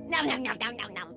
Nom nom nom nom nom nom.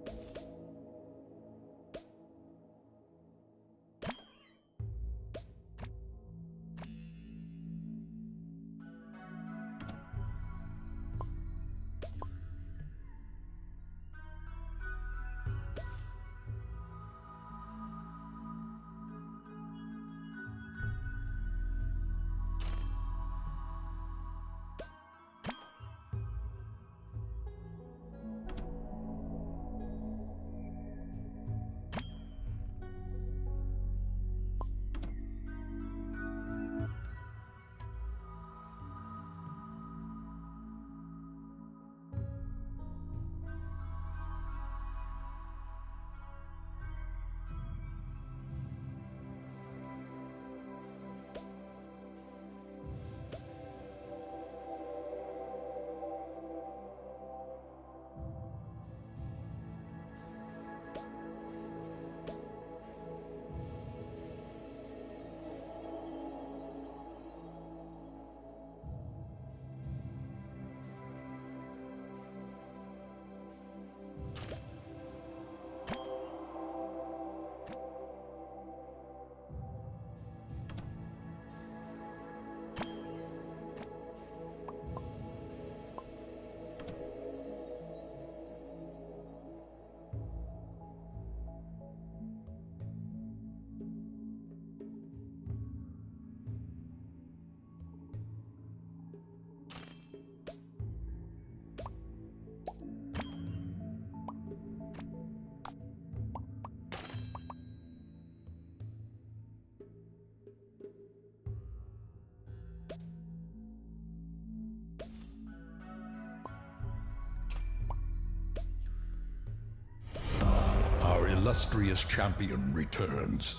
Our illustrious champion returns.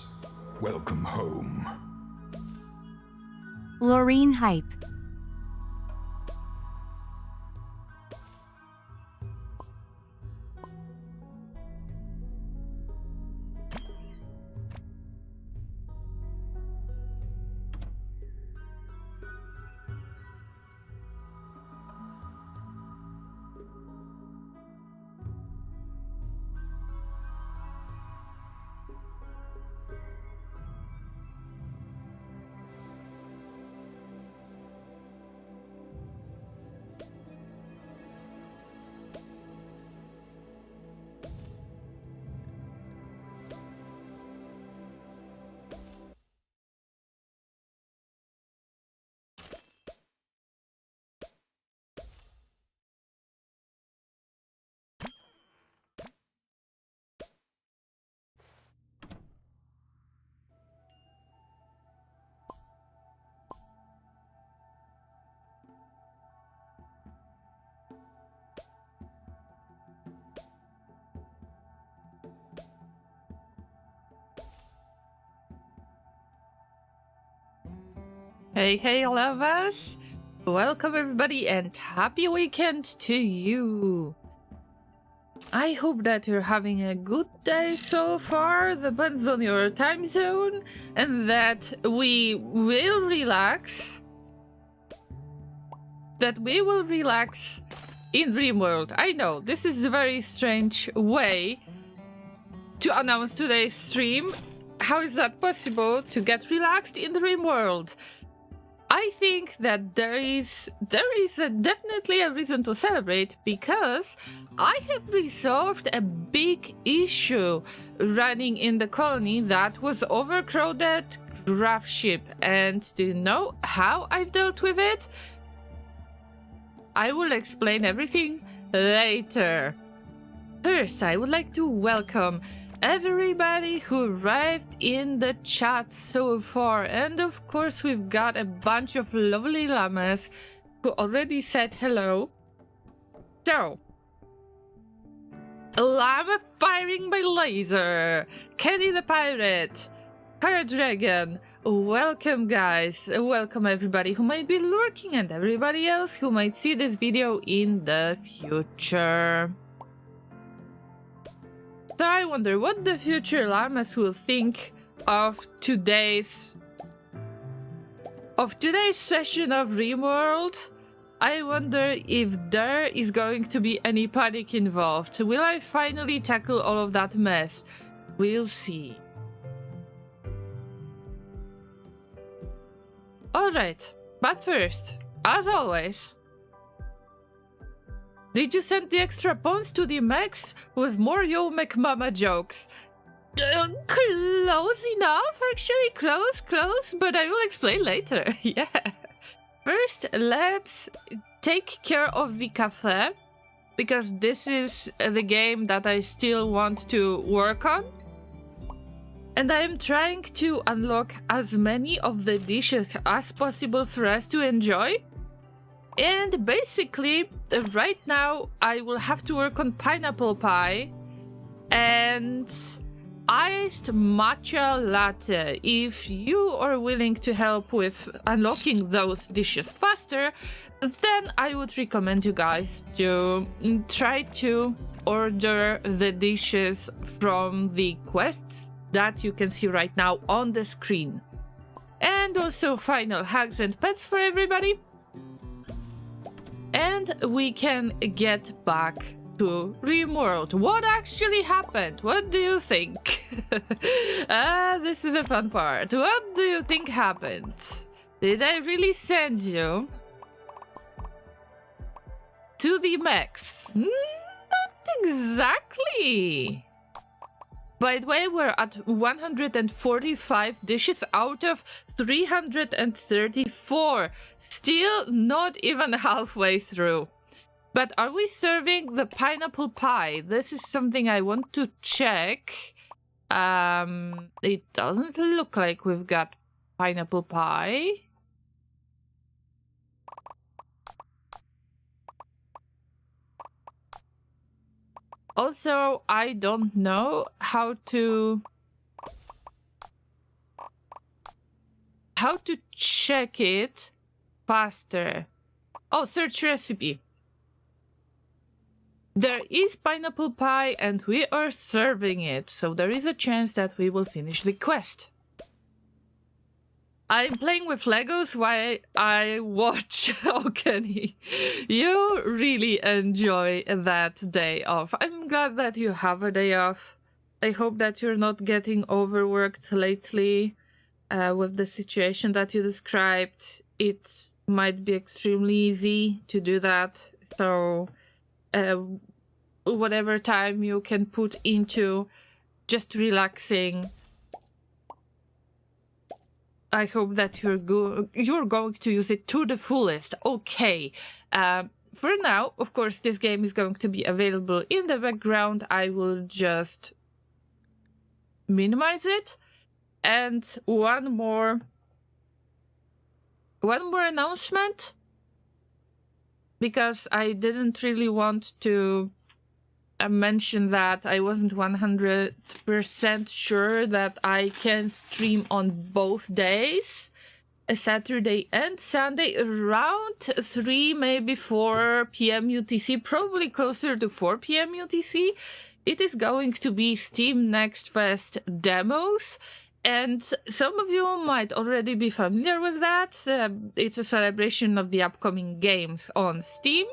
Welcome home. Laureen hype. Hey, all of us! Welcome everybody and happy weekend to you! I hope that you're having a good day so far, depends on your time zone, and that we will relax. That we will relax in Rimworld. I know, this is a very strange way to announce today's stream. How is that possible to get relaxed in the Rimworld? I think that there is definitely a reason to celebrate, because I have resolved a big issue running in the colony that was Overcrowded Gravship. And do you know how I've dealt with it? I will explain everything later. First, I would like to welcome everybody who arrived in the chat so far, and of course we've got a bunch of lovely llamas who already said hello. So, llama firing by laser, Kenny the pirate, Kara Dragon, welcome guys, welcome everybody who might be lurking and everybody else who might see this video in the future. So I wonder what the future llamas will think of today's session of Rimworld. I wonder if there is going to be any panic involved. Will I finally tackle all of that mess? We'll see. Alright, but first, as always, did you send the extra points to the mechs with more Yo McMama jokes? Close enough, actually, close, but I will explain later. Yeah. First, let's take care of the cafe, because this is the game that I still want to work on. And I am trying to unlock as many of the dishes as possible for us to enjoy. And basically, right now, I will have to work on pineapple pie and iced matcha latte. If you are willing to help with unlocking those dishes faster, then I would recommend you guys to try to order the dishes from the quests that you can see right now on the screen. And also final hugs and pets for everybody. And we can get back to Rimworld. What actually happened? What do you think? This is a fun part. What do you think happened? Did I really send you to the mechs? Not exactly. By the way, we're at 145 dishes out of 334. Still not even halfway through. But are we serving the pineapple pie? This is something I want to check. It doesn't look like we've got pineapple pie. Also, I don't know how to check it faster. Oh, search recipe. There is pineapple pie and we are serving it, so there is a chance that we will finish the quest. I'm playing with Legos while I watch. Oh, Kenny, you really enjoy that day off. I'm glad that you have a day off. I hope that you're not getting overworked lately with the situation that you described. It might be extremely easy to do that. So whatever time you can put into just relaxing, I hope that you're going to use it to the fullest. Okay. For now, of course, this game is going to be available in the background. I will just minimize it. And one more announcement, because I didn't really want to mention that I wasn't 100% sure that I can stream on both days, Saturday and Sunday, around 3, maybe 4 p.m. UTC, probably closer to 4 p.m. UTC. It is going to be Steam Next Fest demos. And some of you might already be familiar with that. It's a celebration of the upcoming games on Steam.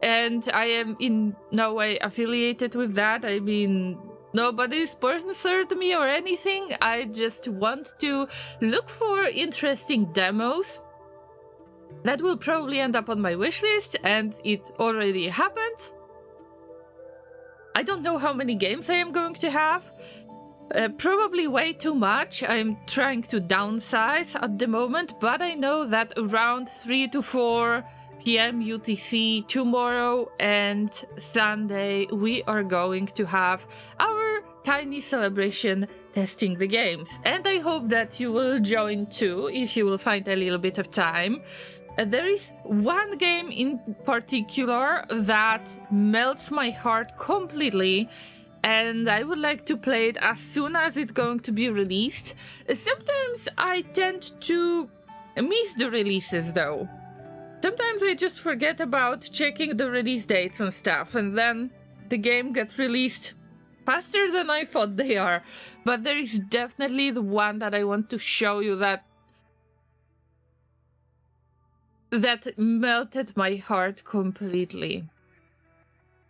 And I am in no way affiliated with that. I mean, nobody sponsored me or anything. I just want to look for interesting demos that will probably end up on my wishlist, and it already happened. I don't know how many games I am going to have. Probably way too much. I'm trying to downsize at the moment, but I know that around 3 to 4 p.m. UTC tomorrow and Sunday we are going to have our tiny celebration testing the games. And I hope that you will join too, if you will find a little bit of time. There is one game in particular that melts my heart completely, and I would like to play it as soon as it's going to be released. Sometimes I tend to miss the releases though. Sometimes I just forget about checking the release dates and stuff, and then the game gets released faster than I thought they are. But there is definitely the one that I want to show you that that melted my heart completely.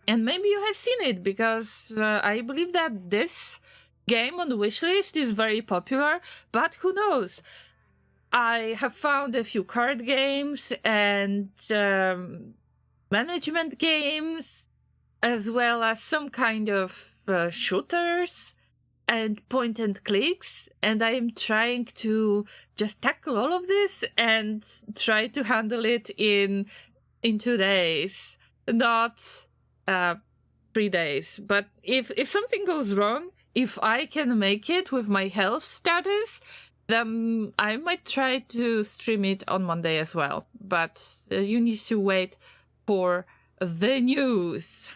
And maybe you have seen it, because I believe that this game on the wishlist is very popular, but who knows? I have found a few card games and management games, as well as some kind of shooters and point and clicks, and I am trying to just tackle all of this and try to handle it in 2 days, not 3 days. But if something goes wrong, if I can make it with my health status, then I might try to stream it on Monday as well. But you need to wait for the news.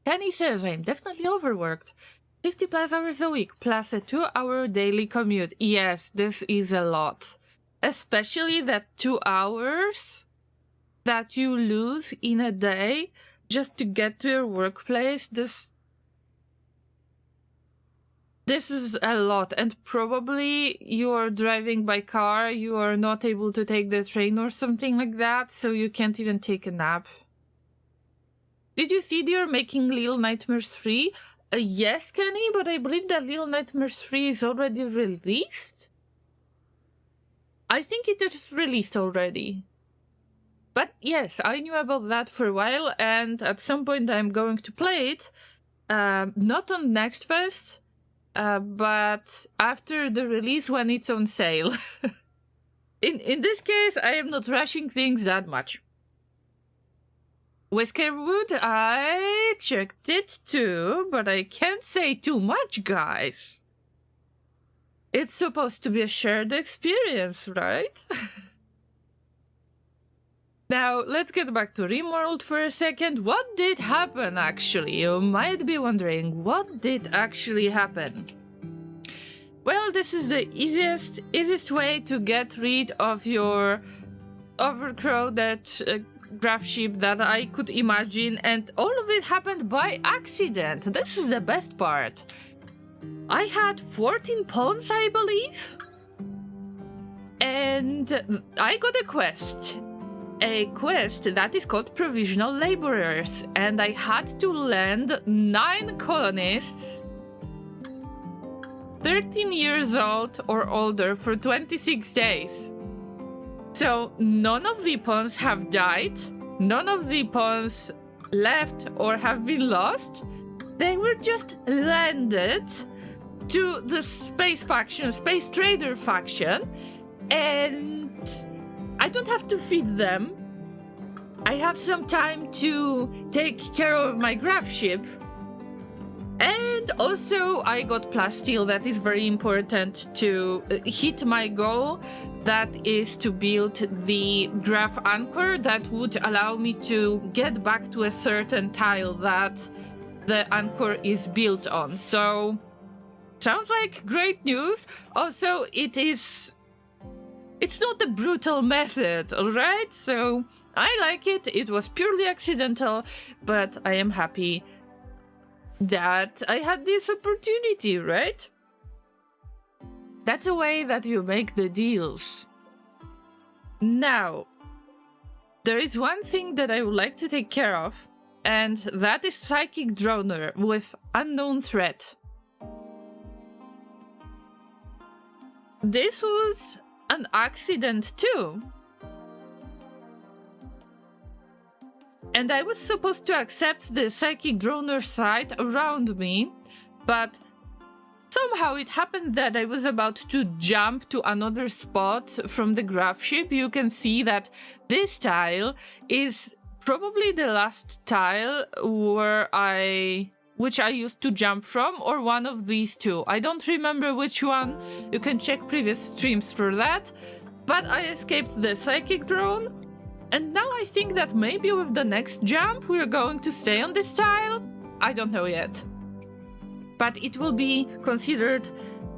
Kenny says, I'm definitely overworked. 50 plus hours a week, plus a 2-hour daily commute. Yes, this is a lot. Especially that 2 hours that you lose in a day just to get to your workplace. This is a lot. And probably you are driving by car, you are not able to take the train or something like that, so you can't even take a nap. Did you see they're making Little Nightmares 3? Yes, Kenny, but I believe that Little Nightmares 3 is already released. I think it is released already. But yes, I knew about that for a while, and at some point I'm going to play it. Not on Next Fest, but after the release when it's on sale. In this case, I am not rushing things that much. Whiskerwood, I checked it too, but I can't say too much, guys. It's supposed to be a shared experience, right? Now, let's get back to Rimworld for a second. What did happen, actually? You might be wondering, what did actually happen? Well, this is the easiest way to get rid of your overcrowded Gravship that I could imagine, and all of it happened by accident. This is the best part. I had 14 pawns, I believe, and I got a quest that is called Provisional Laborers, and I had to land 9 colonists 13 years old or older for 26 days. So none of the pawns have died, none of the pawns left or have been lost. They were just landed to the space trader faction, and I don't have to feed them. I have some time to take care of my Gravship. And also I got plasteel, that is very important to hit my goal. That is to build the graph anchor that would allow me to get back to a certain tile that the anchor is built on. So, sounds like great news. Also, it's not a brutal method, alright? So, I like it. It was purely accidental, but I am happy that I had this opportunity, right? That's a way that you make the deals. Now, there is one thing that I would like to take care of, and that is Psychic Droner with Unknown Threat. This was an accident too. And I was supposed to accept the Psychic Droner site around me, but somehow it happened that I was about to jump to another spot from the Gravship. You can see that this tile is probably the last tile which I used to jump from, or one of these two. I don't remember which one. You can check previous streams for that. But I escaped the Psychic Drone. And now I think that maybe with the next jump we're going to stay on this tile. I don't know yet. But it will be considered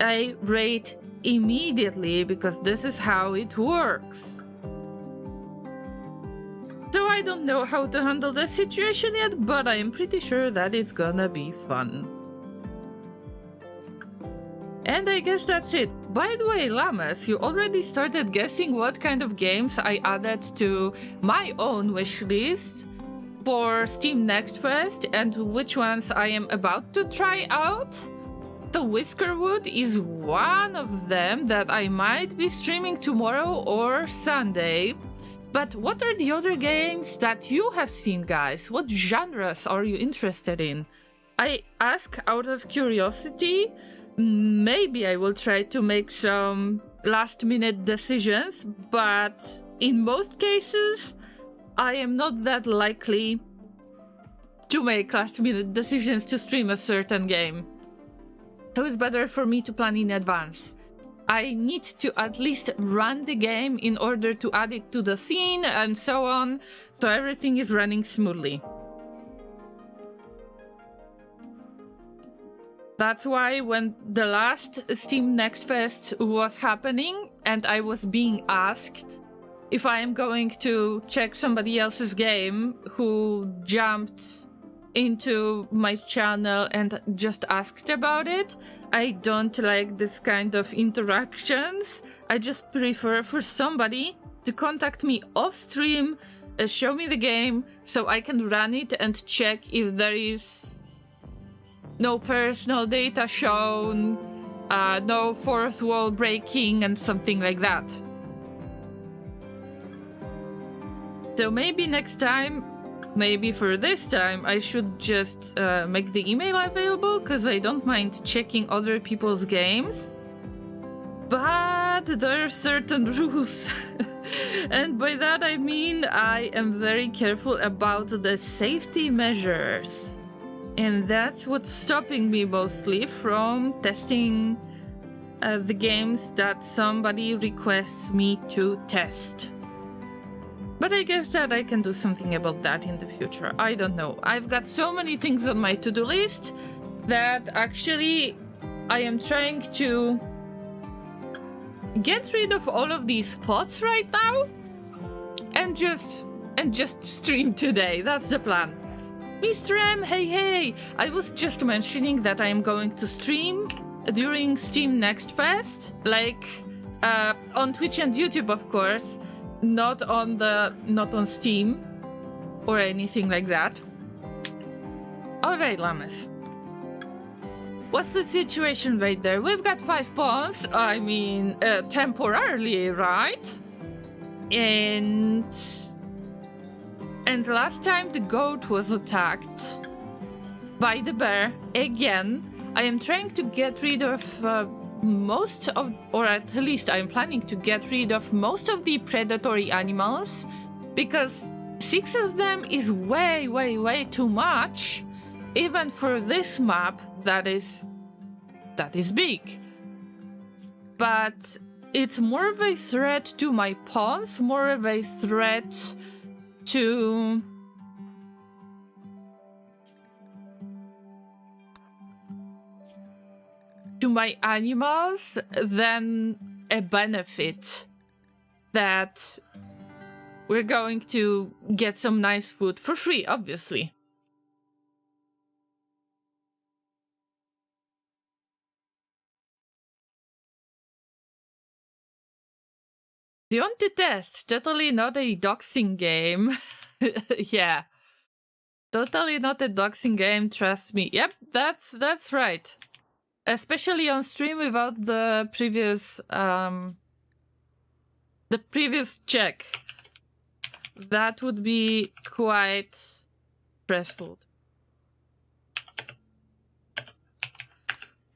a raid immediately, because this is how it works. So I don't know how to handle the situation yet, but I am pretty sure that it's gonna be fun. And I guess that's it. By the way, Lamas, you already started guessing what kind of games I added to my own wish list for Steam Next Fest and which ones I am about to try out. The Whiskerwood is one of them that I might be streaming tomorrow or Sunday. But what are the other games that you have seen, guys? What genres are you interested in? I ask out of curiosity. Maybe I will try to make some last-minute decisions, but in most cases, I am not that likely to make last-minute decisions to stream a certain game. So it's better for me to plan in advance. I need to at least run the game in order to add it to the scene and so on, so everything is running smoothly. That's why when the last Steam Next Fest was happening and I was being asked if I am going to check somebody else's game who jumped into my channel and just asked about it, I don't like this kind of interactions. I just prefer for somebody to contact me off stream, show me the game so I can run it and check if there is no personal data shown, no fourth wall breaking and something like that. So maybe next time, maybe for this time, I should just make the email available, because I don't mind checking other people's games. But there are certain rules. And by that I mean I am very careful about the safety measures. And that's what's stopping me mostly from testing the games that somebody requests me to test. But I guess that I can do something about that in the future. I don't know. I've got so many things on my to-do list that actually I am trying to get rid of all of these pots right now and just stream today. That's the plan. Mr. M, hey! I was just mentioning that I am going to stream during Steam Next Fest, like on Twitch and YouTube, of course, not on Steam or anything like that. All right, Lamas. What's the situation right there? We've got 5 pawns. I mean, temporarily, right? And last time the goat was attacked by the bear again. I am trying to get rid of most of, or at least I'm planning to get rid of most of the predatory animals, because 6 of them is way too much, even for this map that is big. But it's more of a threat to my pawns, more of a threat to my animals than a benefit that we're going to get some nice food for free, obviously. Beyond the test, totally not a doxing game. Yeah. Totally not a doxing game, trust me. Yep, that's right. Especially on stream without the previous check. That would be quite stressful.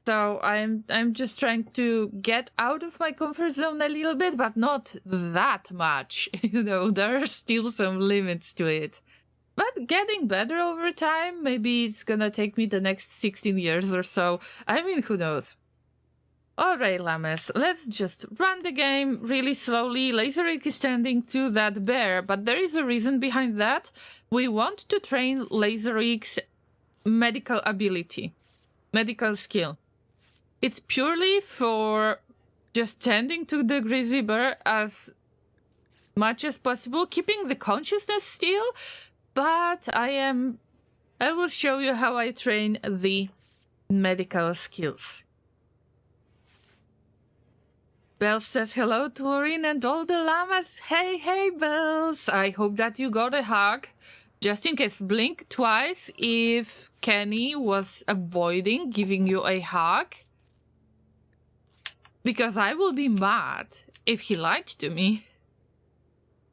So I'm just trying to get out of my comfort zone a little bit, but not that much. You know, there are still some limits to it. But getting better over time. Maybe it's gonna take me the next 16 years or so. I mean, who knows? Alright, Lames, let's just run the game really slowly. Laserig is tending to that bear, but there is a reason behind that. We want to train Laserig's medical ability, medical skill. It's purely for just tending to the grizzly bear as much as possible, keeping the consciousness still, but I will show you how I train the medical skills. Bells says hello to Lorin and all the llamas. Hey, hey, Bells. I hope that you got a hug. Just in case, blink twice if Kenny was avoiding giving you a hug. Because I will be mad if he lied to me.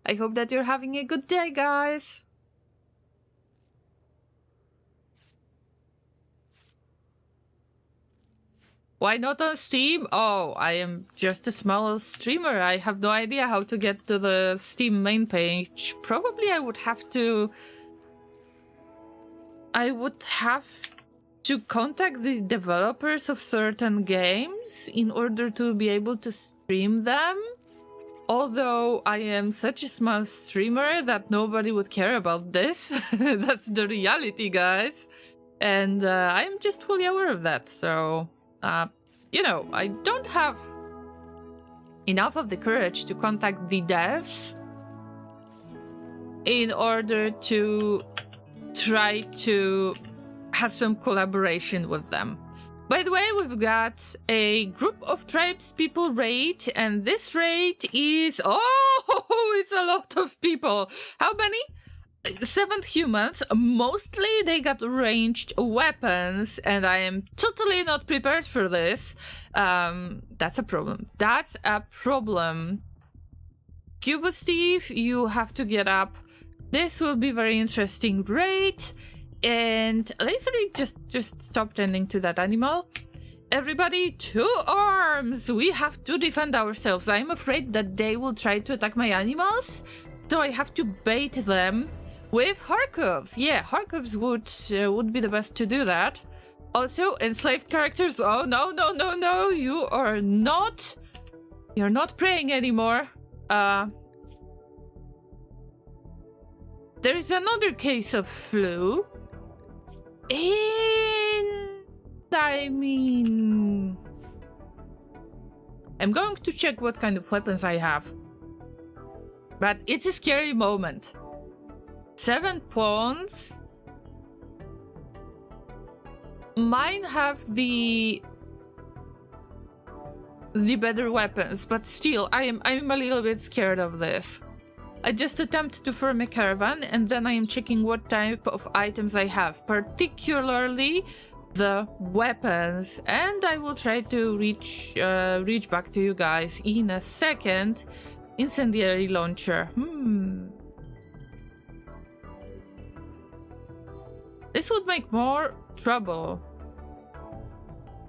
I hope that you're having a good day, guys. Why not on Steam? Oh, I am just a small streamer. I have no idea how to get to the Steam main page. Probably I would have to contact the developers of certain games in order to be able to stream them. Although I am such a small streamer that nobody would care about this. That's the reality, guys. And I am just fully aware of that, so... you know, I don't have enough of the courage to contact the devs in order to try to have some collaboration with them. By the way, we've got a group of tribespeople raid, and this raid is... Oh, it's a lot of people. How many? 7 humans. Mostly they got ranged weapons, and I am totally not prepared for this. That's a problem. That's a problem. Cuba Steve, you have to get up. This will be very interesting raid. And literally just stop tending to that animal. Everybody, 2 arms! We have to defend ourselves. I'm afraid that they will try to attack my animals, so I have to bait them with Harkovs. Yeah, Harkovs would be the best to do that. Also, enslaved characters. Oh, no, no, no, no. You're not praying anymore. There is another case of flu. I mean... I'm going to check what kind of weapons I have. But it's a scary moment. 7 pawns. Mine have the better weapons, but still, I'm a little bit scared of this. I just attempt to form a caravan, and then I am checking what type of items I have, particularly the weapons, and I will try to reach back to you guys in a second. Incendiary launcher. This would make more trouble.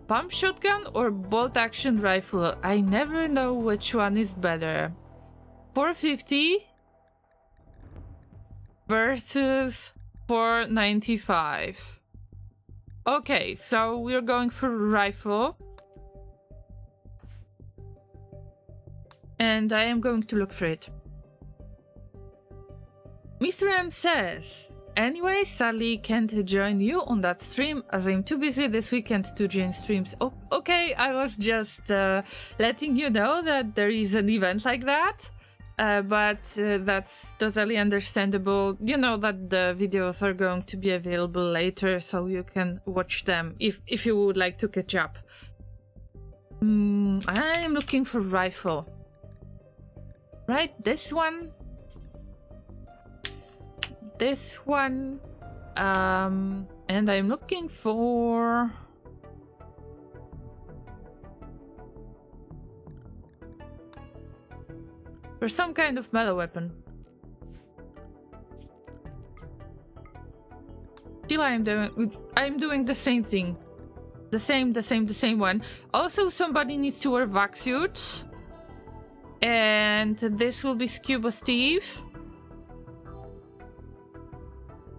Pump shotgun or bolt action rifle? I never know which one is better. 450 versus 495. Okay, so we're going for rifle. And I am going to look for it. Mr. M says, anyway, sadly can't join you on that stream as I'm too busy this weekend to join streams. Oh, okay, I was just letting you know that there is an event like that. But that's totally understandable. You know that the videos are going to be available later, so you can watch them if you would like to catch up. I am looking for rifle. Right, this one. This one. And I'm looking for... some kind of melee weapon. Still I'm doing the same thing. The same one. Also, somebody needs to wear vac suits. And this will be Scuba Steve.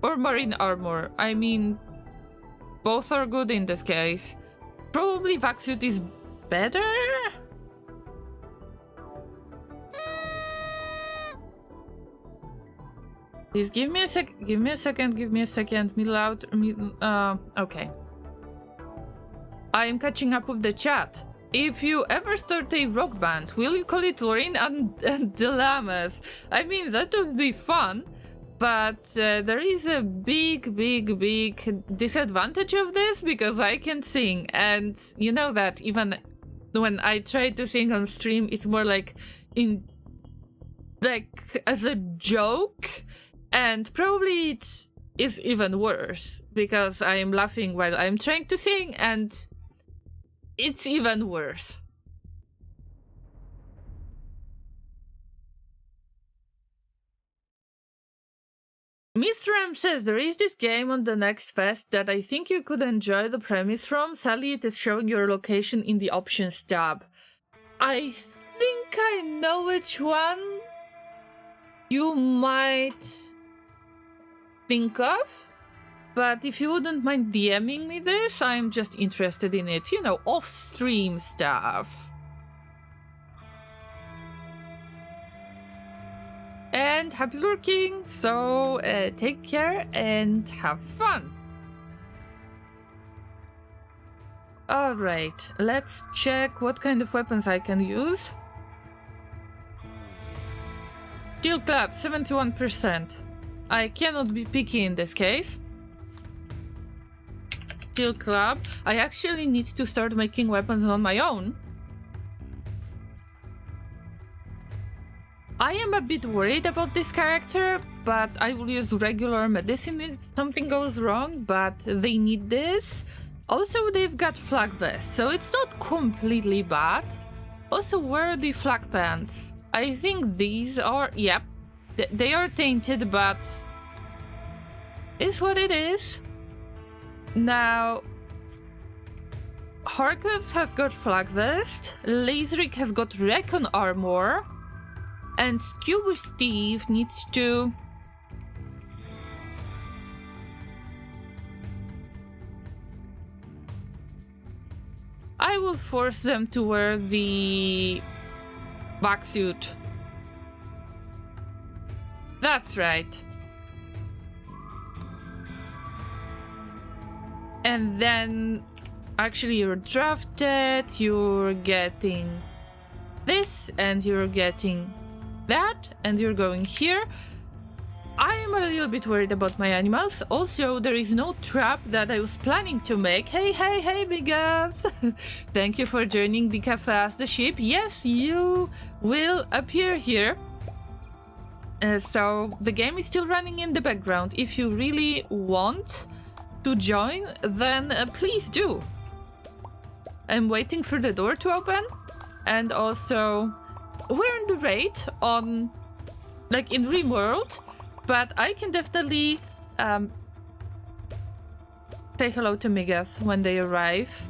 Or marine armor. I mean, both are good in this case. Probably vac suit is better? Please give me a second, me loud, okay. I am catching up with the chat. If you ever start a rock band, will you call it Lorin and the Llamas? I mean, that would be fun, but there is a big disadvantage of this because I can sing, and you know that even when I try to sing on stream, it's more like as a joke, and probably it is even worse because I am laughing while I'm trying to sing, and it's even worse. Mr. M says, there is this game on the next fest that I think you could enjoy the premise from. Sadly, it is showing your location in the options tab. I think I know which one you might think of, but if you wouldn't mind DMing me this, I'm just interested in it. You know, off-stream stuff. And happy lurking, so take care and have fun. Alright, let's check what kind of weapons I can use. Steel Club, 71%. I cannot be picky in this case. Steel Club. I actually need to start making weapons on my own. I am a bit worried about this character, but I will use regular medicine if something goes wrong, but they need this. Also, they've got flag vest, so it's not completely bad. Also, where are the flag pants? I think these are, yep, they are tainted, but it's what it is. Now, Harkovs has got flag vest, Laserik has got recon armor, and Scuba Steve needs to... I will force them to wear the vac suit. That's right. And then, actually, you're drafted, you're getting this, and you're getting that, and you're going here. I am a little bit worried about my animals. Also, there is no trap that I was planning to make. Hey, Bigath! Thank you for joining the cafe as the ship. Yes, you will appear here. So the game is still running in the background. If you really want to join, then please do. I'm waiting for the door to open, and also we're in the raid on, like, in Rimworld, but I can definitely say hello to Migas when they arrive.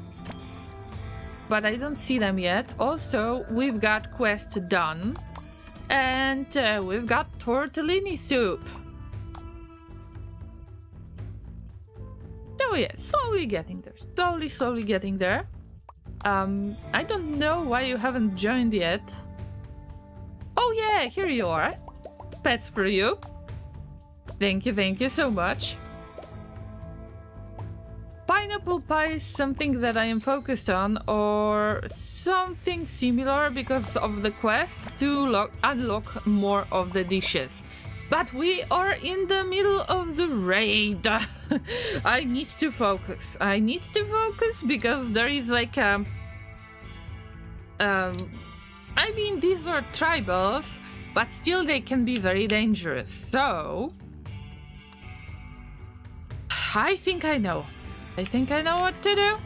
But I don't see them yet. Also, we've got quests done, and we've got tortellini soup. So yeah, slowly getting there. Slowly getting there. I don't know why you haven't joined yet. Oh yeah, here you are. Pets for you. Thank you so much. Pineapple pie is something that I am focused on, or something similar because of the quests to unlock more of the dishes. But we are in the middle of the raid. I need to focus. Because there is like I mean, these are tribals, but still they can be very dangerous. So I think I know what to do.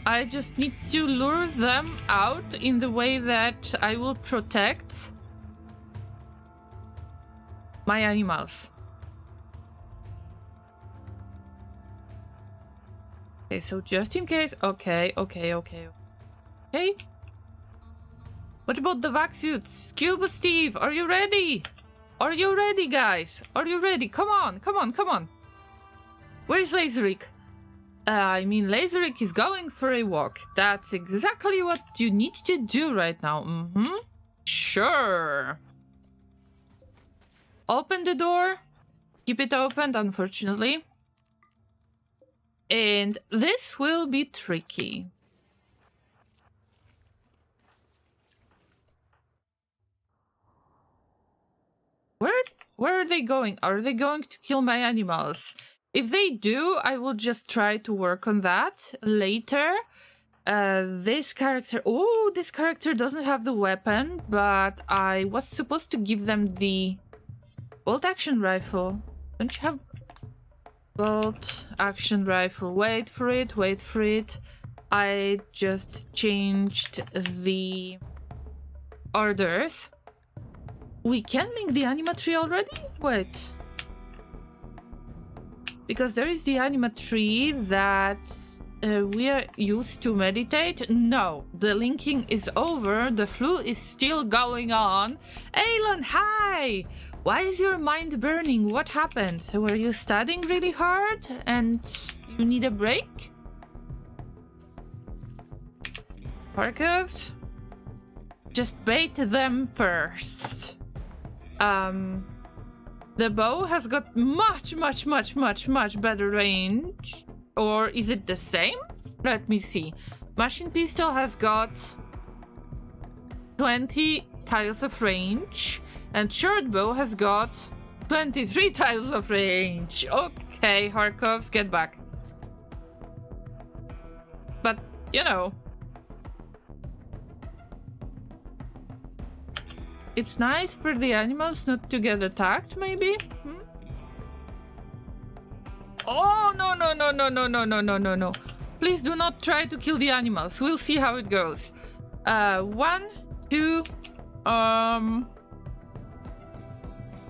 I just need to lure them out in the way that I will protect my animals. Okay, so just in case... Okay. What about the vac suits? Scuba Steve, are you ready? Are you ready, guys? Are you ready? Come on. Where is Laserik? I mean, Laserik is going for a walk. That's exactly what you need to do right now. Sure. Open the door. Keep it open, unfortunately. And this will be tricky. Where are they going? Are they going to kill my animals? If they do, I will just try to work on that later. This character... Oh, this character doesn't have the weapon, but I was supposed to give them the bolt action rifle. Don't you have bolt action rifle? Wait for it, wait for it. I just changed the orders. We can link the animatree already? Wait. Because there is the animatree that we are used to meditate. No, the linking is over. The flu is still going on. Aelon, hi! Why is your mind burning? What happened? Were you studying really hard and you need a break? Parkovs? Just bait them first. The bow has got much better range. Or is it the same? Let me see. Machine pistol has got 20 tiles of range. And short bow has got 23 tiles of range. Okay, Harkovs, get back. But, you know. It's nice for the animals not to get attacked, maybe? Oh, no. Please do not try to kill the animals. We'll see how it goes. 1, 2,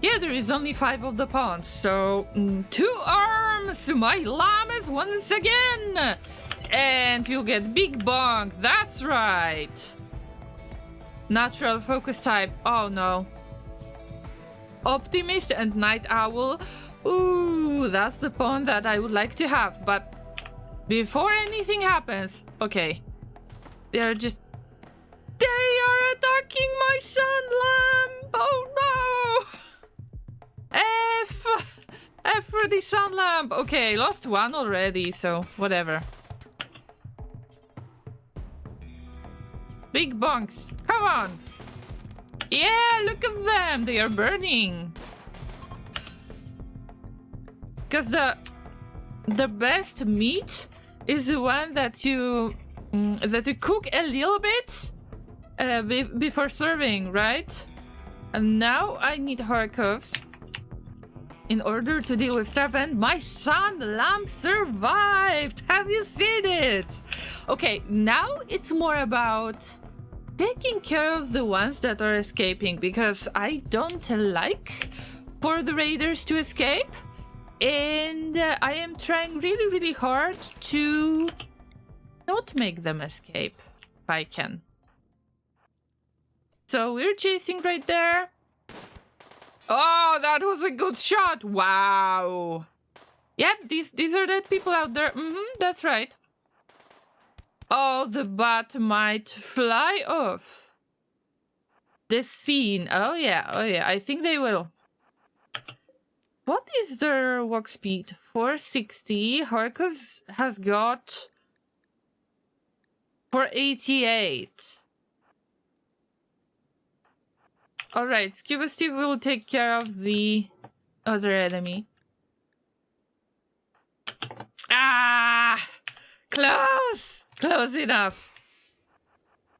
yeah, there is only 5 of the pawns, so 2 arms, my llamas once again! And you get big bonk, that's right! Natural focus type, oh no. Optimist and night owl, ooh, that's the pawn that I would like to have, but before anything happens, okay. They are attacking my sun lamp, oh no! F for the sun lamp. Okay, lost 1 already, so whatever. Big bonks. Come on. Yeah, look at them. They are burning. Because the best meat is the one that you cook a little bit before serving, right? And now I need Harkovs in order to deal with stuff, and my sun lamp survived! Have you seen it? Okay, now it's more about taking care of the ones that are escaping, because I don't like for the raiders to escape, and I am trying really hard to not make them escape if I can. So we're chasing right there. Oh, that was a good shot! Wow! Yep, these are dead people out there. That's right. Oh, the bat might fly off the scene. Oh yeah, I think they will. What is their walk speed? 460. Harkovs has got 488. Alright, Scuba Steve will take care of the other enemy. Ah! Close! Close enough.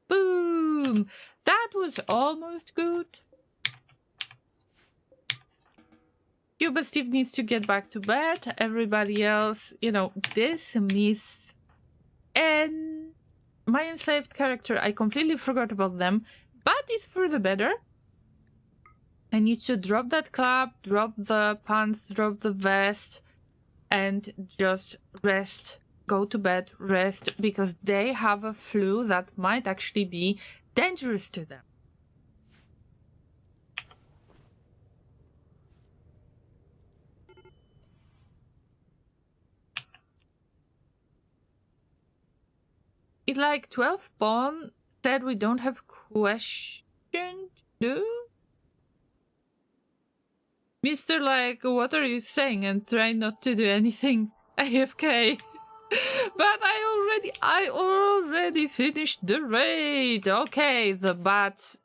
Boom! That was almost good. Scuba Steve needs to get back to bed. Everybody else, you know, this miss. And my enslaved character, I completely forgot about them. But it's for the better. I need to drop that club, drop the pants, drop the vest, and just rest. Go to bed, rest, because they have a flu that might actually be dangerous to them. It like 12 pawn said we don't have question, do? Mr. Like, what are you saying? And try not to do anything. AFK. But I already finished the raid. Okay, the bat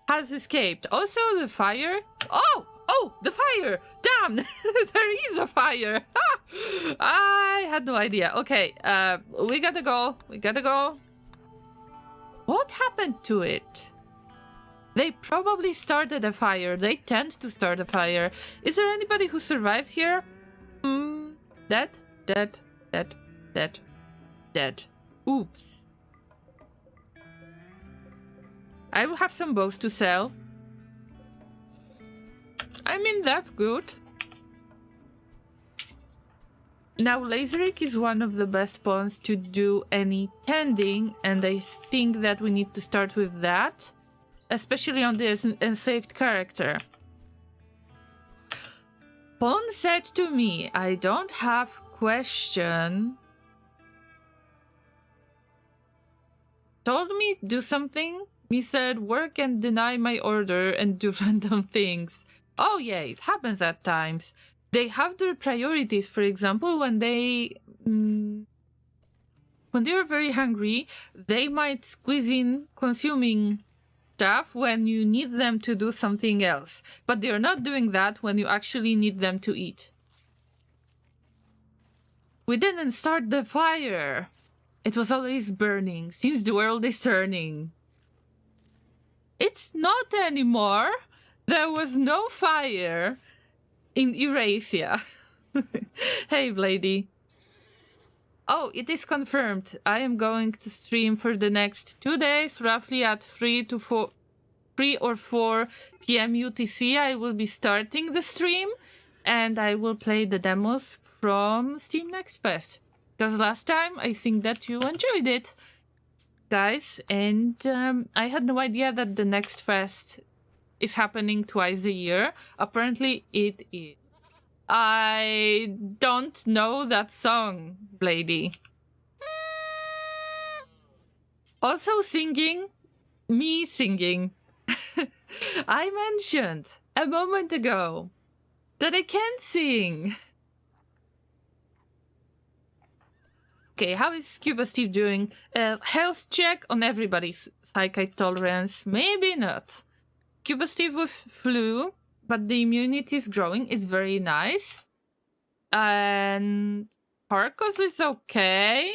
has escaped. Also the fire. Oh, Oh, the fire! Damn! There is a fire! I had no idea. Okay, we gotta go. We gotta go. What happened to it? They probably started a fire. They tend to start a fire. Is there anybody who survived here? Dead, dead, dead, dead, dead. Oops. I will have some bows to sell. I mean, that's good. Now, Laserik is one of the best pawns to do any tending, and I think that we need to start with that. Especially on this enslaved character. Pawn said to me, I don't have question. Told me do something. He said work and deny my order and do random things. Oh yeah, it happens at times. They have their priorities. For example, when they are very hungry, they might squeeze in consuming stuff when you need them to do something else. But they're not doing that when you actually need them to eat. We didn't start the fire. It was always burning since the world is turning. It's not anymore. There was no fire in Eurasia. Hey, Blady. Oh, it is confirmed. I am going to stream for the next 2 days, roughly at 3 or 4 p.m. UTC. I will be starting the stream, and I will play the demos from Steam Next Fest. Because last time, I think that you enjoyed it, guys. And I had no idea that the Next Fest is happening twice a year. Apparently, it is. I don't know that song, Blady. Also singing, me singing. I mentioned a moment ago that I can't sing. Okay, how is Scuba Steve doing? Health check on everybody's psychic tolerance. Maybe not. Scuba Steve with flu, but the immunity is growing. It's very nice. And Parkos is okay.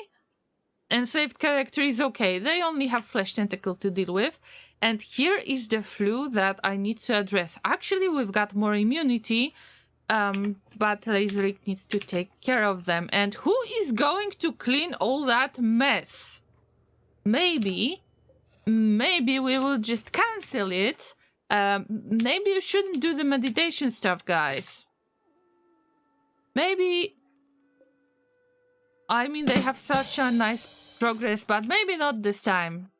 Enslaved character is okay. They only have flesh tentacle to deal with. And here is the flu that I need to address. Actually, we've got more immunity, but Laserik needs to take care of them. And who is going to clean all that mess? Maybe we will just cancel it. Maybe you shouldn't do the meditation stuff, guys. Maybe... I mean, they have such a nice progress, but maybe not this time.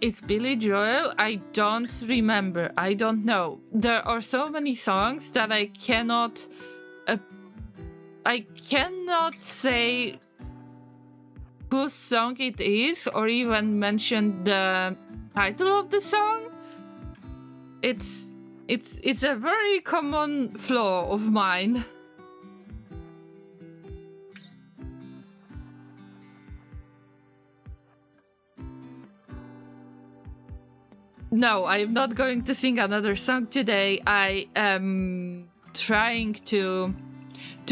It's Billy Joel? I don't remember. I don't know. There are so many songs that I cannot say whose song it is or even mention the title of the song. It's a very common flaw of mine. No, I'm not going to sing another song today. I am trying to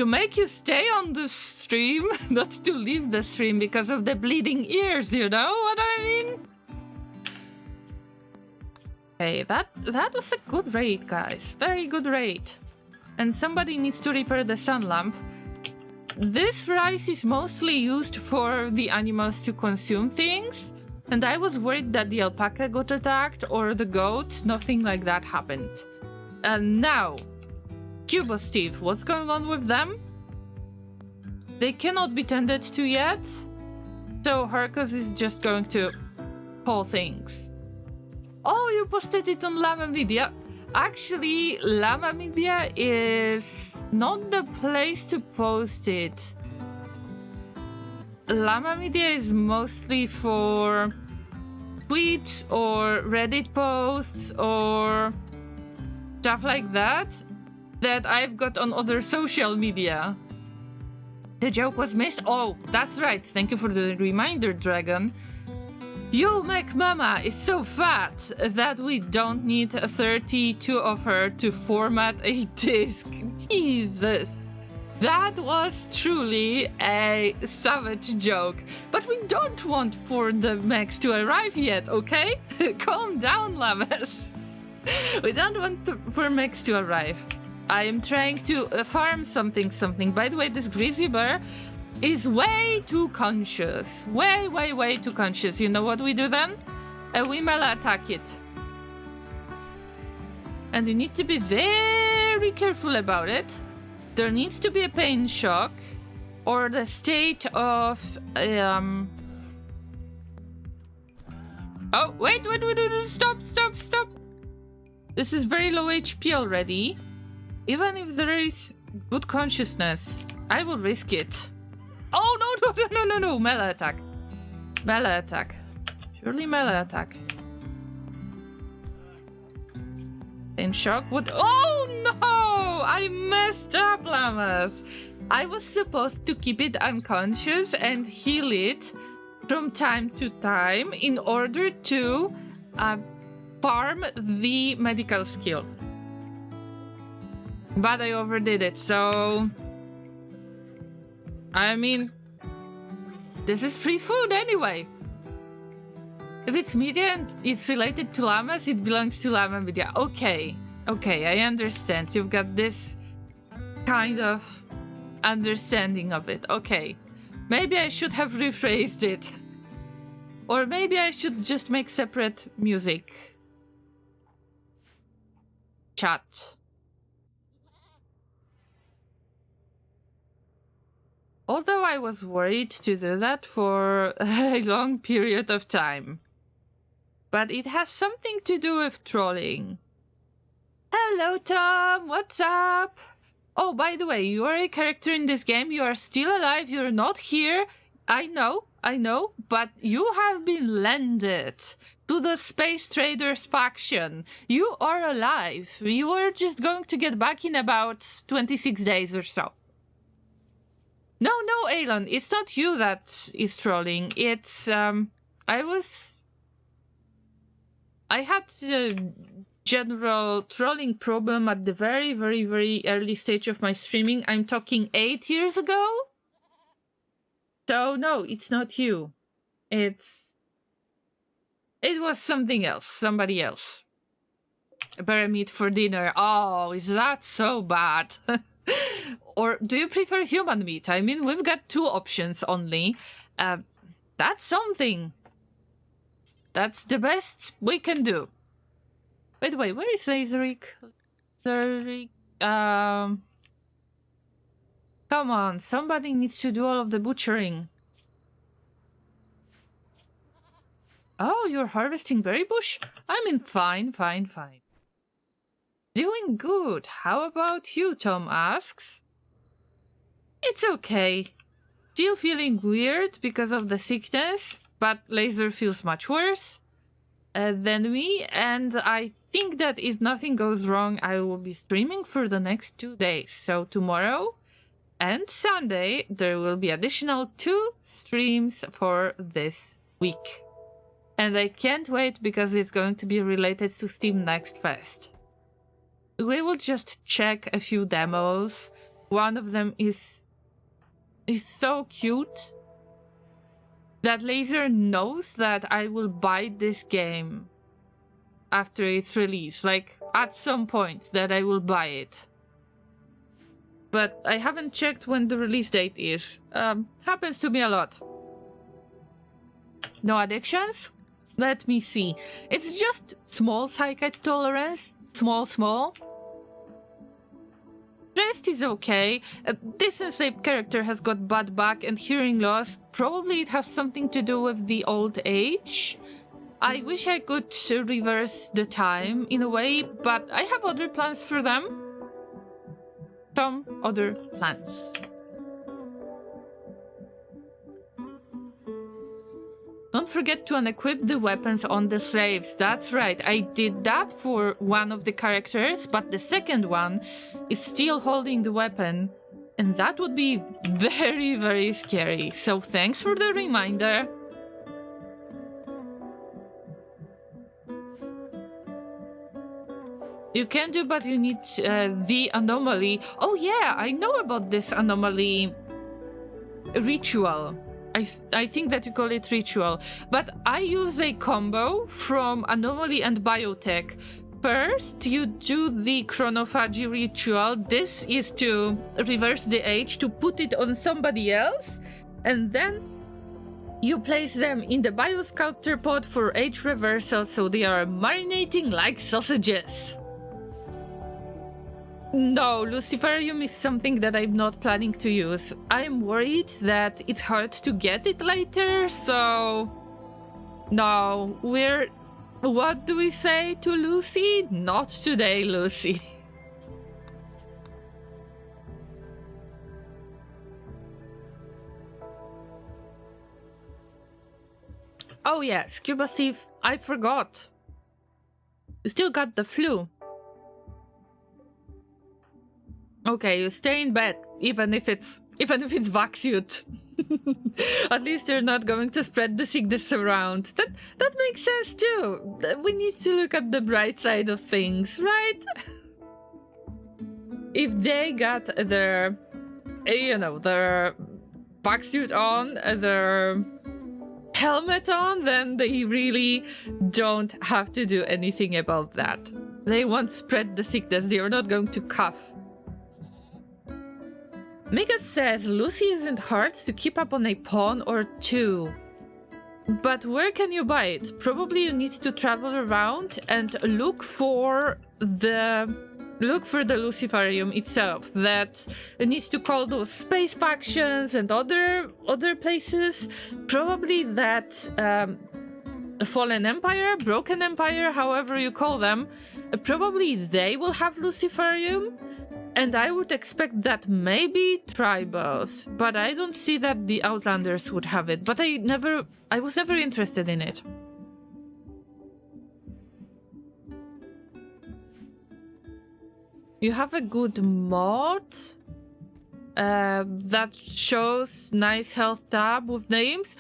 make you stay on the stream, not to leave the stream because of the bleeding ears, you know what I mean? Okay, that was a good raid, guys. Very good raid. And somebody needs to repair the sun lamp. This rice is mostly used for the animals to consume things. And I was worried that the alpaca got attacked or the goat. Nothing like that happened. And now, Cuba Steve, what's going on with them? They cannot be tended to yet. So Hercus is just going to pull things. Oh, you posted it on Llama Media. Actually, Llama Media is not the place to post it. Llama Media is mostly for tweets or Reddit posts or stuff like that I've got on other social media. The joke was missed? Oh, that's right. Thank you for the reminder, Dragon. Yo, McMama is so fat that we don't need 32 of her to format a disc. Jesus. That was truly a savage joke. But we don't want for the mechs to arrive yet, okay? Calm down, Lamas. We don't want for mechs to arrive. I am trying to farm something. By the way, this Grizzly Bear is way too conscious. Way too conscious. You know what we do then? We melee attack it. And you need to be very careful about it. There needs to be a pain shock or the state of Oh, wait, stop. This is very low HP already. Even if there is good consciousness, I will risk it. Oh, no, melee attack. Surely melee attack. Pain shock would... Oh no! I messed up, Lamas! I was supposed to keep it unconscious and heal it from time to time in order to farm the medical skill. But I overdid it, so... I mean... This is free food anyway! If it's media and it's related to llamas, it belongs to llama media. Okay, I understand. You've got this kind of understanding of it. Okay. Maybe I should have rephrased it. Or maybe I should just make separate music. Chat. Although I was worried to do that for a long period of time. But it has something to do with trolling. Hello, Tom! What's up? Oh, by the way, you are a character in this game. You are still alive. You're not here. I know. But you have been landed to the Space Traders faction. You are alive. You are just going to get back in about 26 days or so. No, Aelon, it's not you that is trolling. It's, I had a general trolling problem at the very early stage of my streaming. I'm talking 8 years ago. So, no, it's not you. It was something else, somebody else. Bear meat for dinner. Oh, is that so bad? Or do you prefer human meat? I mean, we've got 2 options only. That's something. That's the best we can do. By the way, where is Lazaric? Come on, somebody needs to do all of the butchering. Oh, you're harvesting berry bush? I mean, fine. Doing good. How about you, Tom asks. It's okay. Still feeling weird because of the sickness, but Laser feels much worse than me, and I think that if nothing goes wrong, I will be streaming for the next 2 days. So tomorrow and Sunday, there will be additional 2 streams for this week. And I can't wait because it's going to be related to Steam Next Fest. We will just check a few demos. One of them is so cute that Laser knows that I will buy this game after its release. Like, at some point that I will buy it. But I haven't checked when the release date is. Happens to me a lot. No addictions? Let me see. It's just small psychic tolerance. Small. Rest is okay. This enslaved character has got bad back and hearing loss. Probably it has something to do with the old age. I wish I could reverse the time in a way, but I have other plans for them. Some other plans. Don't forget to unequip the weapons on the slaves. That's right, I did that for one of the characters, but the second one is still holding the weapon, and that would be very scary. So thanks for the reminder. You can do, but you need the anomaly. Oh yeah, I know about this anomaly ritual. I think that you call it ritual. But I use a combo from anomaly and biotech. First, you do the chronophagy ritual. This is to reverse the age, to put it on somebody else. And then you place them in the biosculptor pod for age reversal, so they are marinating like sausages. No, Luciferium is something that I'm not planning to use. I'm worried that it's hard to get it later, so... No, what do we say to Lucy? Not today, Lucy. Oh yeah, Scuba Thief, I forgot. You still got the flu. Okay, you stay in bed, even if it's vacuumed. At least you're not going to spread the sickness around. That makes sense too. We need to look at the bright side of things, right? If they got their, their vacuum on, their helmet on, then they really don't have to do anything about that. They won't spread the sickness. They are not going to cough. Mika says Lucy isn't hard to keep up on a pawn or two. But where can you buy it? Probably you need to travel around and look for the Luciferium itself. That needs to call those space factions and other places. Probably that Fallen Empire, Broken Empire, however you call them. Probably they will have Luciferium. And I would expect that maybe tribals, but I don't see that the Outlanders would have it. But I was never interested in it. You have a good mod that shows nice health tab with names.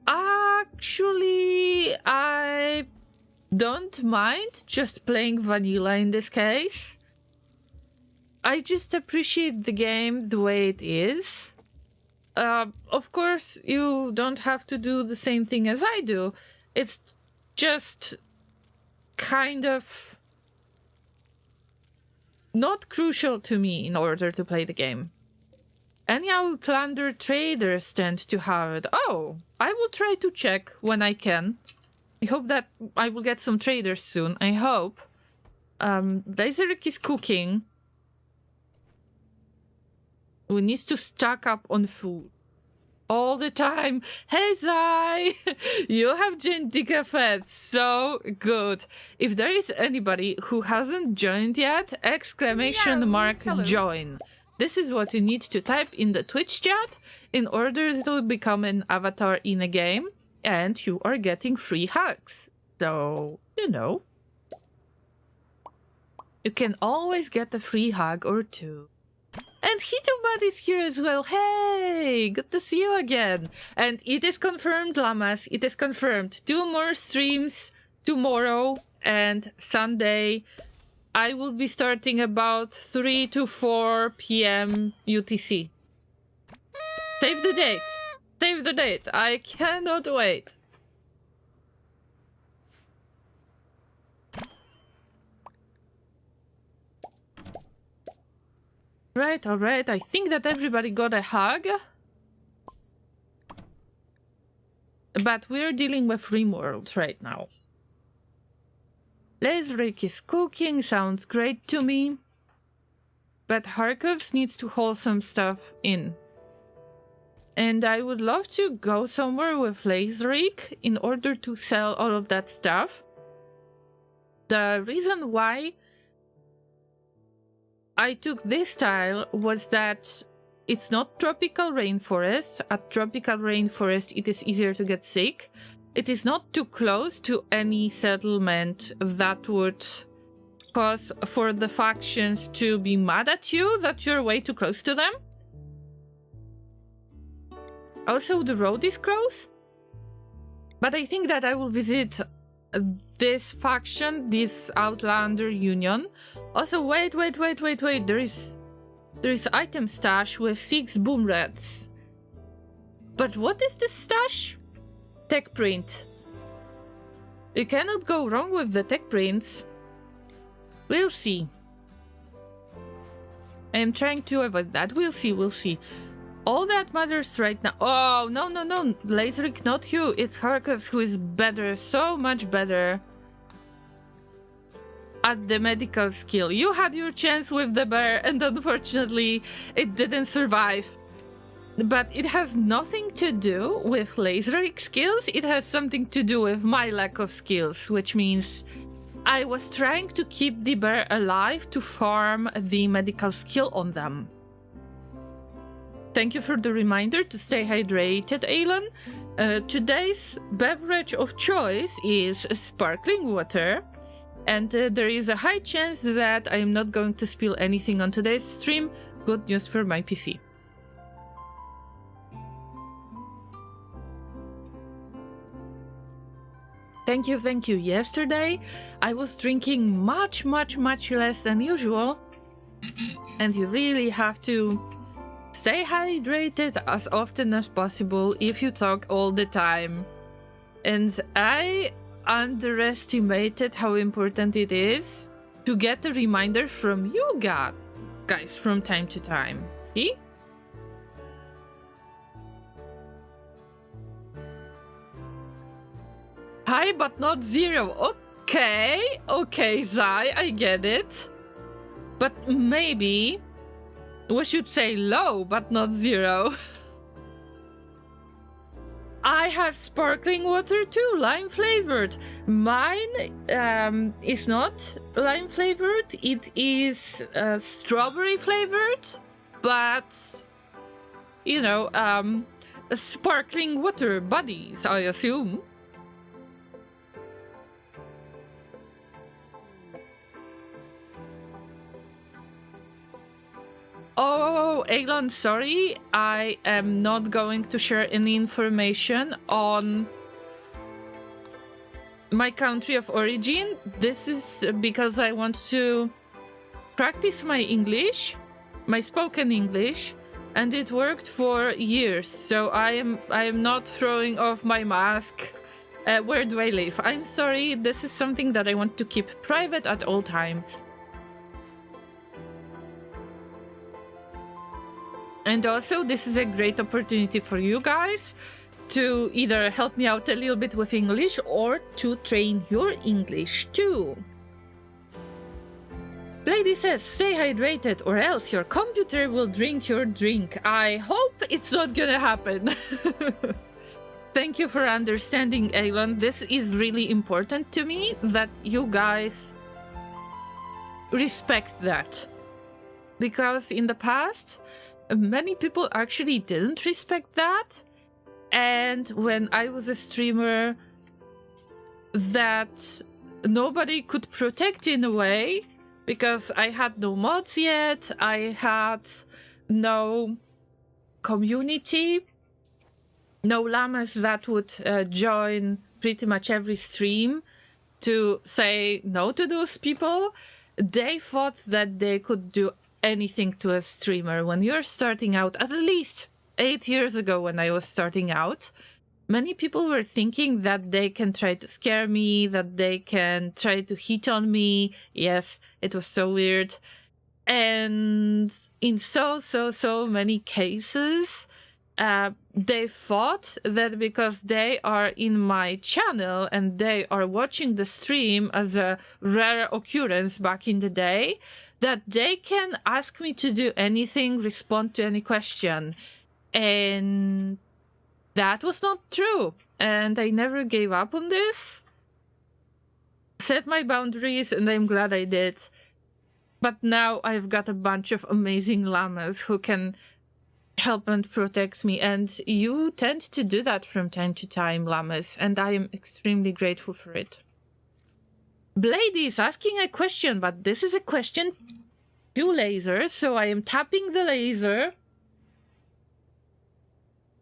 Actually, I don't mind just playing vanilla in this case. I just appreciate the game the way it is. Of course, you don't have to do the same thing as I do. It's just kind of not crucial to me in order to play the game. Any Outlander traders tend to have it. Oh, I will try to check when I can. I hope that I will get some traders soon. I hope. Laserrick is cooking. We need to stock up on food all the time. Hey, Zai! You have joined the cafe. So good. If there is anybody who hasn't joined yet, exclamation mark join. This is what you need to type in the Twitch chat in order to become an avatar in a game, and you are getting free hugs. So, you can always get a free hug or two. And Hitobad is here as well. Hey, good to see you again. And it is confirmed, Lamas. It is confirmed. 2 more streams tomorrow and Sunday. I will be starting about 3 to 4 p.m. UTC. Save the date. Save the date. I cannot wait. Right, alright. I think that everybody got a hug. But we're dealing with Rimworld right now. Laserrick is cooking, sounds great to me. But Harkovs needs to haul some stuff in. And I would love to go somewhere with Laserrick in order to sell all of that stuff. The reason why I took this tile was that it's not tropical rainforest. At tropical rainforest, it is easier to get sick. It is not too close to any settlement that would cause for the factions to be mad at you that you're way too close to them. Also, the road is close. But I think that I will visit this faction, this Outlander Union. Also, wait. There is item stash with 6 boom rats. But what is this stash? Tech print. You cannot go wrong with the tech prints. We'll see. I am trying to avoid that. We'll see. All that matters right now. Oh, no. Laserrick, not you. It's Kharkovs who is better, so much better at the medical skill. You had your chance with the bear, and unfortunately, it didn't survive. But it has nothing to do with Laserrick skills. It has something to do with my lack of skills, which means I was trying to keep the bear alive to farm the medical skill on them. Thank you for the reminder to stay hydrated, Aelon. Today's beverage of choice is sparkling water, and there is a high chance that I am not going to spill anything on today's stream. Good news for my PC. Thank you. Yesterday, I was drinking much less than usual, and you really have to stay hydrated as often as possible if you talk all the time. And I underestimated how important it is to get a reminder from you guys from time to time. See? High but not zero. Okay, Zai, I get it. But maybe we should say low but not zero. I have sparkling water too, lime flavored. Mine is not lime flavored, it is strawberry flavored, but you know, sparkling water buddies, I assume. Oh, Aelon, sorry. I am not going to share any information on my country of origin. This is because I want to practice my English, my spoken English, and it worked for years. So I am not throwing off my mask. Where do I live? I'm sorry. This is something that I want to keep private at all times. And also, this is a great opportunity for you guys to either help me out a little bit with English or to train your English too. Lady says, stay hydrated or else your computer will drink your drink. I hope it's not gonna happen. Thank you for understanding, Aelon. This is really important to me that you guys respect that. Because in the past, many people actually didn't respect that, and when I was a streamer that nobody could protect in a way because I had no mods yet, I had no community, no llamas that would join pretty much every stream to say no to those people. They thought that they could do anything to a streamer. When you're starting out, at least 8 years ago when I was starting out, many people were thinking that they can try to scare me, that they can try to hit on me. Yes, it was so weird. And in so many cases, they thought that because they are in my channel and they are watching the stream as a rare occurrence back in the day, that they can ask me to do anything, respond to any question. And that was not true. And I never gave up on this. Set my boundaries, and I'm glad I did. But now I've got a bunch of amazing llamas who can help and protect me. And you tend to do that from time to time, llamas. And I am extremely grateful for it. Blady is asking a question, but this is a question to laser, so I am tapping the laser.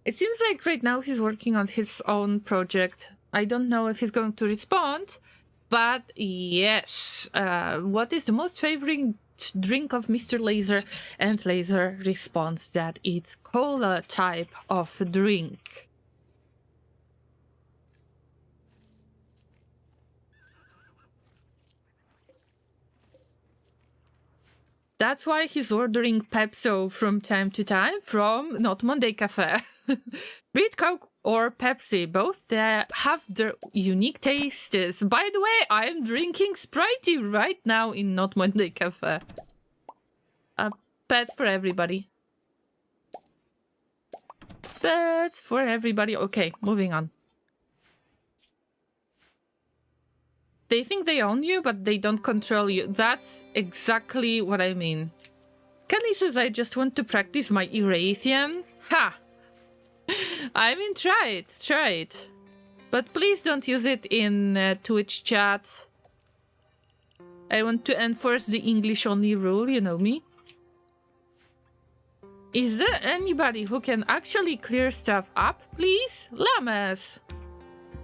It seems like right now he's working on his own project. I don't know if he's going to respond, But yes, what is the most favorite drink of Mr. Laser? And Laser responds that it's cola type of drink. That's why he's ordering Pepso from time to time from Not Monday Cafe. Be it Coke or Pepsi, both they have their unique tastes. By the way, I'm drinking Spritey right now in Not Monday Cafe. Pets for everybody. Pets for everybody. Okay, moving on. They think they own you, but they don't control you. That's exactly what I mean. Kenny says I just want to practice my Eurasian. Ha! I mean, try it. But please don't use it in Twitch chat. I want to enforce the English-only rule, you know me. Is there anybody who can actually clear stuff up, please? Lamas!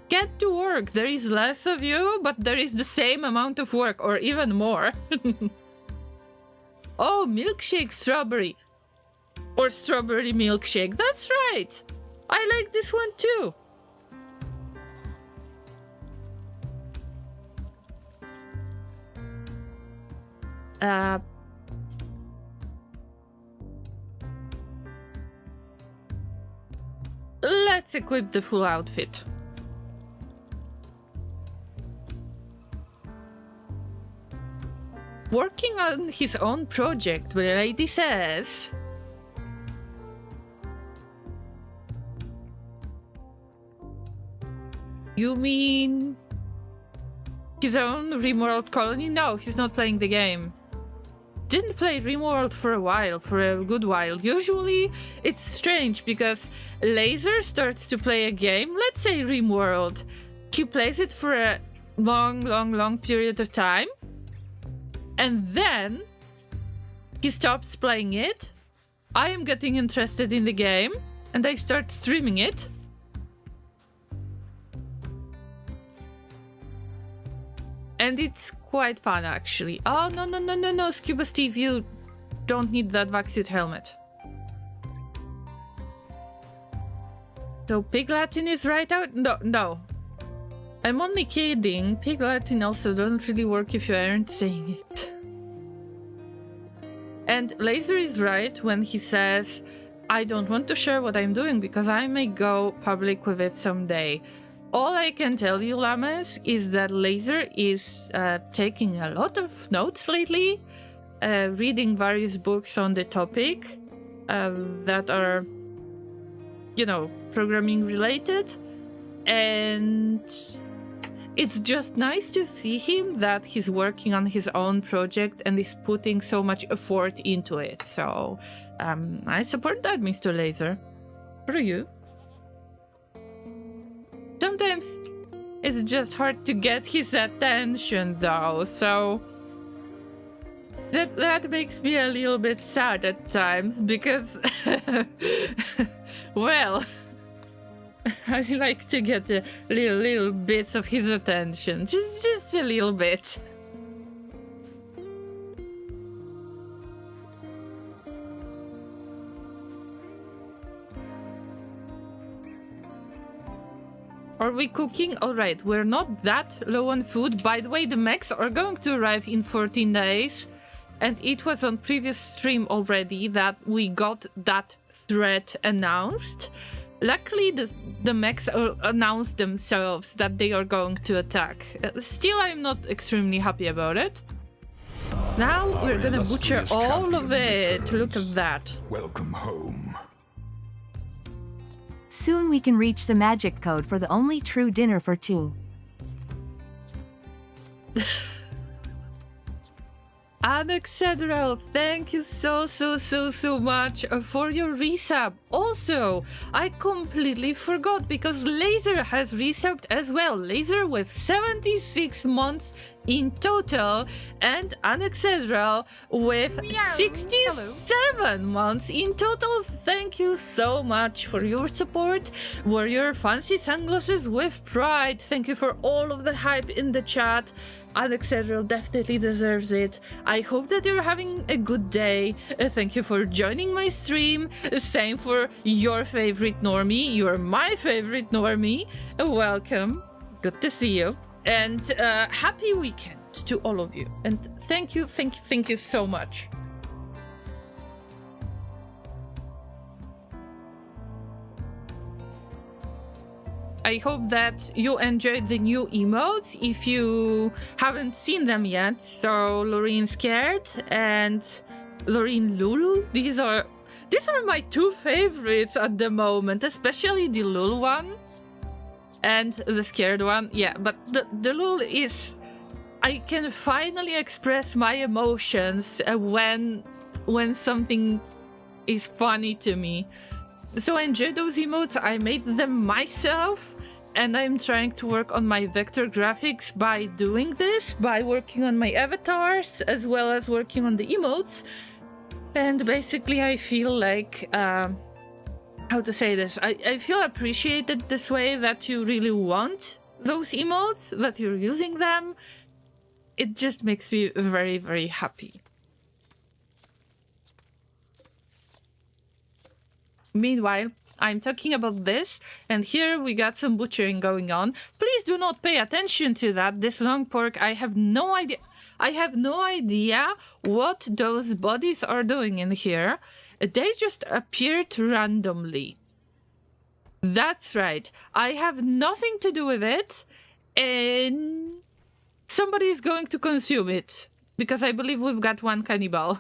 Get to work. There is less of you, but there is the same amount of work, or even more. Oh, milkshake strawberry. Or strawberry milkshake. That's right. I like this one too. Let's equip the full outfit. Working on his own project, the lady says. You mean his own Rimworld colony? No, he's not playing the game. Didn't play Rimworld for a while, for a good while. Usually it's strange because Laser starts to play a game, let's say Rimworld. He plays it for a long period of time. And then he stops playing it. I am getting interested in the game and I start streaming it. And it's quite fun, actually. Oh, no, Scuba Steve, you don't need that vac-suit helmet. So Pig Latin is right out? No. I'm only kidding. Pig Latin also doesn't really work if you aren't saying it. And Laser is right when he says, I don't want to share what I'm doing because I may go public with it someday. All I can tell you, Lamas, is that Laser is taking a lot of notes lately, reading various books on the topic that are, you know, programming related. And it's just nice to see him that he's working on his own project and is putting so much effort into it. So I support that, Mr. Laser. For you. Sometimes it's just hard to get his attention though, so that makes me a little bit sad at times because, well, I like to get a little bits of his attention, just a little bit. Are we cooking? Alright, we're not that low on food. By the way, the mechs are going to arrive in 14 days. And it was on previous stream already that we got that threat announced. Luckily, the mechs announced themselves that they are going to attack. Still, I'm not extremely happy about it. Now we're gonna butcher all of it. Returns. Look at that. Welcome home. Soon we can reach the magic code for the only true dinner for two. Cassandra, thank you so much for your resub. Also, I completely forgot because Laser has resubbed as well. Laser with 76 months in total, and Cassandra with 67 months in total. Thank you so much for your support. Warrior Fancy Sunglasses with Pride, thank you for all of the hype in the chat. Cassandra definitely deserves it. I hope that you're having a good day. Thank you for joining my stream. Same for your favorite normie. You're my favorite normie. Welcome. Good to see you. And happy weekend to all of you. And thank you so much. I hope that you enjoyed the new emotes if you haven't seen them yet. So Loreen Scared and Loreen Lul. These are my two favorites at the moment, especially the Lul one. And the Scared one, yeah, but the Lul is... I can finally express my emotions when something is funny to me. So I enjoy those emotes, I made them myself, and I'm trying to work on my vector graphics by doing this, by working on my avatars, as well as working on the emotes. And basically I feel like... how to say this? I feel appreciated this way, that you really want those emotes, that you're using them. It just makes me very, very happy. Meanwhile, I'm talking about this, and here we got some butchering going on. Please do not pay attention to that. This long pork, I have no idea. I have no idea what those bodies are doing in here. They just appeared randomly. That's right. I have nothing to do with it, and somebody is going to consume it, because I believe we've got one cannibal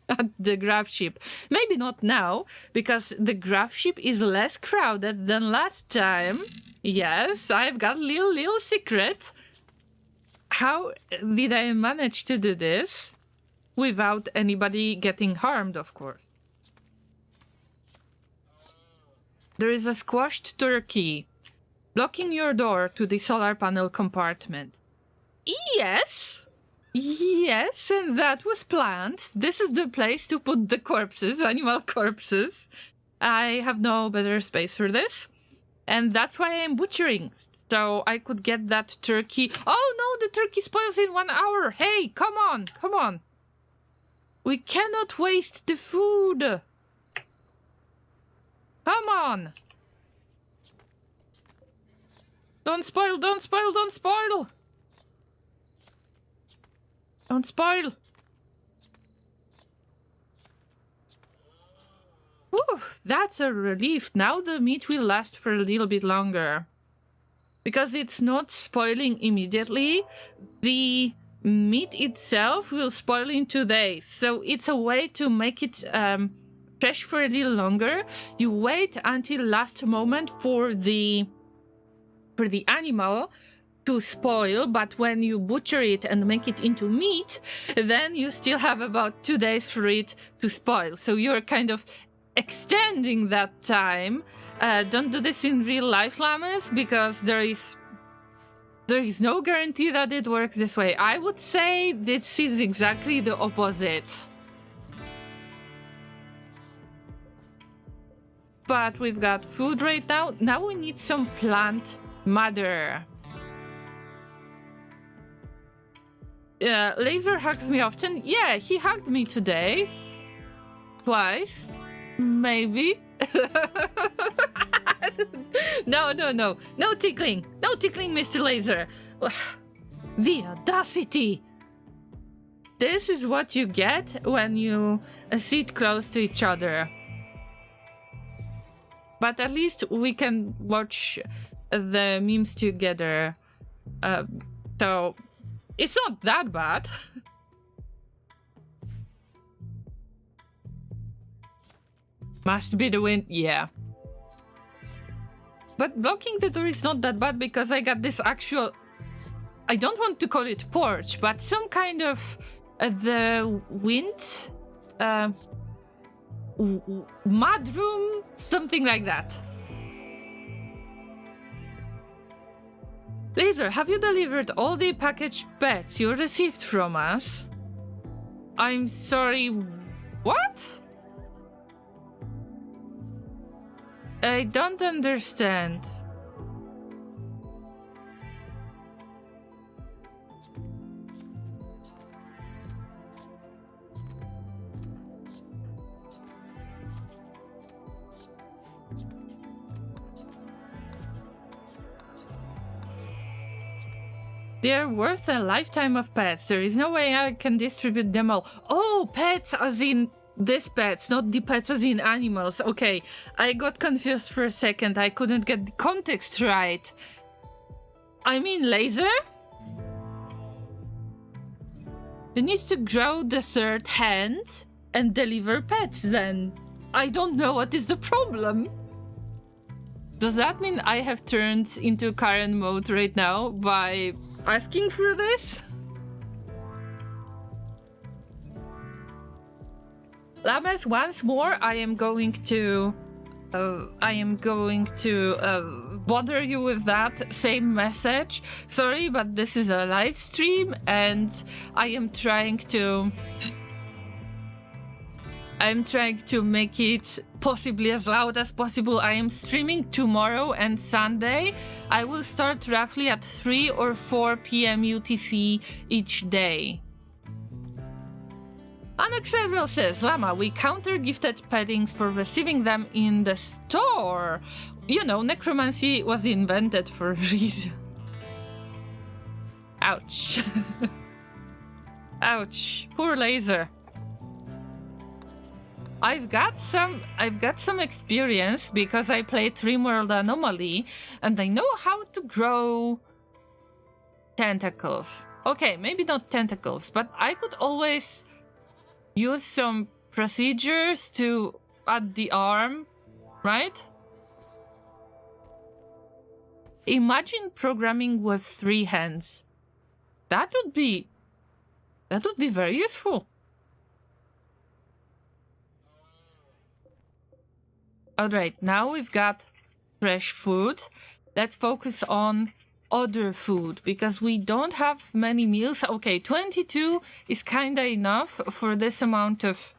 at the Gravship. Maybe not now, because the Gravship is less crowded than last time. Yes, I've got a little secret. How did I manage to do this without anybody getting harmed, of course? There is a squashed turkey blocking your door to the solar panel compartment. Yes, and that was planned. This is the place to put the corpses, animal corpses. I have no better space for this. And that's why I'm butchering, so I could get that turkey. Oh no, the turkey spoils in 1 hour. Hey, come on. We cannot waste the food. Come on! Don't spoil! Don't spoil! Whew, that's a relief. Now the meat will last for a little bit longer. Because it's not spoiling immediately, the meat itself will spoil in 2 days. So it's a way to make it... fresh for a little longer. You wait until last moment for the animal to spoil, but when you butcher it and make it into meat, then you still have about 2 days for it to spoil. So you're kind of extending that time. Don't do this in real life, llamas, because there is no guarantee that it works this way. I would say this is exactly the opposite. But we've got food right now. Now we need some plant matter. Laser hugs me often. Yeah, he hugged me today. Twice. Maybe. No. No tickling. No tickling, Mr. Laser. The audacity. This is what you get when you sit close to each other. But at least we can watch the memes together. So it's not that bad. Must be the wind, yeah. But blocking the door is not that bad because I got this actual... I don't want to call it porch, but some kind of the wind... mudroom, something like that. Laser, have you delivered all the packaged pets you received from us? I'm sorry, what? I don't understand. They're worth a lifetime of pets. There is no way I can distribute them all. Oh, pets as in this pets, not the pets as in animals. Okay, I got confused for a second. I couldn't get the context right. I mean, Laser? You need to grow the third hand and deliver pets then. I don't know what is the problem. Does that mean I have turned into Karen mode right now by asking for this? Llamas, once more, I am going to bother you with that same message. Sorry, but this is a live stream and I am trying to make it possibly as loud as possible. I am streaming tomorrow and Sunday. I will start roughly at 3 or 4 p.m. UTC each day. Unacceptable says, Llama, we counter gifted pettings for receiving them in the store. You know, necromancy was invented for a reason. Ouch. Ouch. Poor Laser. I've got some experience because I played Rimworld Anomaly and I know how to grow tentacles. Okay, maybe not tentacles, but I could always use some procedures to add the arm, right? Imagine programming with 3 hands. That would be very useful. Alright, now we've got fresh food. Let's focus on other food because we don't have many meals. Okay, 22 is kinda enough for this amount of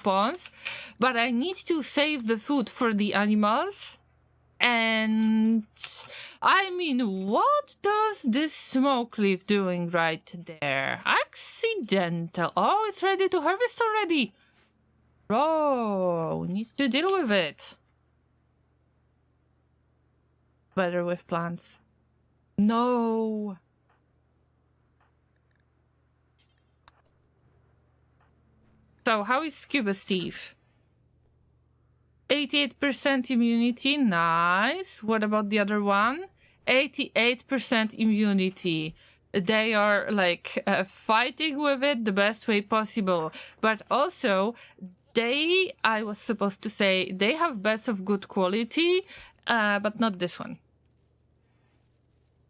pawns, but I need to save the food for the animals. And I mean, what does this smoke leaf doing right there? Accidental. Oh, it's ready to harvest already. Bro, needs to deal with it. Better with plants. No. So, how is Scuba Steve? 88% immunity, nice. What about the other one? 88% immunity. They are like fighting with it the best way possible. But also, I was supposed to say, they have beds of good quality, but not this one.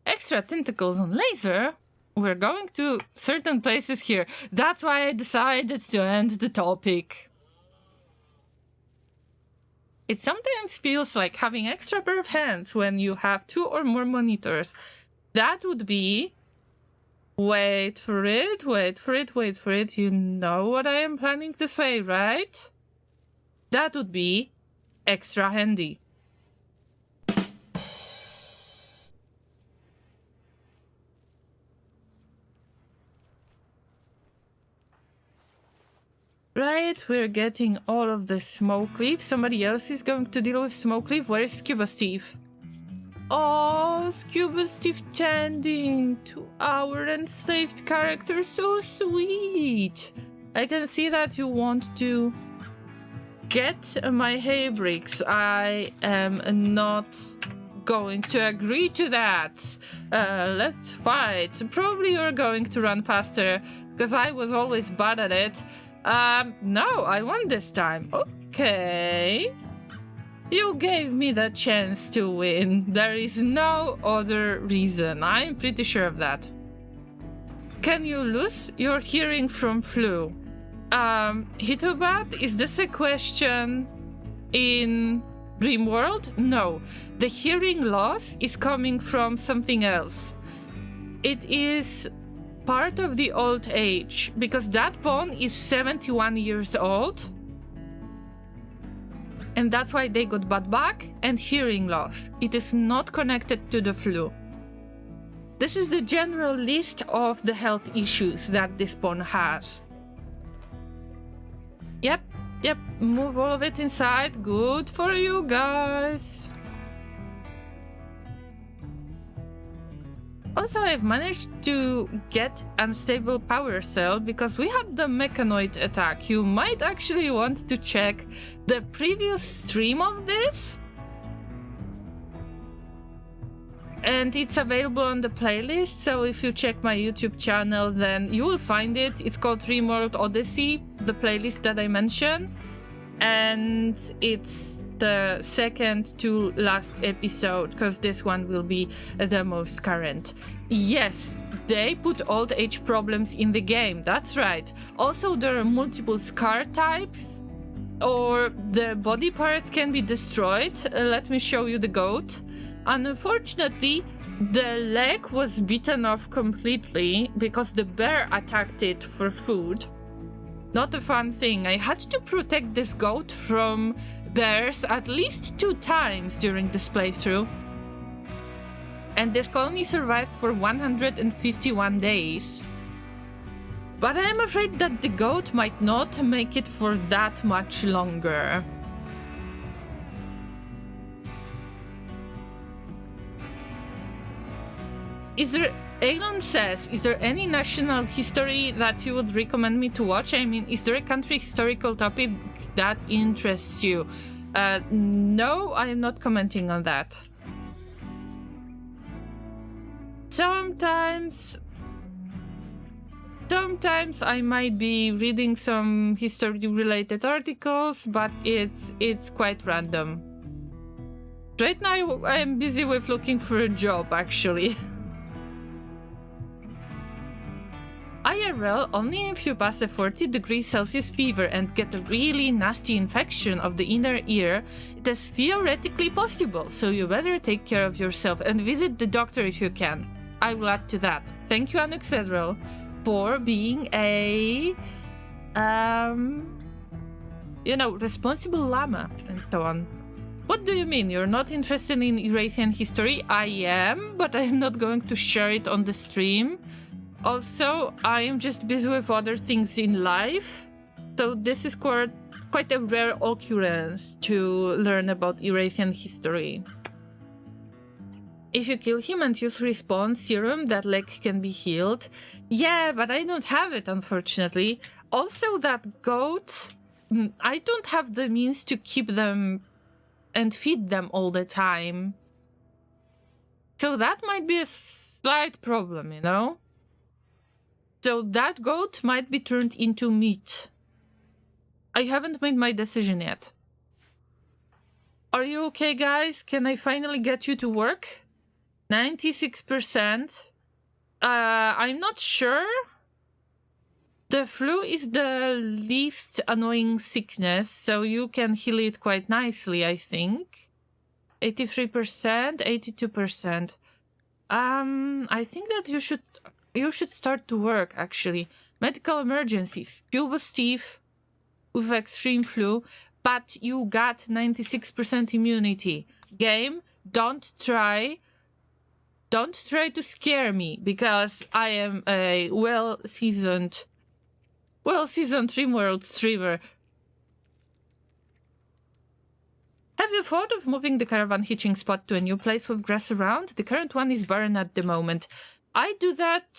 Extra tentacles on Laser. We're going to certain places here. That's why I decided to end the topic. It sometimes feels like having extra pair of hands when you have 2 or more monitors. That would be... Wait for it. You know what I am planning to say, right? That would be extra handy. Right, we're getting all of the smoke leaf. Somebody else is going to deal with smoke leaf. Where is Scuba Steve? Oh, Scuba Steve tending to our enslaved character. So sweet. I can see that you want to get my hay bricks. I am not going to agree to that. Let's fight. Probably you're going to run faster because I was always bad at it. No, I won this time. Okay. You gave me the chance to win. There is no other reason. I'm pretty sure of that. Can you lose your hearing from flu? Hitobat, is this a question in Rimworld? No. The hearing loss is coming from something else. It is part of the old age, because that pawn is 71 years old. And that's why they got bad back and hearing loss. It is not connected to the flu. This is the general list of the health issues that this pawn has. Yep, move all of it inside. Good for you guys. Also, I've managed to get unstable power cell because we had the mechanoid attack. You might actually want to check the previous stream of this. And it's available on the playlist, so if you check my YouTube channel, then you will find it. It's called Rimworld Odyssey, the playlist that I mentioned. And it's the second to last episode, because this one will be the most current. Yes, they put old age problems in the game, that's right. Also, there are multiple scar types, or the body parts can be destroyed. Let me show you the goat. Unfortunately, the leg was bitten off completely because the bear attacked it for food. Not a fun thing. I had to protect this goat from bears at least 2 times during this playthrough. And this colony survived for 151 days. But I am afraid that the goat might not make it for that much longer. Aelon says, is there any national history that you would recommend me to watch? I mean, is there a country historical topic that interests you? No, I am not commenting on that. Sometimes I might be reading some history-related articles, but it's quite random. Right now, I'm busy with looking for a job, actually. IRL, only if you pass a 40 degrees Celsius fever and get a really nasty infection of the inner ear, it is theoretically possible, so you better take care of yourself and visit the doctor if you can. I will add to that. Thank you, Cassandra, for being a, responsible llama and so on. What do you mean? You're not interested in Eurasian history? I am, but I am not going to share it on the stream. Also, I am just busy with other things in life, so this is quite a rare occurrence to learn about Eurasian history. If you kill him and use respawn serum, that leg can be healed. Yeah, but I don't have it, unfortunately. Also, that goat, I don't have the means to keep them and feed them all the time. So that might be a slight problem, you know? So that goat might be turned into meat. I haven't made my decision yet. Are you okay, guys? Can I finally get you to work? 96%. I'm not sure. The flu is the least annoying sickness, so you can heal it quite nicely, I think. 83%, 82%. I think that you should start to work, actually. Medical emergencies. Cuba Steve with extreme flu, but you got 96% immunity. Game, don't try to scare me, because I am a well-seasoned Rimworld streamer. Have you thought of moving the caravan hitching spot to a new place with grass around? The current one is barren at the moment. I do that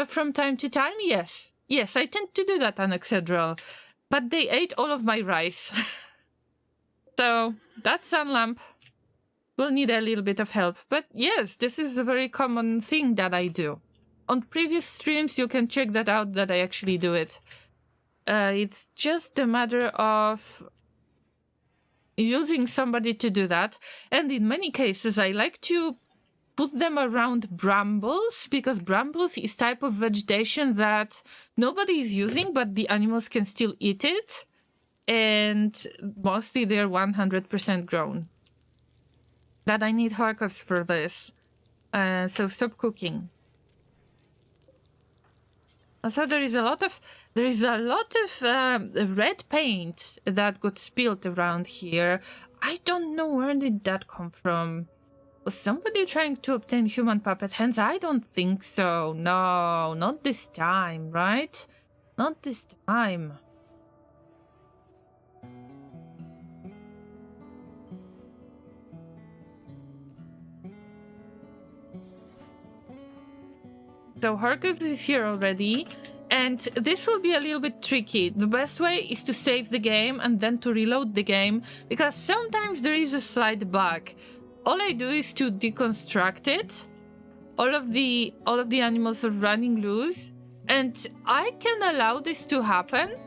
from time to time, yes. Yes, I tend to do that, Cassandra. But they ate all of my rice. So, that sun lamp will need a little bit of help. But yes, this is a very common thing that I do. On previous streams, you can check that out, that I actually do it. It's just a matter of using somebody to do that. And in many cases, I like to put them around brambles, because brambles is type of vegetation that nobody is using, but the animals can still eat it. And mostly they're 100% grown. But I need Harkovs for this. So stop cooking. So there is a lot of red paint that got spilled around here. I don't know where did that come from. Was somebody trying to obtain human puppet hands? I don't think so. No, not this time, right? Not this time. So Harkus is here already, and this will be a little bit tricky. The best way is to save the game and then to reload the game, because sometimes there is a slight bug. All I do is to deconstruct it. All of the animals are running loose, and I can allow this to happen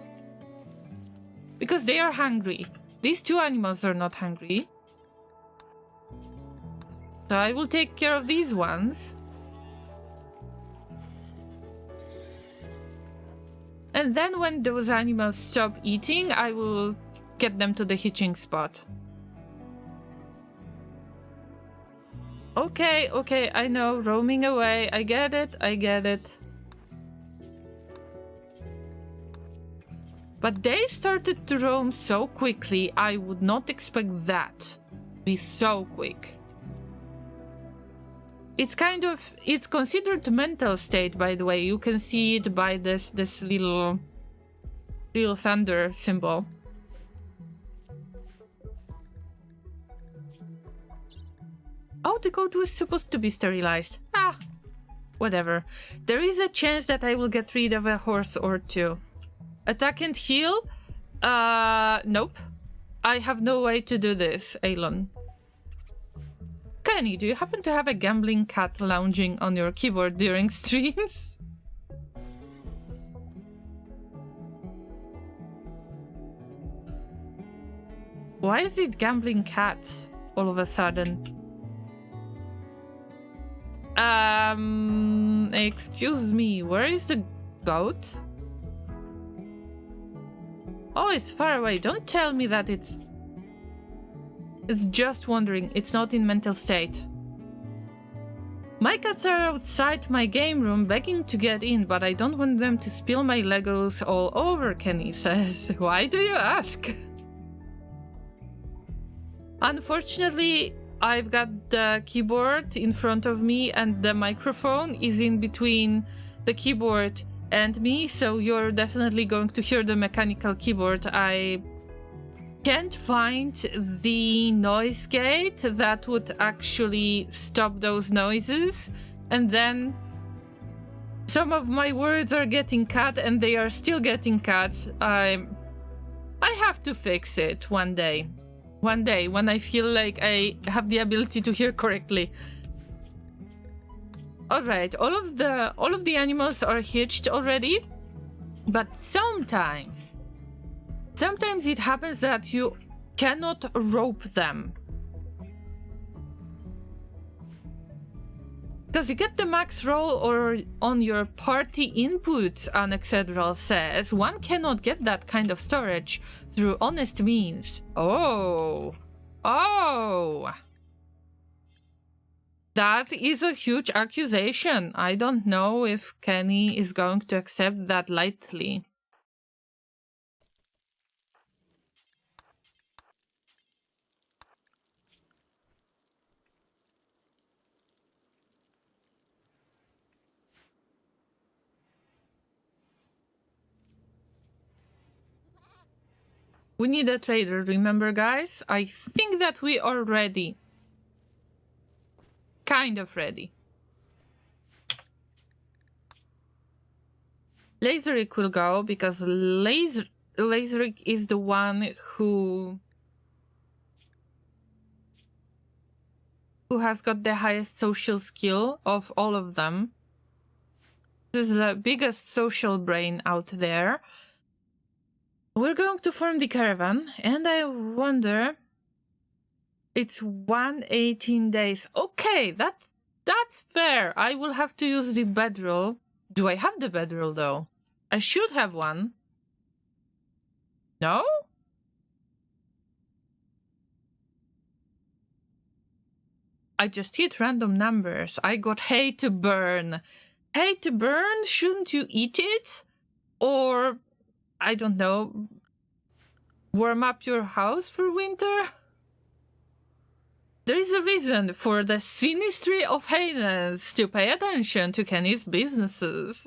because they are hungry. These two animals are not hungry. So I will take care of these ones. And then when those animals stop eating, I will get them to the hitching spot. Okay, I know, roaming away. I get it. But they started to roam so quickly, I would not expect that to be so quick. It's considered mental state, by the way. You can see it by this little thunder symbol. Oh, the goat was supposed to be sterilized. Ah, whatever. There is a chance that I will get rid of a horse or two. Attack and heal? Nope. I have no way to do this, Aelon. Kenny, do you happen to have a gambling cat lounging on your keyboard during streams? Why is it gambling cat all of a sudden? Excuse me, where is the goat? Oh, it's far away. Don't tell me that it's just wandering. It's not in mental state. My cats are outside my game room begging to get in, but I don't want them to spill my Legos all over, Kenny says. Why do you ask? Unfortunately, I've got the keyboard in front of me and the microphone is in between the keyboard and me, so you're definitely going to hear the mechanical keyboard. I can't find the noise gate that would actually stop those noises, and then some of my words are getting cut and they are still getting cut. I have to fix it one day when I feel like I have the ability to hear correctly. All right, all of the animals are hitched already, but sometimes it happens that you cannot rope them. Because you get the max roll or on your party inputs, Anexedral says. One cannot get that kind of storage through honest means. Oh. That is a huge accusation. I don't know if Kenny is going to accept that lightly. We need a trader, remember, guys? I think that we are ready. Kind of ready. Laserik will go because Laserik is the one who has got the highest social skill of all of them. This is the biggest social brain out there. We're going to form the caravan, and I wonder... It's 118 days. Okay, that's fair. I will have to use the bedroll. Do I have the bedroll, though? I should have one. No? I just hit random numbers. I got hay to burn. Hay to burn? Shouldn't you eat it? Or, I don't know, warm up your house for winter? There is a reason for the sinistry of Hayness to pay attention to Kenny's businesses.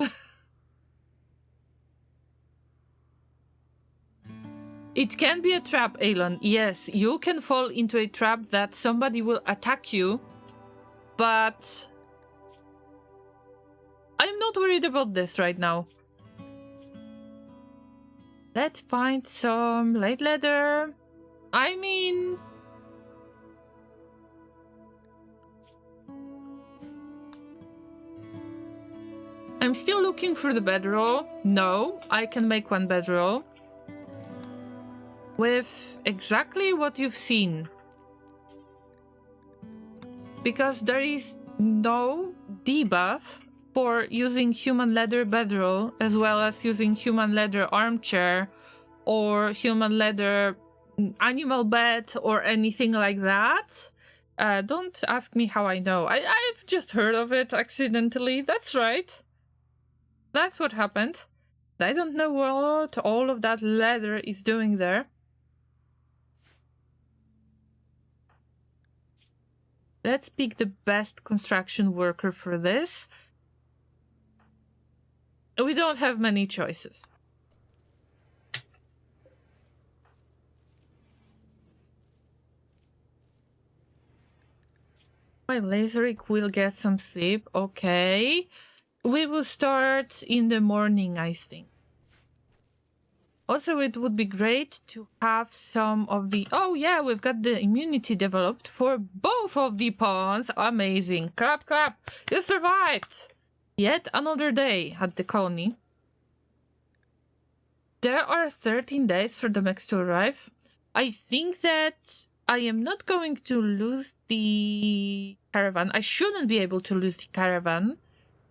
It can be a trap, Elon. Yes, you can fall into a trap that somebody will attack you, but I'm not worried about this right now. Let's find some light leather. I mean, I'm still looking for the bedroll. No, I can make one bedroll with exactly what you've seen, because there is no debuff for using human leather bedroll, as well as using human leather armchair or human leather animal bed or anything like that. Don't ask me how I know. I've just heard of it accidentally. That's right. That's what happened. I don't know what all of that leather is doing there. Let's pick the best construction worker for this. We don't have many choices. My Laserik will get some sleep. Okay. We will start in the morning, I think. Also, it would be great to have some of the... Oh yeah, we've got the immunity developed for both of the pawns. Amazing. Clap, clap. You survived. Yet another day at the colony. There are 13 days for the mechs to arrive. I think that I am not going to lose the caravan. I shouldn't be able to lose the caravan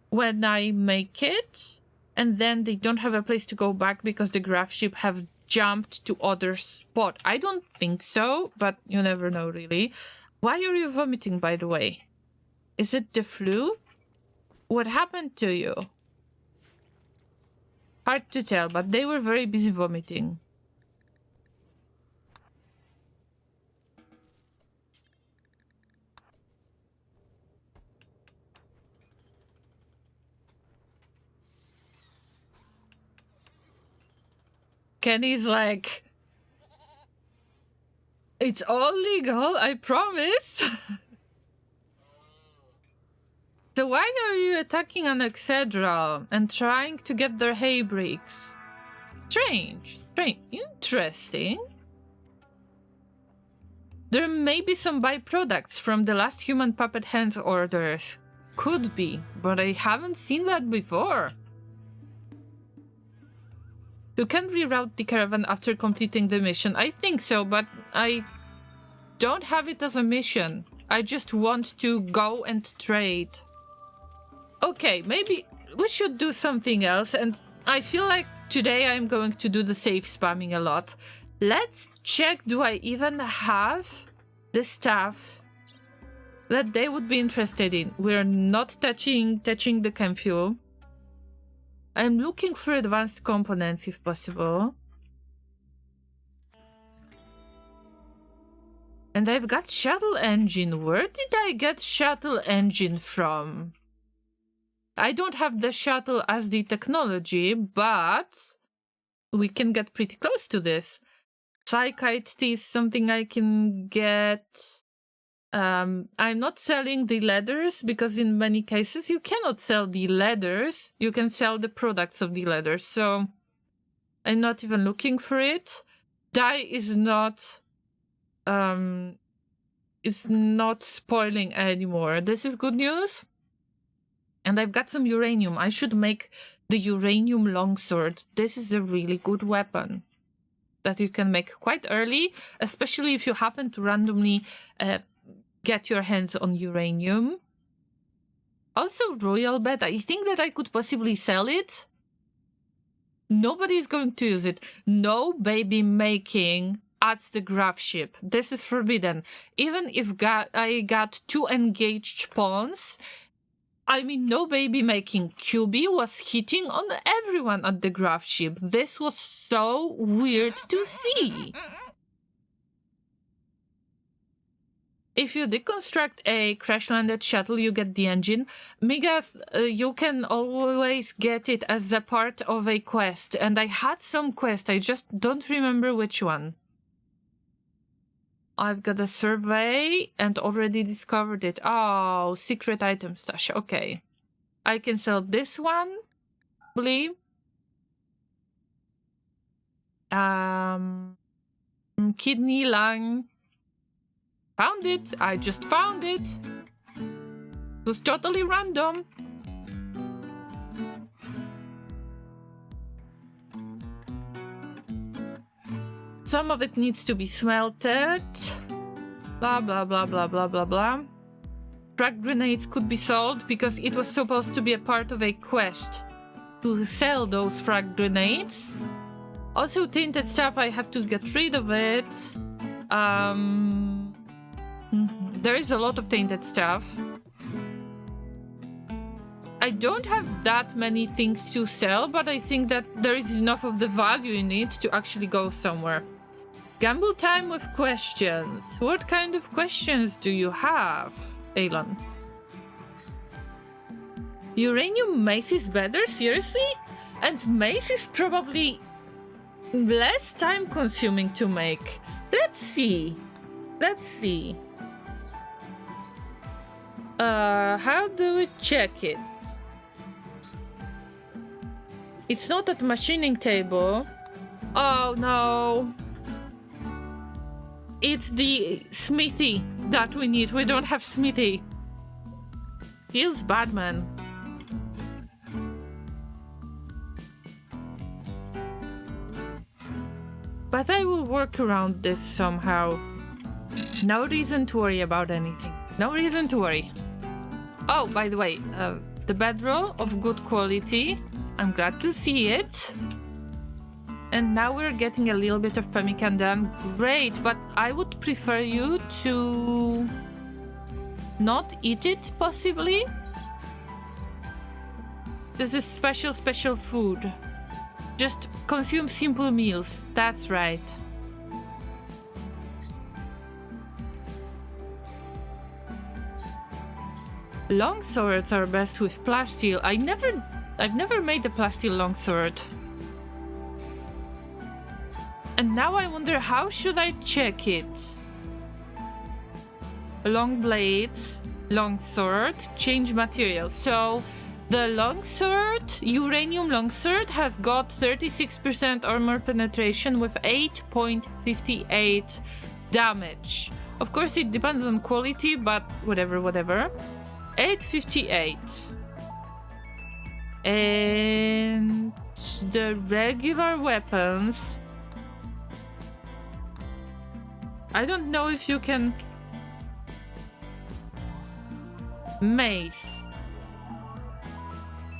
when I make it, and then they don't have a place to go back because the Gravship have jumped to other spot. I don't think so, but you never know, really. Why are you vomiting, by the way? Is it the flu? What happened to you? Hard to tell, but they were very busy vomiting. Kenny's like, it's all legal, I promise. So why are you attacking an Cassandra and trying to get their hay bricks? Strange, interesting. There may be some byproducts from the last human puppet hand orders. Could be, but I haven't seen that before. You can reroute the caravan after completing the mission. I think so, but I don't have it as a mission. I just want to go and trade. Okay, maybe we should do something else, and I feel like today I'm going to do the safe spamming a lot. Let's check, do I even have the stuff that they would be interested in? We're not touching the chem fuel. I'm looking for advanced components if possible. And I've got shuttle engine. Where did I get shuttle engine from? I don't have the shuttle as the technology, but we can get pretty close to this. Psychite is something I can get. I'm not selling the leathers because in many cases you cannot sell the leathers. You can sell the products of the leathers, so I'm not even looking for it. Dye is not spoiling anymore. This is good news. And I've got some uranium. I should make the uranium longsword. This is a really good weapon that you can make quite early, especially if you happen to randomly get your hands on uranium. Also, royal bed. I think that I could possibly sell it. Nobody is going to use it. No baby making at the Gravship. This is forbidden. Even if I got 2 engaged pawns, I mean, no baby making QB was hitting on everyone at the Gravship. This was so weird to see. If you deconstruct a crash-landed shuttle, you get the engine. Migas, you can always get it as a part of a quest. And I had some quest, I just don't remember which one. I've got a survey and already discovered it. Oh, secret item stash. Okay. I can sell this one, probably. Kidney, lung. Found it. I just found it. It was totally random. Some of it needs to be smelted. Blah, blah, blah, blah, blah, blah, blah. Frag grenades could be sold because it was supposed to be a part of a quest to sell those frag grenades. Also, tainted stuff, I have to get rid of it. There is a lot of tainted stuff. I don't have that many things to sell, but I think that there is enough of the value in it to actually go somewhere. Gamble time with questions. What kind of questions do you have, Elon? Uranium mace is better? Seriously? And mace is probably less time consuming to make. Let's see. Let's see. How do we check it? It's not at machining table. Oh no. It's the smithy that we need. We don't have smithy. Feels bad, man. But I will work around this somehow. No reason to worry about anything. No reason to worry. Oh, by the way, the bedroll of good quality. I'm glad to see it. And now we're getting a little bit of pemmican done. Great, but I would prefer you to not eat it, possibly. This is special food. Just consume simple meals. That's right. Long swords are best with plasteel. I've never made a plasteel longsword. And now I wonder, how should I check it? Long blades, long sword, change material. So the longsword, uranium longsword, has got 36% armor penetration with 8.58 damage. Of course, it depends on quality, but whatever. 858. And the regular weapons, I don't know if you can... Mace.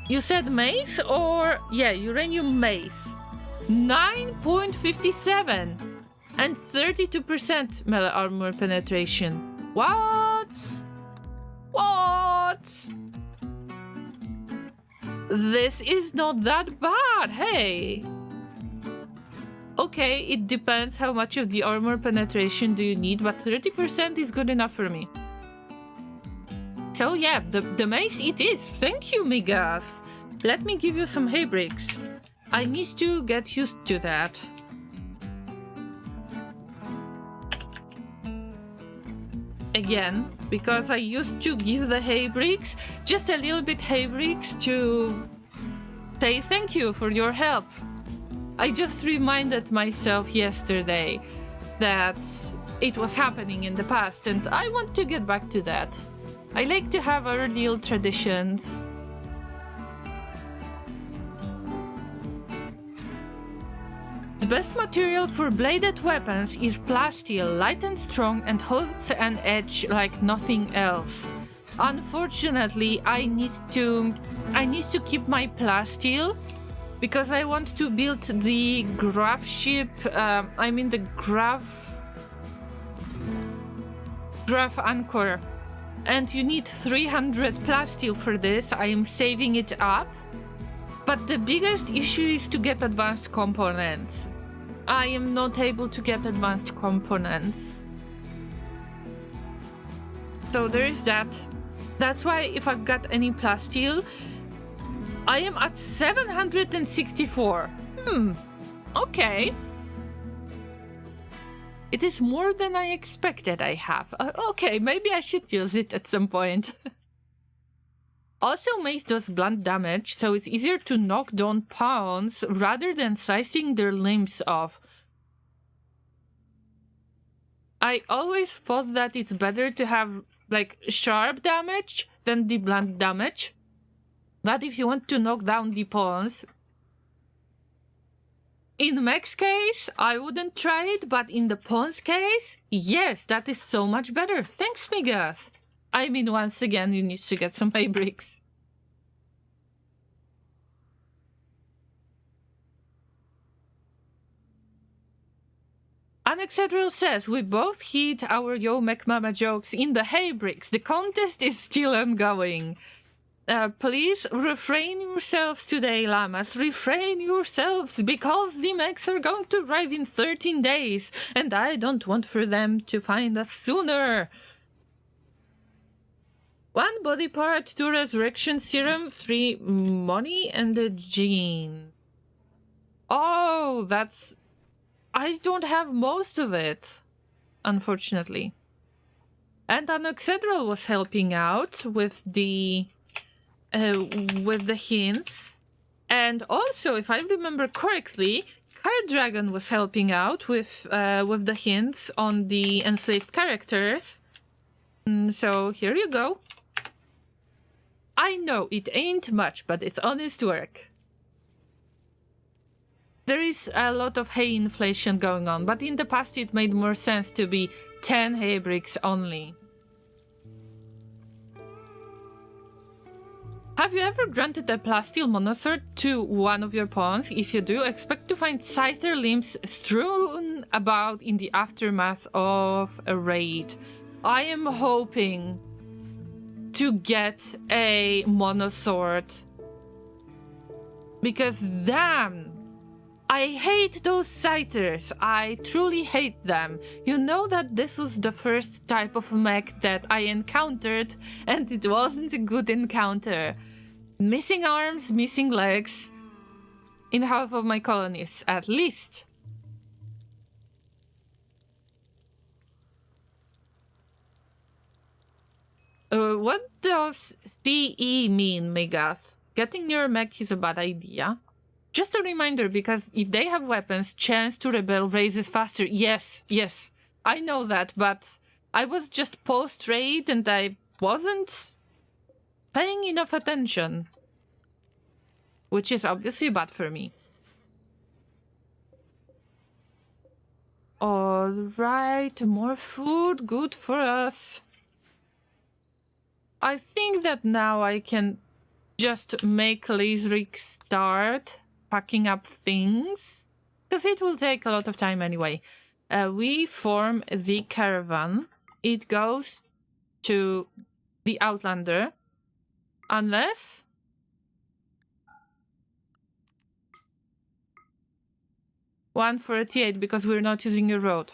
You said mace or... Yeah, uranium mace. 9.57 and 32% melee armor penetration. What? What? This is not that bad, hey. Okay, it depends how much of the armor penetration do you need, but 30% is good enough for me. So yeah, the mace it is. Thank you, Migas. Let me give you some hay bricks. I need to get used to that. Again, because I used to give the hay bricks, just a little bit hay bricks to say thank you for your help. I just reminded myself yesterday that it was happening in the past, and I want to get back to that. I like to have our little traditions. The best material for bladed weapons is plasteel, light and strong, and holds an edge like nothing else. Unfortunately, I need to keep my plasteel because I want to build the Gravship, the Grav Anchor. And you need 300 plasteel for this. I am saving it up. But the biggest issue is to get advanced components. I am not able to get advanced components. So there is that. That's why if I've got any plasteel, I am at 764. Okay. It is more than I expected I have. Okay, maybe I should use it at some point. Also, mace does blunt damage, so it's easier to knock down pawns rather than slicing their limbs off. I always thought that it's better to have, like, sharp damage than the blunt damage. But if you want to knock down the pawns... In mech's case, I wouldn't try it, but in the pawn's case, yes, that is so much better. Thanks, Migath. I mean, once again, you need to get some pay bricks. Anexedril says, we both hit our Yo Mech Mama jokes in the hay bricks. The contest is still ongoing. Please refrain yourselves today, llamas. Refrain yourselves, because the mechs are going to arrive in 13 days, and I don't want for them to find us sooner. 1 body part, 2 resurrection serum, 3 money, and a gene. Oh, that's... I don't have most of it, unfortunately. And Anoxedral was helping out with the hints. And also, if I remember correctly, Card Dragon was helping out with the hints on the enslaved characters. So here you go. I know it ain't much, but it's honest work. There is a lot of hay inflation going on, but in the past it made more sense to be 10 hay bricks only. Have you ever granted a plasteel monosword to one of your pawns? If you do, expect to find scyther limbs strewn about in the aftermath of a raid. I am hoping to get a monosword. Because damn, I hate those scythers. I truly hate them. You know that this was the first type of mech that I encountered, and it wasn't a good encounter. Missing arms, missing legs, in half of my colonies, at least. What does CE mean, Megas? Getting near a mech is a bad idea. Just a reminder, because if they have weapons, chance to rebel raises faster. Yes, I know that, but I was just post-raid and I wasn't paying enough attention. Which is obviously bad for me. Alright, more food, good for us. I think that now I can just make Lazeric start packing up things, because it will take a lot of time anyway. We form the caravan. It goes to the Outlander, unless... One for a T8, because we're not using a road.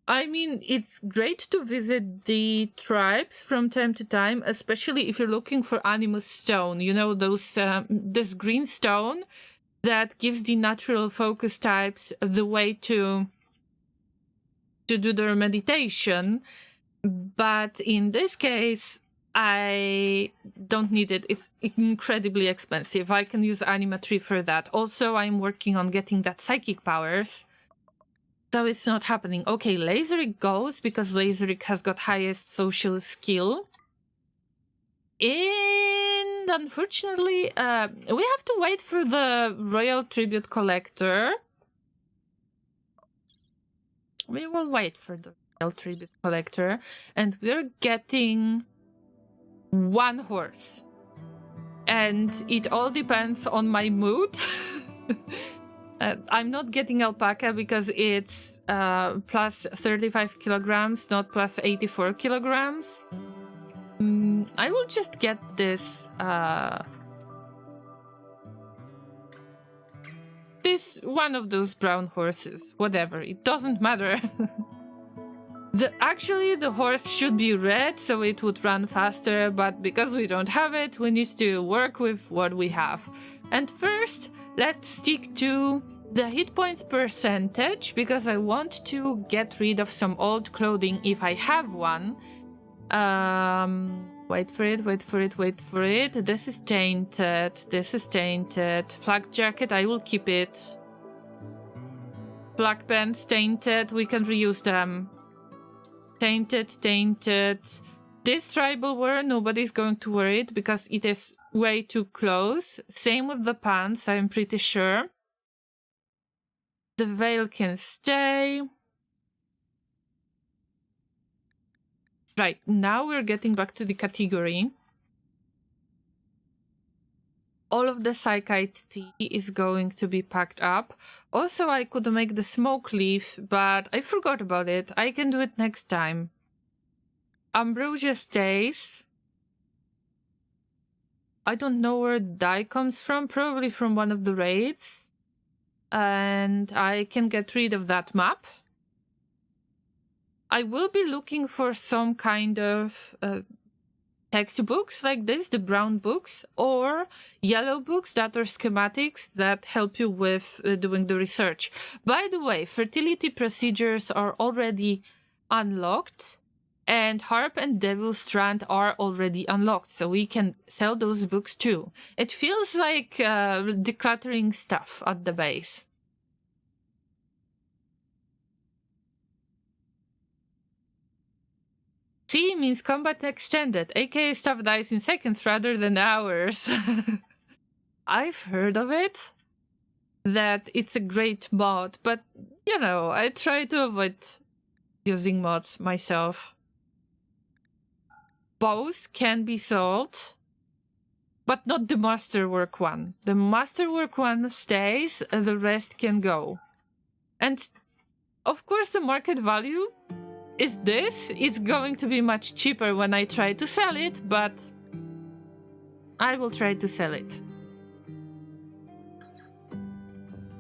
I mean, it's great to visit the tribes from time to time, especially if you're looking for Animus Stone. You know, those this green stone that gives the natural focus types the way to do their meditation. But in this case, I don't need it. It's incredibly expensive. I can use Animatry for that. Also, I'm working on getting that psychic powers. So it's not happening. Okay, Lazeric goes because Lazeric has got highest social skill. And unfortunately, we have to wait for the Royal Tribute Collector. We will wait for the Royal Tribute Collector. And we're getting 1 horse. and it all depends on my mood. I'm not getting alpaca because it's plus 35 kilograms, not plus 84 kilograms. I will just get this this one of those brown horses, whatever, it doesn't matter. Actually, the horse should be red, so it would run faster, but because we don't have it, we need to work with what we have. And first, let's stick to the hit points percentage, because I want to get rid of some old clothing if I have one. Wait for it. This is tainted. Flak jacket, I will keep it. Black pants, tainted, we can reuse them. Tainted. This tribal wear, nobody's going to wear it because it is way too close. Same with the pants, I'm pretty sure. The veil can stay. Right, now we're getting back to the category. All of the Psychite tea is going to be packed up. Also, I could make the smoke leaf, but I forgot about it. I can do it next time. Ambrosia stays. I don't know where dye comes from, probably from one of the raids. And I can get rid of that map. I will be looking for some kind of textbooks like this, the brown books, or yellow books that are schematics that help you with doing the research. By the way, fertility procedures are already unlocked, and Harp and Devil Strand are already unlocked, so we can sell those books too. It feels like decluttering stuff at the base. C means combat extended, aka stuff dies in seconds rather than hours. I've heard of it, that it's a great mod, but you know, I try to avoid using mods myself. Bows can be sold, but not the masterwork one. The masterwork one stays, the rest can go. And of course the market value is this. It's going to be much cheaper when I try to sell it, but I will try to sell it.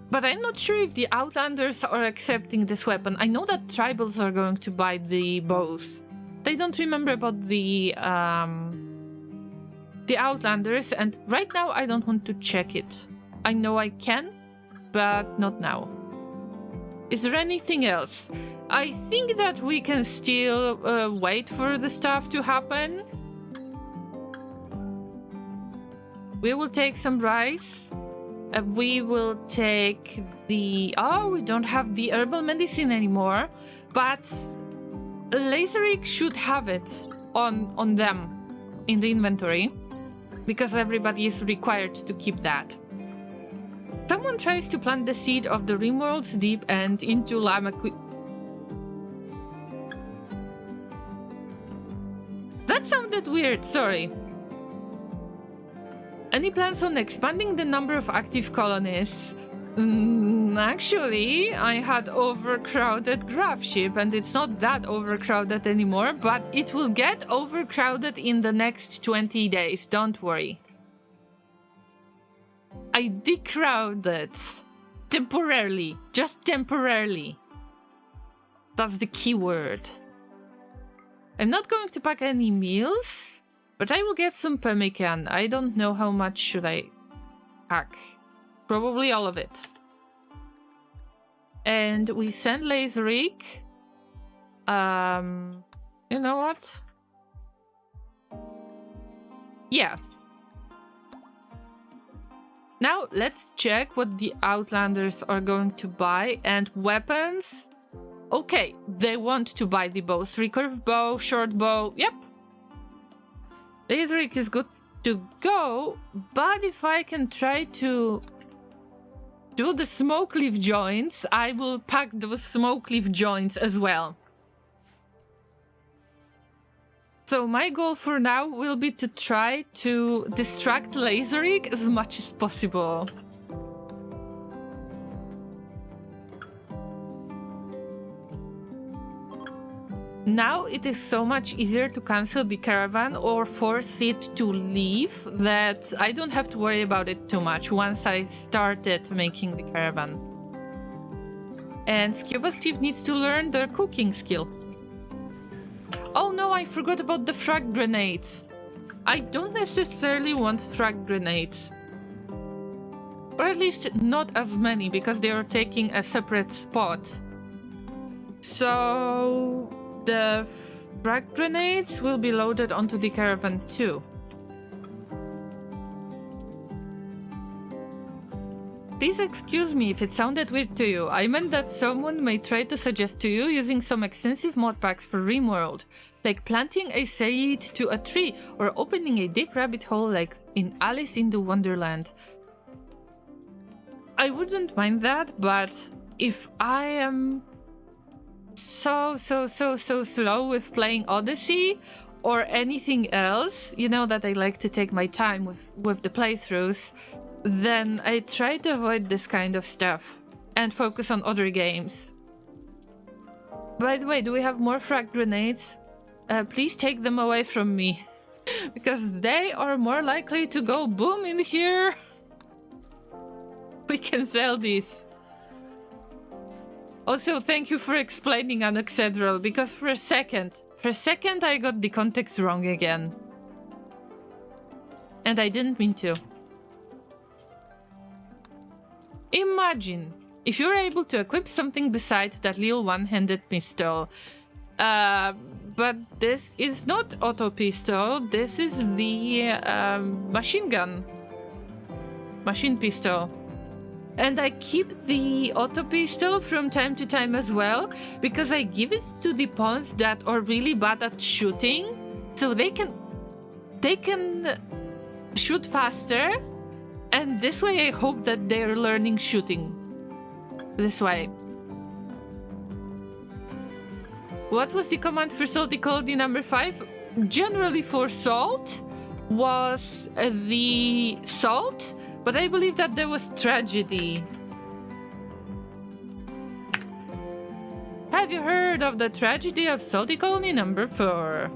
But I'm not sure if the Outlanders are accepting this weapon. I know that tribals are going to buy the bows. They don't remember about the Outlanders, and right now I don't want to check it. I know I can, but not now. Is there anything else? I think that we can still wait for the stuff to happen. We will take some rice. We will take the... Oh, we don't have the herbal medicine anymore. But Laserik should have it on them in the inventory. Because everybody is required to keep that. Someone tries to plant the seed of the Rimworld's deep end into Lama. That sounded weird, sorry. Any plans on expanding the number of active colonies? Actually, I had overcrowded Gravship, and it's not that overcrowded anymore, but it will get overcrowded in the next 20 days, don't worry. I decrowded. Temporarily. Just temporarily. That's the key word. I'm not going to pack any meals, but I will get some pemmican. I don't know how much should I pack. Probably all of it. And we send Laserik. You know what? Yeah. Now let's check what the Outlanders are going to buy. And weapons. Okay, they want to buy the bows. Recurve bow, short bow, yep. Laserik is good to go, but if I can try to do the smoke leaf joints, I will pack those smoke leaf joints as well. So my goal for now will be to try to distract Laserig as much as possible. Now it is so much easier to cancel the caravan or force it to leave that I don't have to worry about it too much once I started making the caravan. And Scuba Steve needs to learn the cooking skill. Oh no, I forgot about the frag grenades. I don't necessarily want frag grenades. Or at least not as many, because they are taking a separate spot. So the frag grenades will be loaded onto the caravan too. Please excuse me if it sounded weird to you. I meant that someone may try to suggest to you using some extensive mod packs for Rimworld, like planting a seed to a tree or opening a deep rabbit hole like in Alice in the Wonderland. I wouldn't mind that, but if I am so slow with playing Odyssey or anything else, you know that I like to take my time with the playthroughs, then I try to avoid this kind of stuff and focus on other games. By the way, do we have more frag grenades? Please take them away from me, because they are more likely to go boom in here. We can sell these. Also, thank you for explaining Anoxedral, because for a second I got the context wrong again. And I didn't mean to. Imagine if you're able to equip something besides that little one-handed pistol. But this is not auto pistol, this is the machine gun. Machine pistol. And I keep the auto pistol from time to time as well, because I give it to the pawns that are really bad at shooting, so they can shoot faster, and this way I hope that they're learning shooting. This way. What was the command for salty colony number 5? Generally for salt was the salt, but I believe that there was tragedy. Have you heard of the tragedy of salty colony number 4?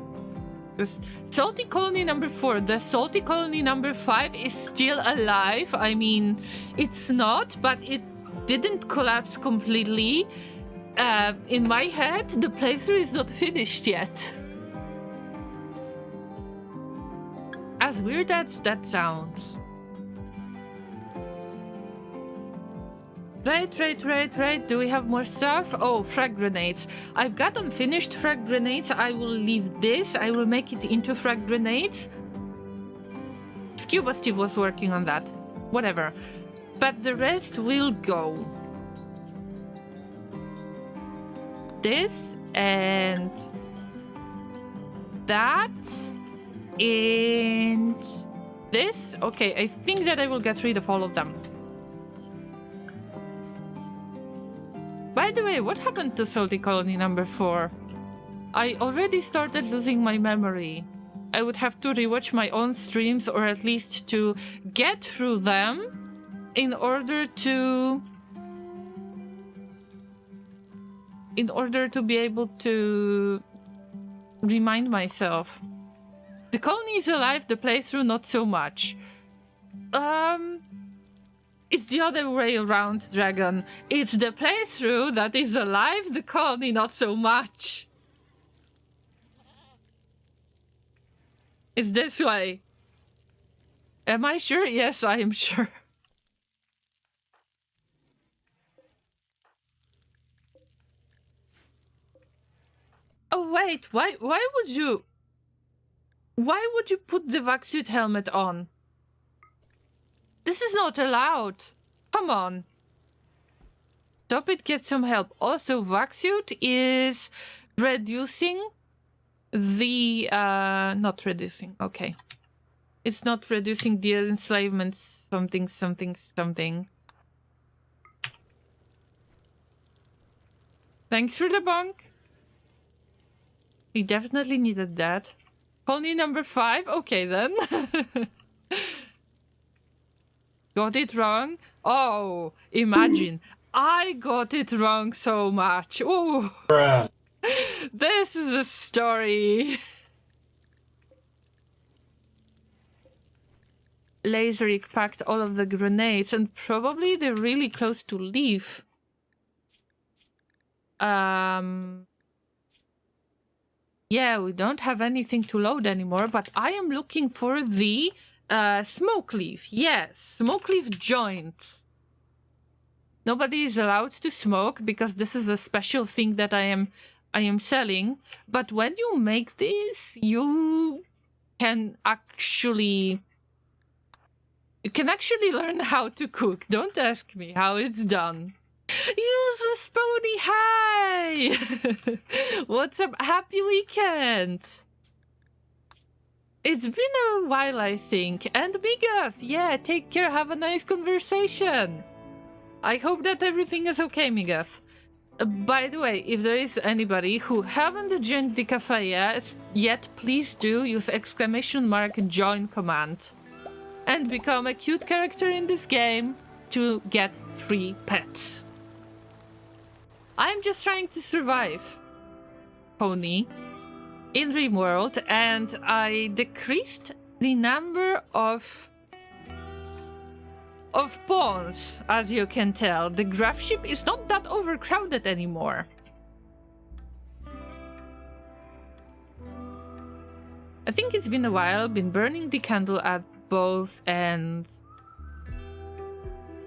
Because salty colony number 4, the salty colony number 5 is still alive. I mean, it's not, but it didn't collapse completely. In my head, the playthrough is not finished yet. As weird as that sounds. Right. Do we have more stuff? Oh, frag grenades. I've got unfinished frag grenades. I will leave this. I will make it into frag grenades. Scuba Steve was working on that. Whatever. But the rest will go. This and that and this. Okay, I think that I will get rid of all of them. By the way, what happened to salty colony number 4? I already started losing my memory. I would have to rewatch my own streams, or at least to get through them in order to be able to remind myself. The colony is alive, the playthrough not so much. It's the other way around, Dragon. It's the playthrough that is alive, the colony not so much. It's this way. Am I sure? Yes, I am sure. Oh wait, why would you put the vac-suit helmet on? This is not allowed. Come on. Stop it, get some help. Also, vac-suit is reducing the not reducing, okay. It's not reducing the enslavement something. Thanks for the bunk. We definitely needed that. Pony number 5? Okay then. Got it wrong? Oh, imagine. I got it wrong so much. Ooh. Bruh. This is a story. Laserik packed all of the grenades and probably they're really close to leave. Yeah, we don't have anything to load anymore, but I am looking for the smoke leaf. Yes, smoke leaf joints. Nobody is allowed to smoke because this is a special thing that I am selling. But when you make this, you can actually learn how to cook. Don't ask me how it's done. Useless pony, hi! What's up? Happy weekend! It's been a while, I think. And Migath, yeah, take care, have a nice conversation. I hope that everything is okay, Migath. By the way, if there is anybody who haven't joined the cafe yet, please do use !join command. And become a cute character in this game to get free pets. I'm just trying to survive, Pony, in Rimworld, and I decreased the number of pawns, as you can tell. The Gravship is not that overcrowded anymore. I think it's been a while, been burning the candle at both ends.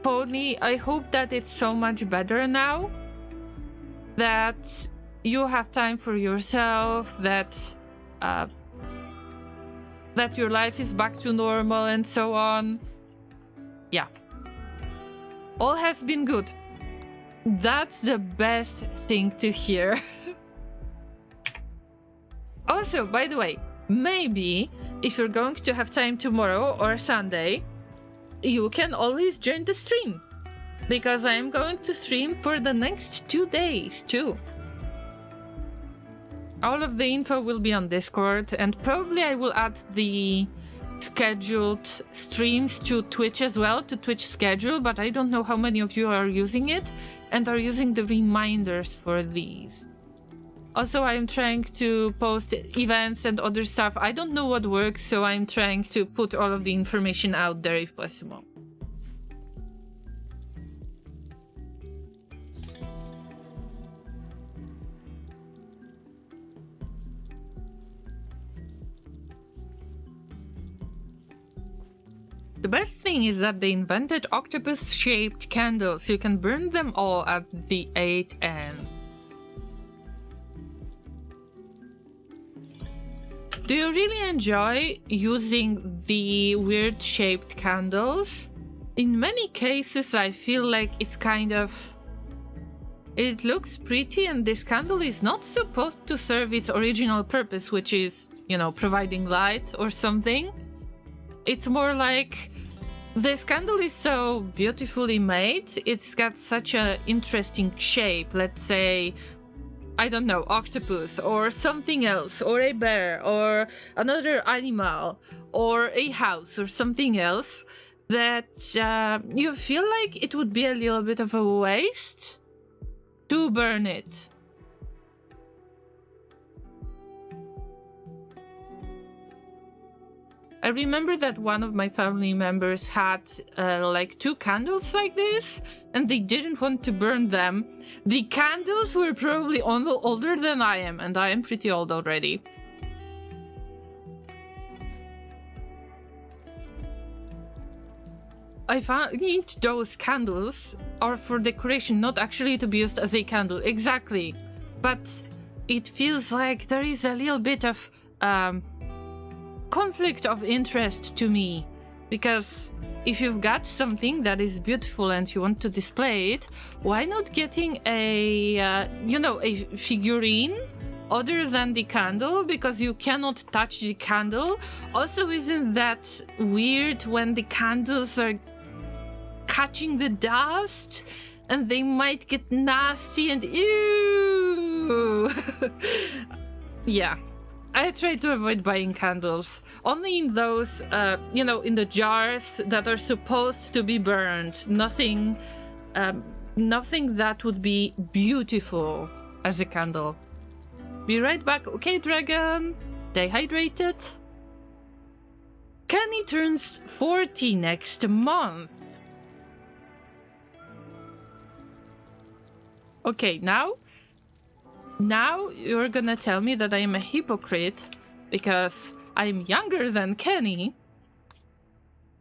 Pony, I hope that it's so much better now. That you have time for yourself, that your life is back to normal and so on. Yeah. All has been good. That's the best thing to hear. Also, by the way, maybe if you're going to have time tomorrow or Sunday, you can always join the stream. Because I am going to stream for the next 2 days too. All of the info will be on Discord, and probably I will add the scheduled streams to Twitch as well, to Twitch schedule, but I don't know how many of you are using it and are using the reminders for these. Also, I'm trying to post events and other stuff. I don't know what works, so I'm trying to put all of the information out there if possible. The best thing is that they invented octopus-shaped candles. You can burn them all at the 8 end. Do you really enjoy using the weird-shaped candles? In many cases, I feel like it's kind of... It looks pretty, and this candle is not supposed to serve its original purpose, which is, you know, providing light or something. It's more like this candle is so beautifully made. It's got such an interesting shape. Let's say, I don't know, octopus or something else, or a bear or another animal or a house or something else that you feel like it would be a little bit of a waste to burn it. I remember that one of my family members had like 2 candles like this, and they didn't want to burn them. The candles were probably older than I am, and I am pretty old already. I found those candles are for decoration, not actually to be used as a candle. Exactly. But it feels like there is a little bit of conflict of interest to me, because if you've got something that is beautiful and you want to display it, why not getting a you know, a figurine other than the candle, because you cannot touch the candle. Also, isn't that weird when the candles are catching the dust and they might get nasty and ew? Yeah. I try to avoid buying candles. Only in those, you know, in the jars that are supposed to be burned. Nothing, nothing that would be beautiful as a candle. Be right back. Okay, dragon. Stay hydrated. Kenny turns 40 next month. Okay, now you're gonna tell me that I am a hypocrite because I'm younger than Kenny.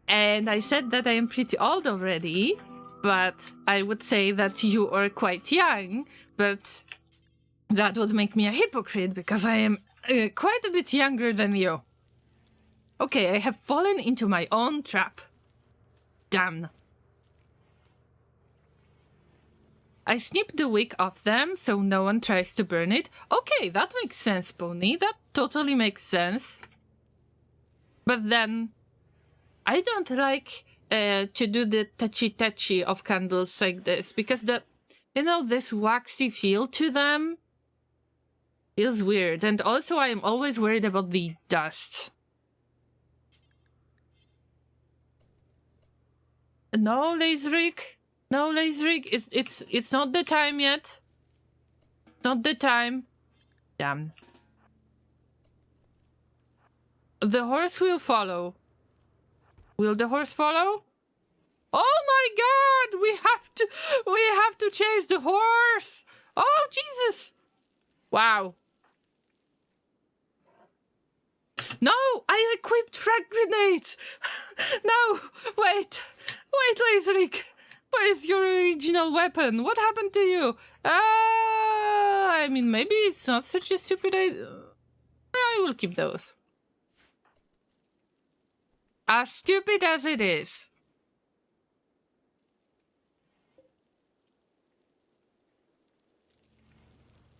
And I said that I am pretty old already, but I would say that you are quite young, but that would make me a hypocrite because I am quite a bit younger than you. Okay, I have fallen into my own trap. Damn. I snip the wick off them so no one tries to burn it. Okay, that makes sense, Pony. That totally makes sense. But then, I don't like to do the touchy-touchy of candles like this because you know, this waxy feel to them feels weird. And also, I am always worried about the dust. No, Lazerik. No, Lazerik. It's not the time yet. Not the time. Damn. The horse will follow. Will the horse follow? Oh my god! We have to chase the horse! Oh Jesus! Wow. No! I equipped frag grenades! No! Wait! Wait, Lazerik! Where is your original weapon? What happened to you? I mean, maybe it's not such a stupid idea. I will keep those. As stupid as it is.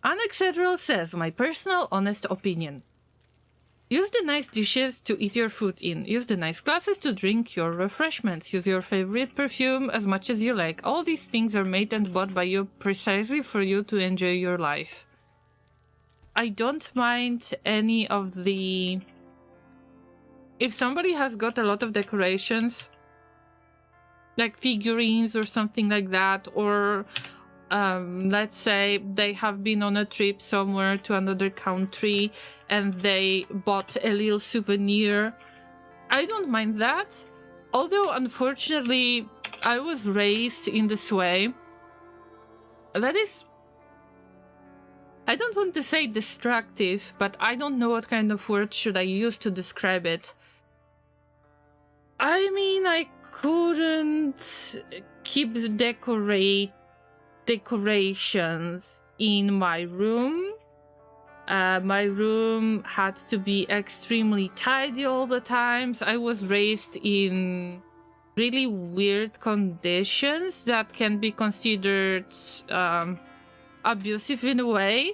Annexedral says, my personal honest opinion. Use the nice dishes to eat your food in. Use the nice glasses to drink your refreshments. Use your favorite perfume as much as you like. All these things are made and bought by you precisely for you to enjoy your life. I don't mind any of the... If somebody has got a lot of decorations, like figurines or something like that, or let's say they have been on a trip somewhere to another country and they bought a little souvenir, I don't mind that. Although, unfortunately, I was raised in this way. That is... I don't want to say destructive, but I don't know what kind of word should I use to describe it. I mean, I couldn't keep decorations in my room. My room had to be extremely tidy all the times. I was raised in really weird conditions that can be considered abusive in a way.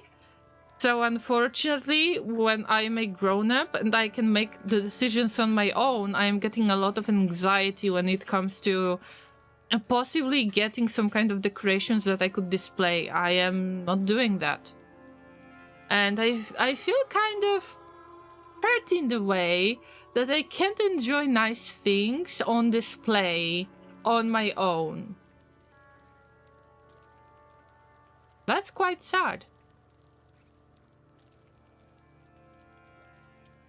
So unfortunately, when I'm a grown-up and I can make the decisions on my own, I am getting a lot of anxiety when it comes to possibly getting some kind of decorations that I could display. I am not doing that. And I feel kind of hurt in the way that I can't enjoy nice things on display on my own. That's quite sad.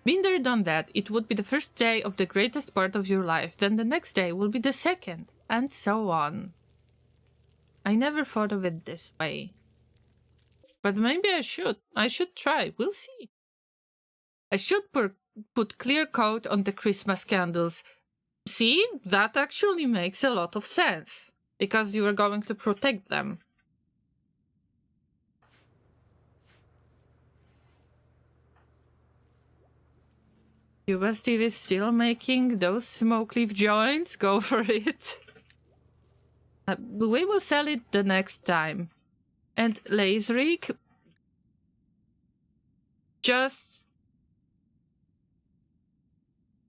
Been there, done that. It would be the first day of the greatest part of your life, then the next day will be the second, and so on. I never thought of it this way. But maybe I should. I should try. We'll see. I should put clear coat on the Christmas candles. See? That actually makes a lot of sense. Because you are going to protect them. Cuba Steve is still making those smoke leaf joints. Go for it. We will sell it the next time. And Lazerik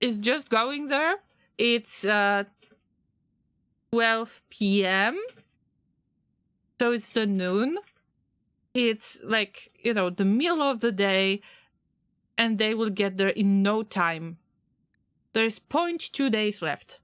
is just going there. It's 12 p.m. So it's the noon. It's like, you know, the middle of the day. and they will get there in no time. There's 0.2 days left.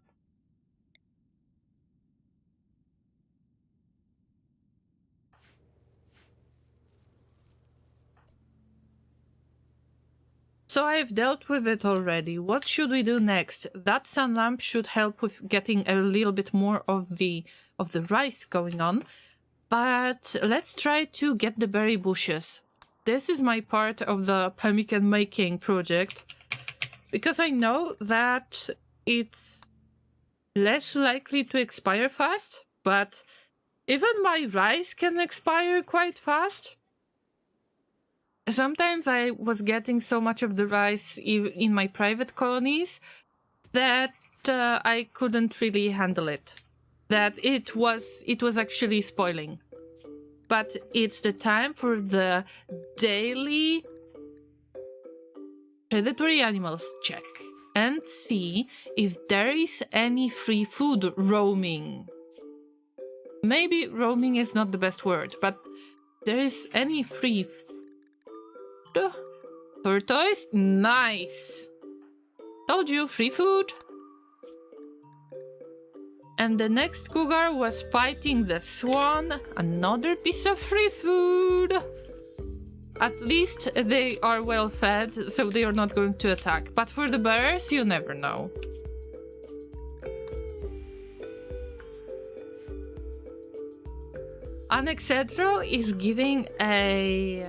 So I've dealt with it already. What should we do next? That sun lamp should help with getting a little bit more of the rice going on. But let's try to get the berry bushes. This is my part of the pemmican making project, because I know that it's less likely to expire fast, but even my rice can expire quite fast. Sometimes I was getting so much of the rice in my private colonies that I couldn't really handle it. That it was actually spoiling. But it's the time for the daily predatory animals check and see if there is any free food roaming. Maybe roaming is not the best word, but there is any free food. Tortoise? Nice! Told you, free food. And the next cougar was fighting the swan. Another piece of free food. At least they are well fed, so they are not going to attack. But for the bears, you never know. Anexedral is giving a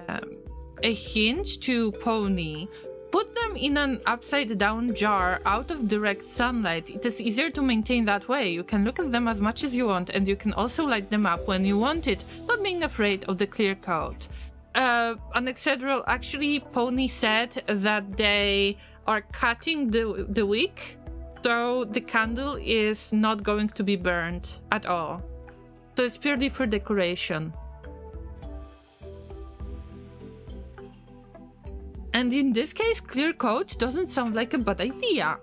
hint to Pony. Put them in an upside-down jar out of direct sunlight. It is easier to maintain that way. You can look at them as much as you want, and you can also light them up when you want it, not being afraid of the clear coat. Anexedral, actually, Pony said that they are cutting the wick, so the candle is not going to be burned at all. So it's purely for decoration. And in this case, clear coat doesn't sound like a bad idea,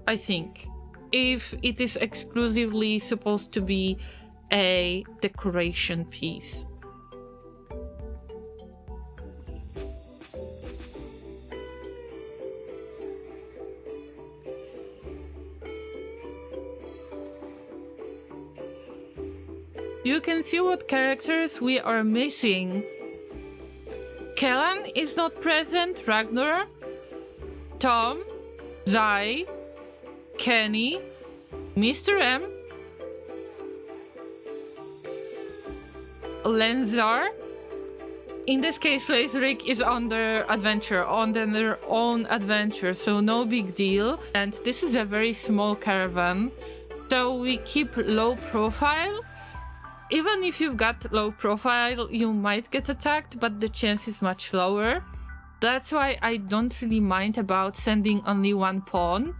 I think, if it is exclusively supposed to be a decoration piece. You can see what characters we are missing. Kellan is not present, Ragnar, Tom, Zai, Kenny, Mr. M, Lenzar. In this case, Lazerik is on their own adventure, so no big deal. And this is a very small caravan, so we keep low profile. Even if you've got low profile, you might get attacked, but the chance is much lower. That's why I don't really mind about sending only one pawn.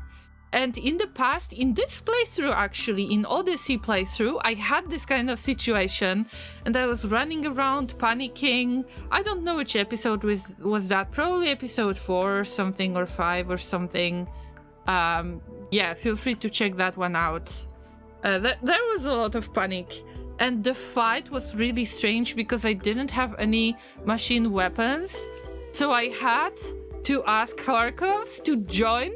And in the past, in this playthrough actually, in Odyssey playthrough, I had this kind of situation and I was running around panicking. I don't know which episode was that, probably episode 4 or something, or 5 or something. Yeah, feel free to check that one out. There was a lot of panic. And the fight was really strange because I didn't have any machine weapons. So I had to ask Kharkovs to join.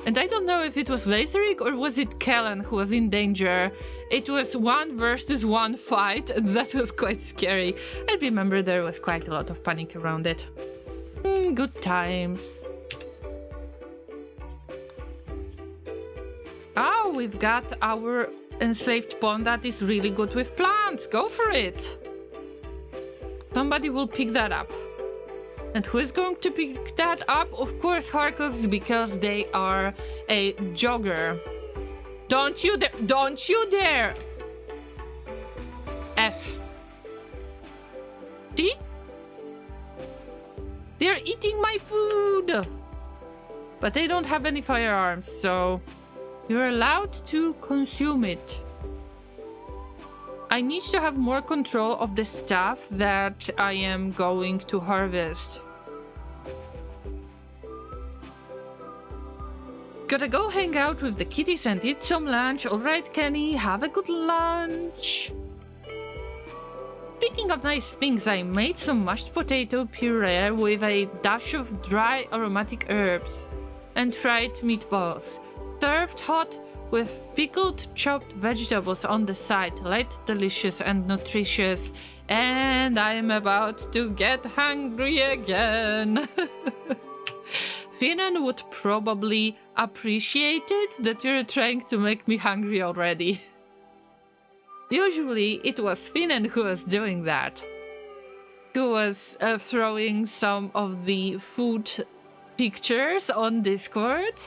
And I don't know if it was Lazerik or was it Kellan who was in danger. It was 1 versus 1 fight, and that was quite scary. I remember there was quite a lot of panic around it. Good times. Oh, we've got our enslaved pawn that is really good with plants. Go for it. Somebody will pick that up. And who is going to pick that up? Of course, Kharkovs, because they are a jogger. Don't you dare! Don't you dare! F. See? They're eating my food! But they don't have any firearms, so you're allowed to consume it. I need to have more control of the stuff that I am going to harvest. Gotta go hang out with the kitties and eat some lunch. Alright, Kenny, have a good lunch. speaking of nice things, I made some mashed potato puree with a dash of dry aromatic herbs and fried meatballs. Served hot with pickled chopped vegetables on the side. Light, delicious and nutritious. And I'm about to get hungry again. Finan would probably appreciate it that you're trying to make me hungry already. Usually it was Finan who was doing that. Who was throwing some of the food pictures on Discord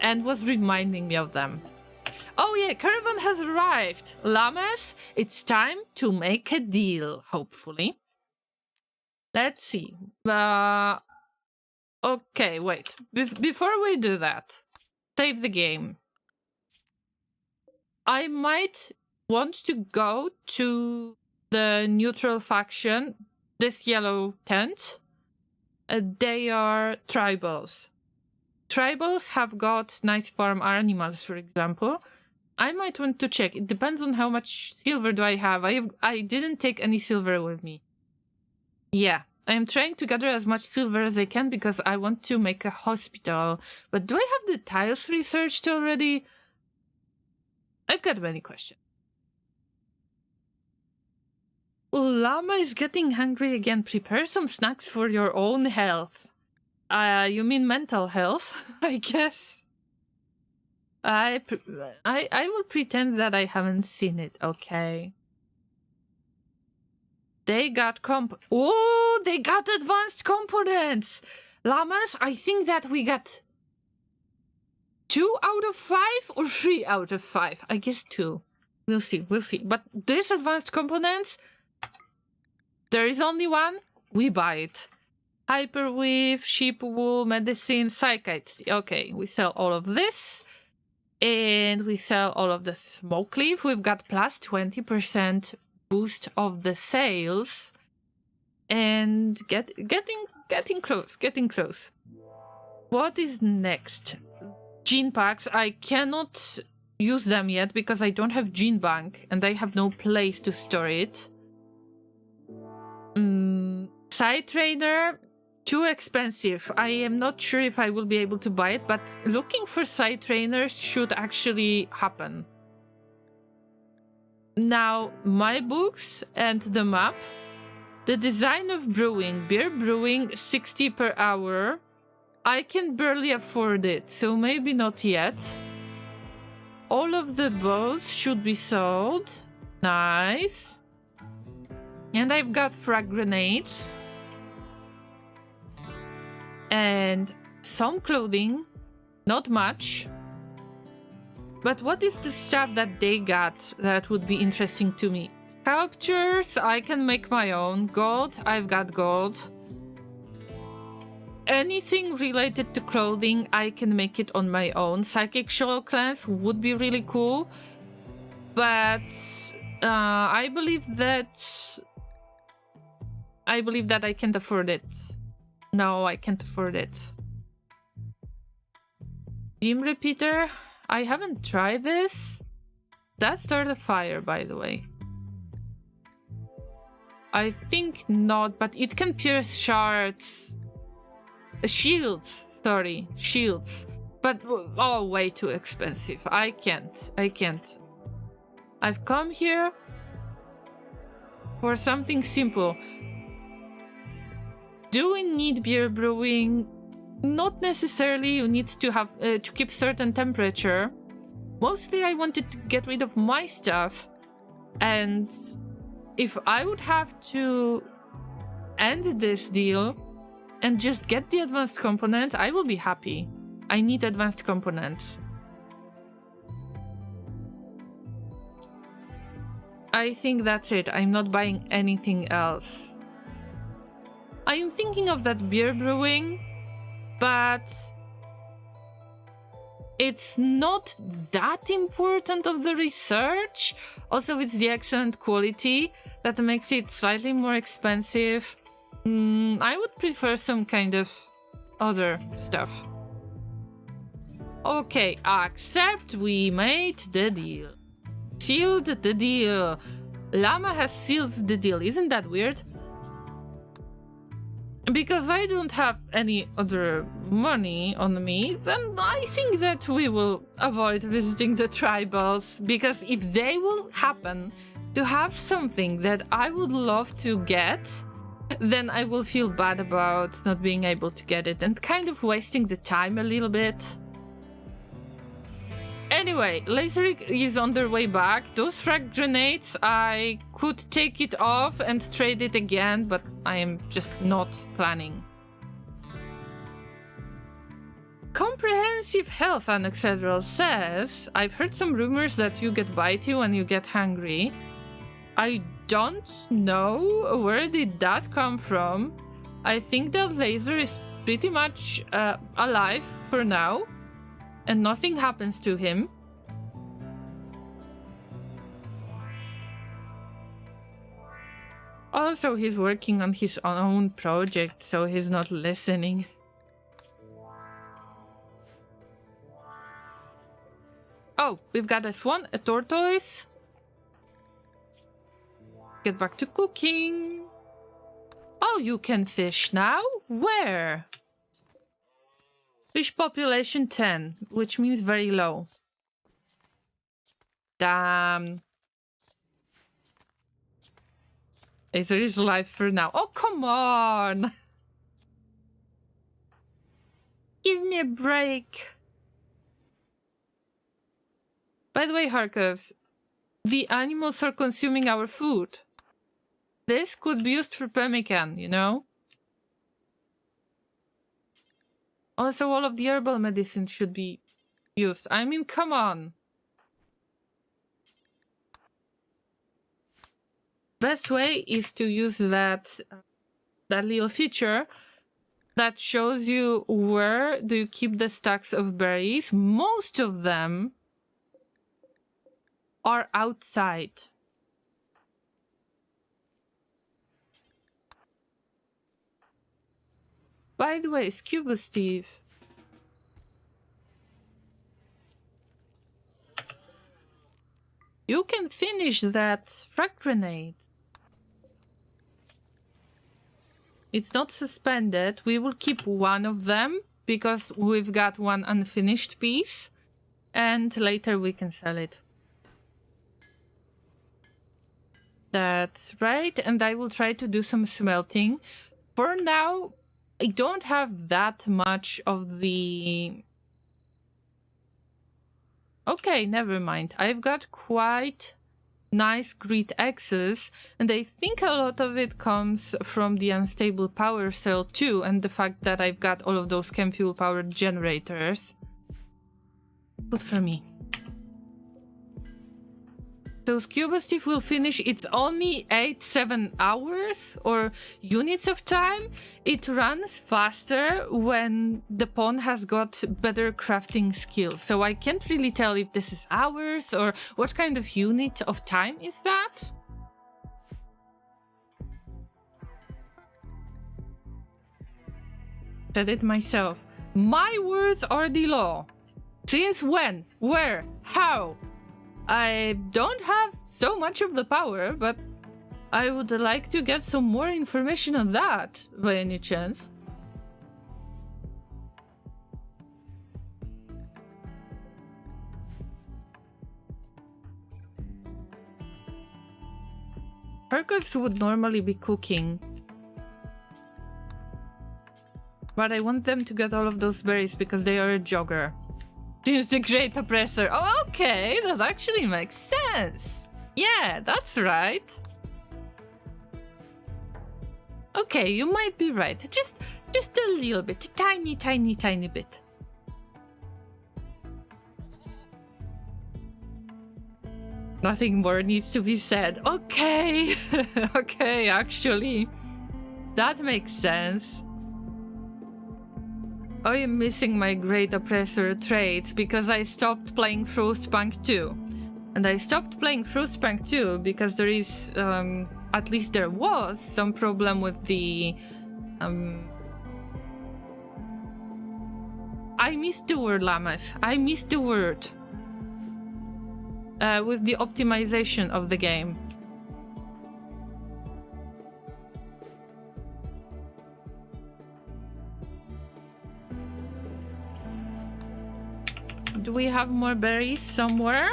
and was reminding me of them. Oh yeah, caravan has arrived. Llamas, it's time to make a deal, hopefully. Let's see. Okay, wait. Before we do that, save the game. I might want to go to the neutral faction, this yellow tent. They are tribals. Tribals have got nice farm animals, for example. I might want to check. It depends on how much silver do I have. I didn't take any silver with me. Yeah, I am trying to gather as much silver as I can because I want to make a hospital. But do I have the tiles researched already? I've got many questions. Llama is getting hungry again. Prepare some snacks for your own health. You mean mental health, I guess. I will pretend that I haven't seen it, okay? They got they got advanced components! Llamas, I think that we got 2 out of 5 or 3 out of 5. I guess 2. We'll see. But this advanced components, there is only one, we buy it. Hyperweave, sheep wool, medicine, psychites. Okay, we sell all of this. And we sell all of the smoke leaf. We've got plus 20% boost of the sales. And getting close. What is next? Gene packs. I cannot use them yet because I don't have gene bank and I have no place to store it. Side trader. Too expensive. I am not sure if I will be able to buy it, but looking for side trainers should actually happen. Now, my books and the map. The design of brewing. Beer brewing, 60 per hour. I can barely afford it, so maybe not yet. All of the bows should be sold. Nice. And I've got frag grenades. And some clothing, not much. But what is the stuff that they got that would be interesting to me? Sculptures, I can make my own. Gold, I've got gold. Anything related to clothing, I can make it on my own. Psychic Shadow Clans would be really cool. But I believe that I can't afford it. No, I can't afford it. Gym repeater? I haven't tried this. That started a fire, by the way. I think not, but it can pierce shards. Shields, sorry, shields. But, oh, way too expensive. I can't. I've come here for something simple. Do we need beer brewing? Not necessarily. You need to have to keep certain temperature. Mostly I wanted to get rid of my stuff. And if I would have to end this deal and just get the advanced component, I will be happy. I need advanced components. I think that's it. I'm not buying anything else. I am thinking of that beer brewing, but it's not that important of the research. Also, it's the excellent quality that makes it slightly more expensive. I would prefer some kind of other stuff. Okay, accept. We made the deal. Sealed the deal. Llama has sealed the deal. Isn't that weird? Because I don't have any other money on me, then I think that we will avoid visiting the tribals, because if they will happen to have something that I would love to get, then I will feel bad about not being able to get it and kind of wasting the time a little bit. Anyway, Laserik is on their way back. Those frag grenades, I could take it off and trade it again, but I am just not planning. Comprehensive Health Anoxedral says, I've heard some rumors that you get bitey when you get hungry. I don't know where did that come from. I think that Laser is pretty much alive for now, and nothing happens to him. Also, he's working on his own project, so he's not listening. Oh, we've got a swan, a tortoise. Get back to cooking. Oh, you can fish now? Where? Fish population 10, which means very low. Damn. Aether is alive for now. Oh, come on! Give me a break. By the way, Harkovs, the animals are consuming our food. This could be used for pemmican, you know? Also, all of the herbal medicine should be used. I mean, come on. Best way is to use that little feature that shows you where do you keep the stacks of berries. Most of them are outside. By the way, Scuba Steve. You can finish that frag grenade. It's not suspended. We will keep one of them because we've got one unfinished piece, and later we can sell it. That's right, and I will try to do some smelting. For now, I don't have that much of the... Okay, never mind. I've got quite nice grid access, and I think a lot of it comes from the unstable power cell too, and the fact that I've got all of those chem fuel powered generators. Good for me. So Scuba Steve will finish. It's only 8-7 hours or units of time. It runs faster when the pawn has got better crafting skills. So I can't really tell if this is hours or what kind of unit of time is that. Said it myself. My words are the law. Since when? Where? How? I don't have so much of the power, but I would like to get some more information on that, by any chance. Hercules would normally be cooking, but I want them to get all of those berries because they are a jogger. Since the Great Oppressor. Oh, okay, that actually makes sense. Yeah, that's right. Okay, you might be right. Just a little bit. A tiny bit. Nothing more needs to be said. Okay. Okay, actually. That makes sense. I am missing my Great Oppressor traits because I stopped playing Frostpunk 2. And I stopped playing Frostpunk 2 because there is, at least there was, some problem with the... I missed the word, Llamas. I missed the word. With the optimization of the game. Do we have more berries somewhere?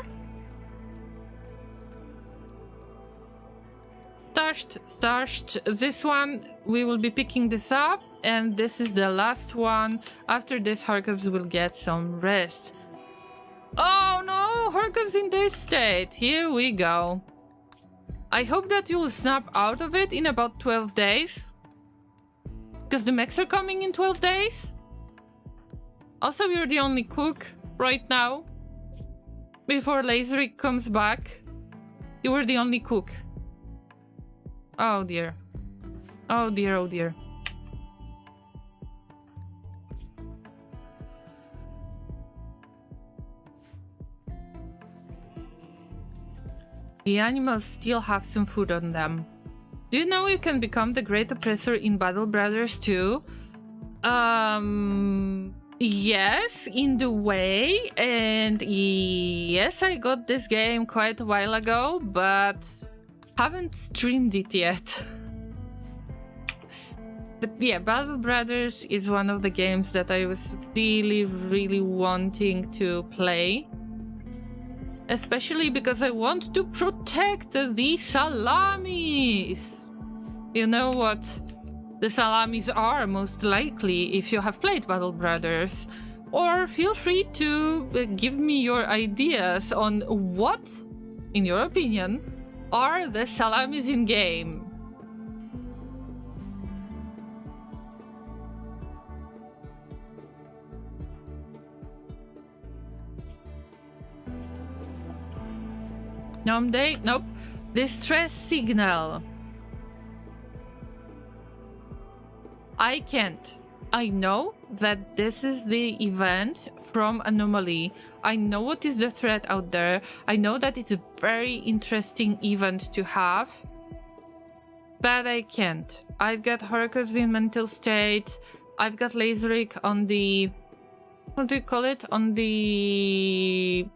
Stashed. This one, we will be picking this up, and this is the last one. After this, Harkovs will get some rest. Oh no, Harkovs in this state. Here we go. I hope that you will snap out of it in about 12 days. Because the mechs are coming in 12 days. Also, you're the only cook right now. Before Laserik comes back, you were the only cook. Oh dear. Oh dear, oh dear. The animals still have some food on them. Do you know you can become the great oppressor in Battle Brothers too? Yes, in the way, and yes, I got this game quite a while ago, but haven't streamed it yet. But yeah, Battle Brothers is one of the games that I was really wanting to play. Especially because I want to protect the salamis. You know what the salamis are, most likely, if you have played Battle Brothers. Or feel free to give me your ideas on what, in your opinion, are the salamis in game. Nope. Distress signal. I can't. I know that this is the event from Anomaly. I know what is the threat out there. I know that it's a very interesting event to have. But I can't. I've got Harkovs in mental state. I've got Laserik on the... What do you call it? On the...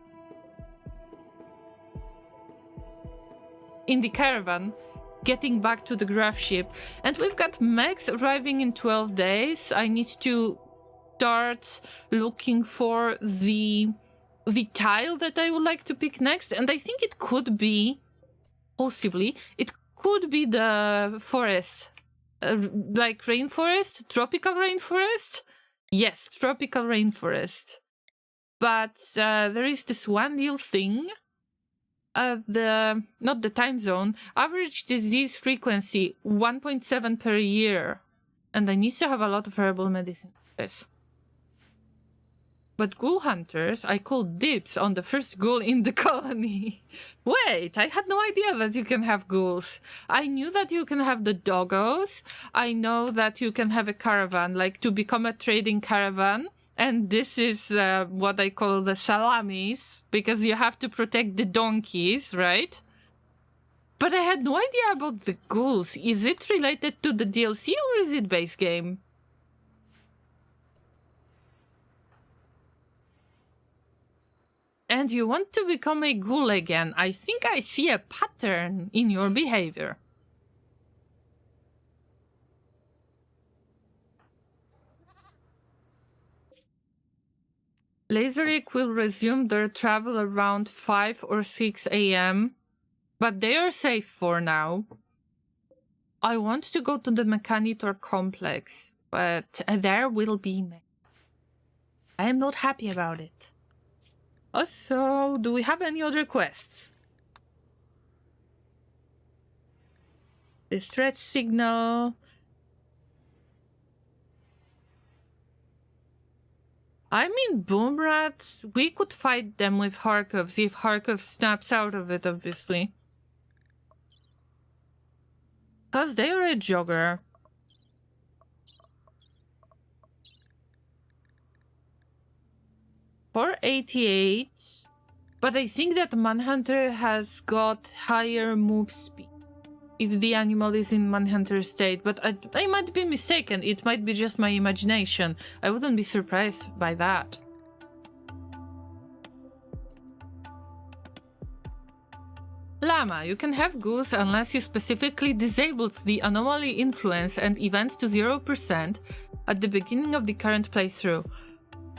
in the caravan, getting back to the Gravship. And we've got mechs arriving in 12 days. I need to start looking for the tile that I would like to pick next. And I think it could be, possibly, it could be the forest. Like rainforest? Tropical rainforest? Yes, tropical rainforest. But there is this one little thing. Not the time zone, average disease frequency 1.7 per year, and I need to have a lot of herbal medicine for this. But ghoul hunters, I called dibs on the first ghoul in the colony. Wait, I had no idea that you can have ghouls. I knew that you can have the doggos. I know that you can have a caravan, like to become a trading caravan. And this is what I call the salamis, because you have to protect the donkeys, right? But I had no idea about the ghouls. Is it related to the DLC or is it base game? And you want to become a ghoul again. I think I see a pattern in your behavior. Laserik will resume their travel around 5 or 6 a.m., but they are safe for now. I want to go to the Mechanitor complex, but there will be me. I am not happy about it. Also, do we have any other quests? Distress signal... I mean, boom rats, we could fight them with Harkovs if Harkov snaps out of it, obviously. Because they are a jogger. $488. But I think that Manhunter has got higher move speed if the animal is in Manhunter state, but I might be mistaken. It might be just my imagination. I wouldn't be surprised by that. Llama, you can have ghouls unless you specifically disabled the anomaly influence and events to 0% at the beginning of the current playthrough.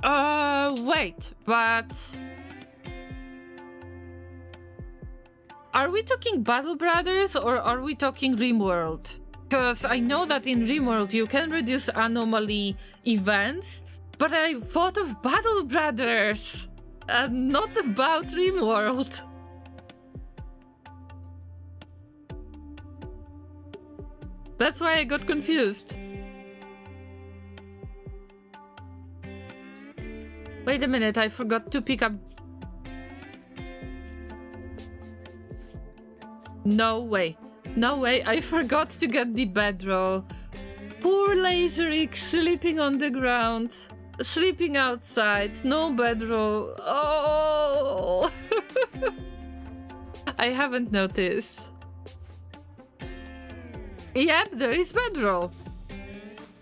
Wait, but... Are we talking Battle Brothers or are we talking Rimworld? Because I know that in Rimworld you can reduce anomaly events, but I thought of Battle Brothers and not about Rimworld. That's why I got confused. Wait a minute, I forgot to pick up... No way. No way, I forgot to get the bedroll. Poor Laserix sleeping on the ground. Sleeping outside, no bedroll. Oh! I haven't noticed. Yep, there is bedroll.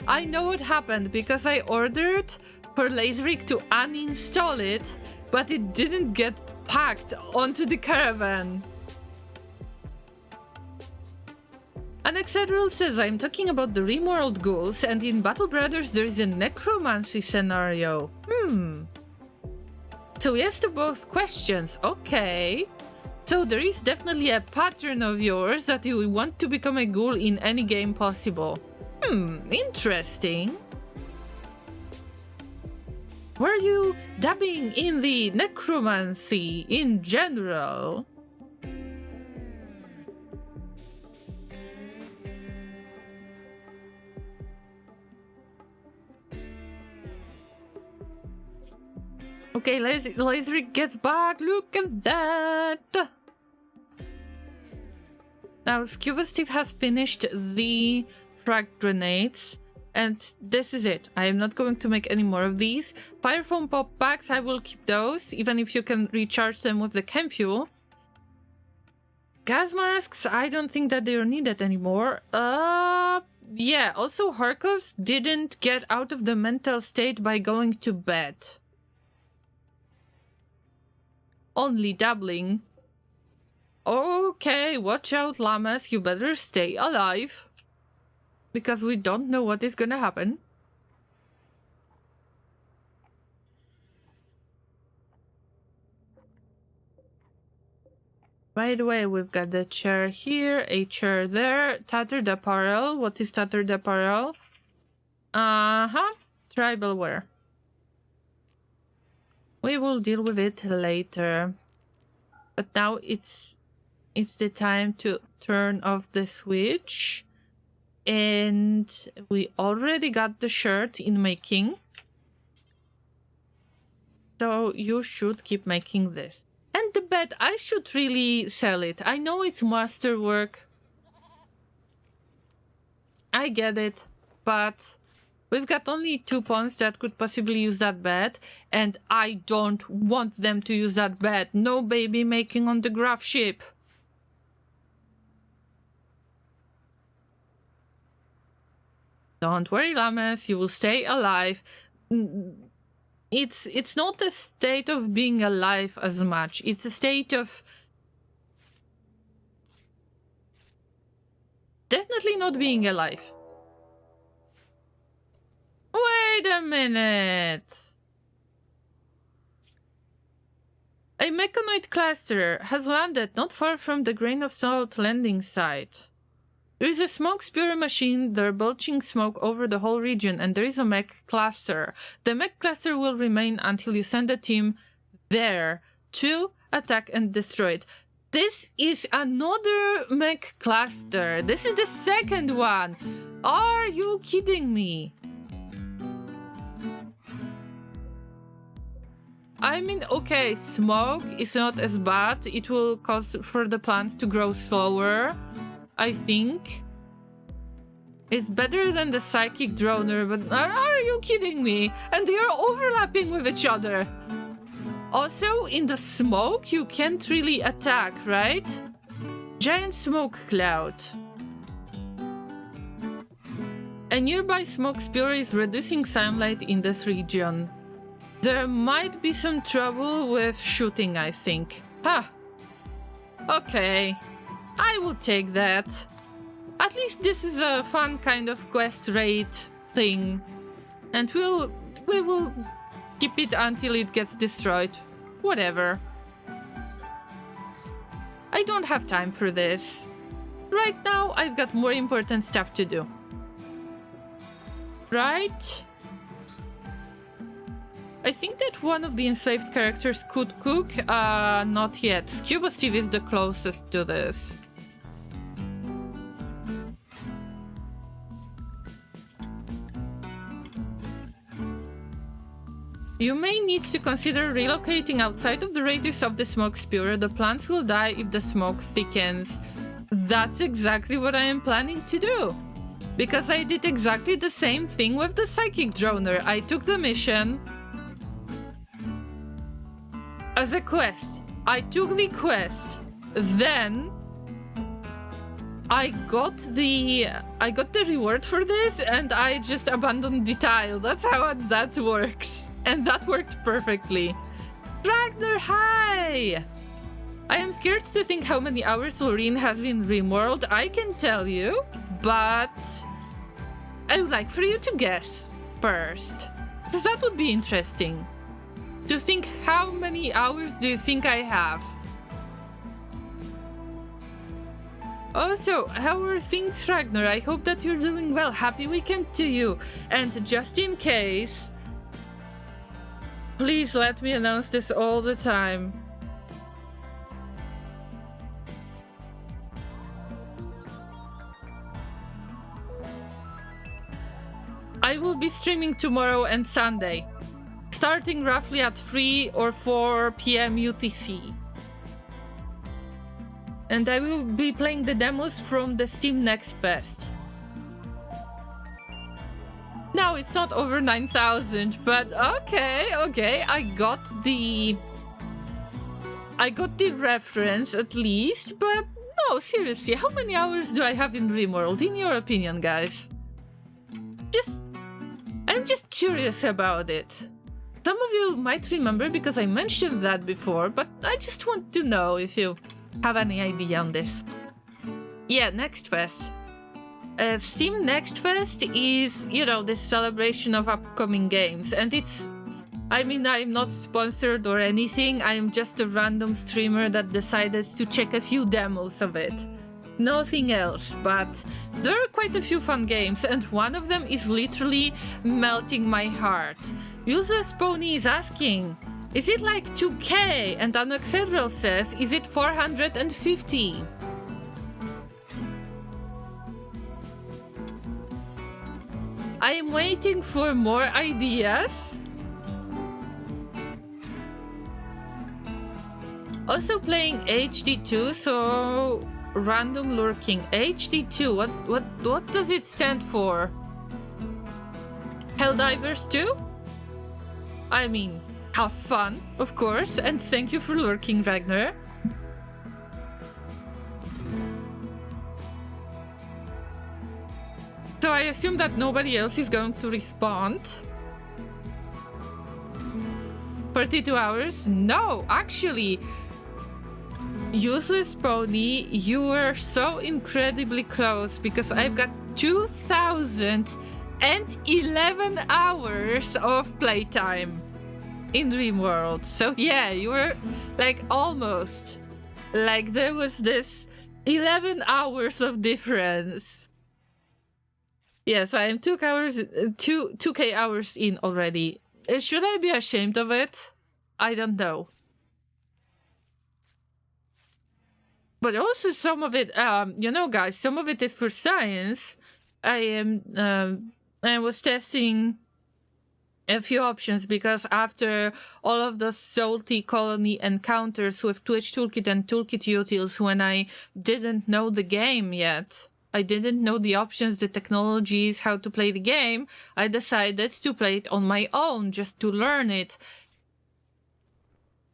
I know what happened because I ordered for Laserix to uninstall it, but it didn't get packed onto the caravan. Anexadriel says, I'm talking about the Rimworld ghouls, and in Battle Brothers there is a necromancy scenario. So yes to both questions, okay. So there is definitely a pattern of yours that you want to become a ghoul in any game possible. Interesting. Were you dabbing in the necromancy in general? Okay, Laserix gets back. Look at that. Now, Scuba Steve has finished the frag grenades, and this is it. I am not going to make any more of these. Pyrofoam pop packs, I will keep those, even if you can recharge them with the chem fuel. Gas masks, I don't think that they are needed anymore. Yeah, also Harkovs didn't get out of the mental state by going to bed. Only dabbling. Okay, watch out, Llamas. You better stay alive. Because we don't know what is gonna happen. By the way, we've got the chair here, a chair there. Tattered apparel. What is tattered apparel? Tribal wear. We will deal with it later. But now it's the time to turn off the switch. And we already got the shirt in making. So you should keep making this. And the bed, I should really sell it. I know it's masterwork. I get it. But we've got only 2 pawns that could possibly use that bed. And I don't want them to use that bed. No baby making on the Gravship. Don't worry, Llamas. You will stay alive. It's not a state of being alive as much. It's a state of... definitely not being alive. Wait a minute. A mechanoid cluster has landed not far from the grain of salt landing site. There is a smoke spewer machine, they're belching smoke over the whole region, and there is a mech cluster. The mech cluster will remain until you send a team there to attack and destroy it. This is another mech cluster. This is the second one. Are you kidding me? I mean, okay, smoke is not as bad. It will cause for the plants to grow slower, I think. It's better than the psychic droner, but are you kidding me? And they are overlapping with each other. Also, in the smoke, you can't really attack, right? Giant smoke cloud. A nearby smoke spewer is reducing sunlight in this region. There might be some trouble with shooting, I think. Okay. I will take that. At least this is a fun kind of quest raid thing. And we will keep it until it gets destroyed. Whatever. I don't have time for this. Right now, I've got more important stuff to do. Right? I think that one of the enslaved characters could cook. Not yet. Scuba Steve is the closest to this. You may need to consider relocating outside of the radius of the smoke spewer. The plants will die if the smoke thickens. That's exactly what I am planning to do. Because I did exactly the same thing with the psychic droner. I took the mission as a quest. I took the quest. Then I got the reward for this and I just abandoned the tile. That's how that works. And that worked perfectly. Ragnar, hi! I am scared to think how many hours Loreen has in Rimworld. I can tell you, but I would like for you to guess first. Because that would be interesting. To think how many hours do you think I have? Also, how are things, Ragnar? I hope that you're doing well. Happy weekend to you. And just in case, please let me announce this all the time. I will be streaming tomorrow and Sunday, starting roughly at 3 or 4 p.m. UTC. And I will be playing the demos from the Steam Next Fest. Now it's not over 9,000, but okay, I got the reference at least, but no, seriously, how many hours do I have in Rimworld, in your opinion, guys? I'm just curious about it. Some of you might remember because I mentioned that before, but I just want to know if you have any idea on this. Yeah, Next Fest. Steam Next Fest is, this celebration of upcoming games, and I'm not sponsored or anything. I'm just a random streamer that decided to check a few demos of it. Nothing else, but there are quite a few fun games, and one of them is literally melting my heart. Useless Pony is asking, is it like 2K? And Anoxedral says, is it 450? I am waiting for more ideas. Also playing HD2, so random lurking. HD2, what does it stand for? Helldivers 2? I mean, have fun, of course, and thank you for lurking, Ragnar. So I assume that nobody else is going to respond. 42 hours? No, actually, Useless Pony, you were so incredibly close because I've got 2,011 hours of playtime in Rimworld. So yeah, you were like almost. Like there was this 11 hours of difference. Yes, I am 2K hours in already. Should I be ashamed of it? I don't know. But also some of it, guys, some of it is for science. I was testing a few options because after all of those salty colony encounters with Twitch Toolkit and Toolkit Utils, when I didn't know the game yet, I didn't know the options, the technologies, how to play the game, I decided to play it on my own, just to learn it.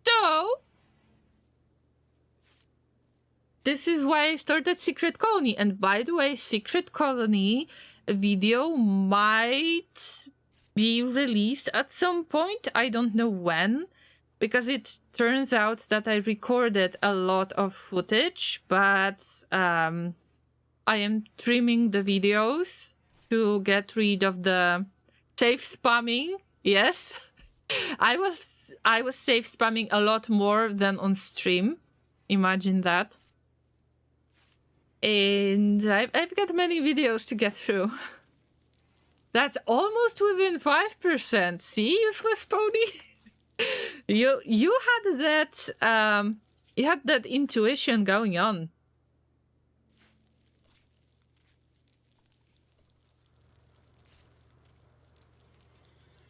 So this is why I started Secret Colony. And by the way, Secret Colony video might be released at some point. I don't know when, because it turns out that I recorded a lot of footage, but I am trimming the videos to get rid of the safe spamming. Yes, I was safe spamming a lot more than on stream. Imagine that. And I've got many videos to get through. That's almost within 5%. See, useless pony? you had that intuition going on.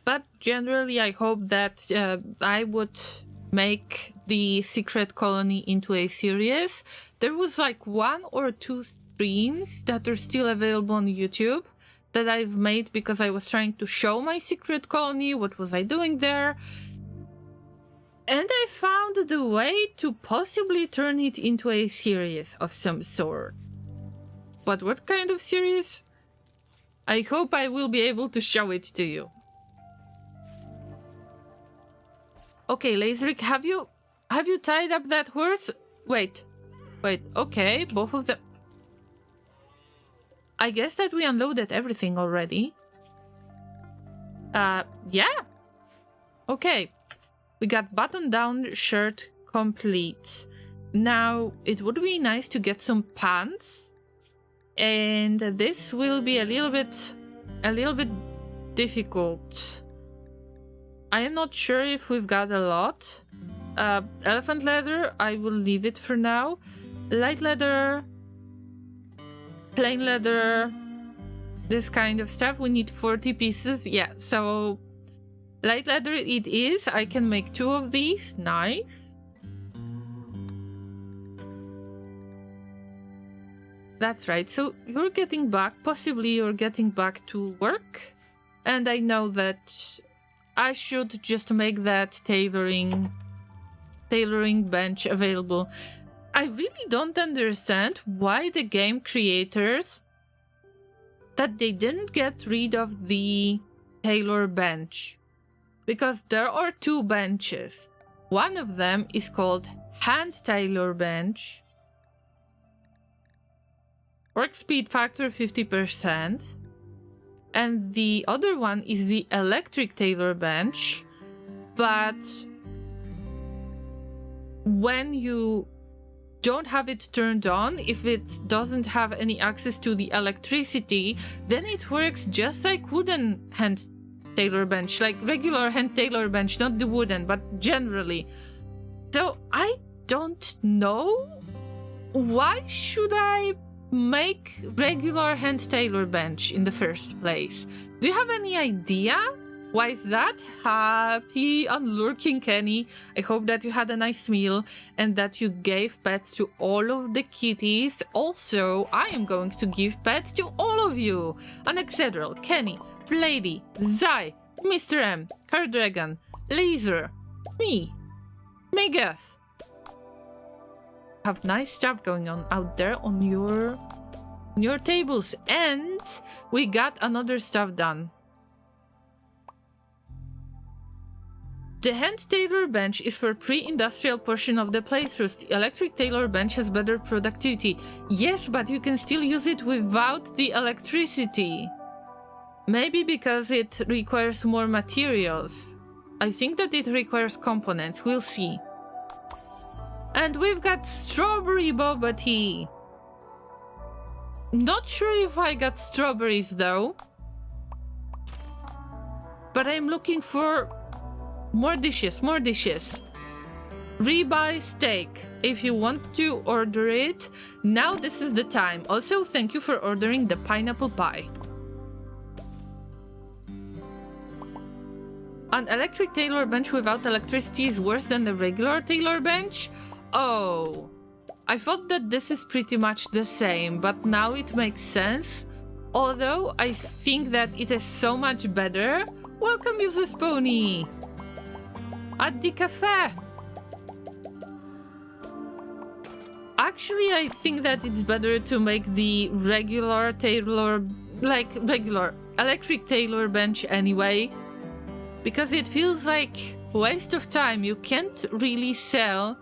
But generally, I hope that I would make the secret colony into a series. There was like 1 or 2 streams that are still available on YouTube that I've made because I was trying to show my secret colony, what was I doing there. And I found the way to possibly turn it into a series of some sort. But what kind of series? I hope I will be able to show it to you. Okay, Laserrick, have you tied up that horse? Wait, okay, both of them. I guess that we unloaded everything already. Yeah. Okay. We got button-down shirt complete. Now, it would be nice to get some pants. And this will be a little bit difficult. I am not sure if we've got a lot. Elephant leather, I will leave it for now. Light leather, plain leather, this kind of stuff. We need 40 pieces. Yeah, so light leather it is. I can make 2 of these. Nice. That's right. So you're getting back. Possibly you're getting back to work. And I know that I should just make that tailoring bench available. I really don't understand why the game creators that they didn't get rid of the tailor bench. Because there are 2 benches. One of them is called hand tailor bench. Work speed factor 50%. And the other one is the electric tailor bench. But when you don't have it turned on, if it doesn't have any access to the electricity, then it works just like wooden hand tailor bench, like regular hand tailor bench, not the wooden, but generally. So I don't know. Why should I make regular hand tailor bench in the first place? Do you have any idea? Why is that? Happy unlurking Kenny. I hope that you had a nice meal and that you gave pets to all of the kitties. Also, I am going to give pets to all of you. Anexedral, Kenny, Lady, Zai, Mr. M, Cardragon, Laser, me, Megas. Have nice stuff going on out there on your tables. And we got another stuff done. The hand tailor bench is for pre-industrial portion of the playthroughs. The electric tailor bench has better productivity. Yes, but you can still use it without the electricity. Maybe because it requires more materials. I think that it requires components. We'll see. And we've got strawberry boba tea. Not sure if I got strawberries though. But I'm looking for more dishes. Ribeye steak. If you want to order it, now this is the time. Also, thank you for ordering the pineapple pie. An electric tailor bench without electricity is worse than the regular tailor bench? Oh, I thought that this is pretty much the same, but now it makes sense. Although I think that it is so much better. Welcome, Useless Pony! At the cafe! Actually, I think that it's better to make the regular tailor, electric tailor bench anyway. Because it feels like a waste of time. You can't really sell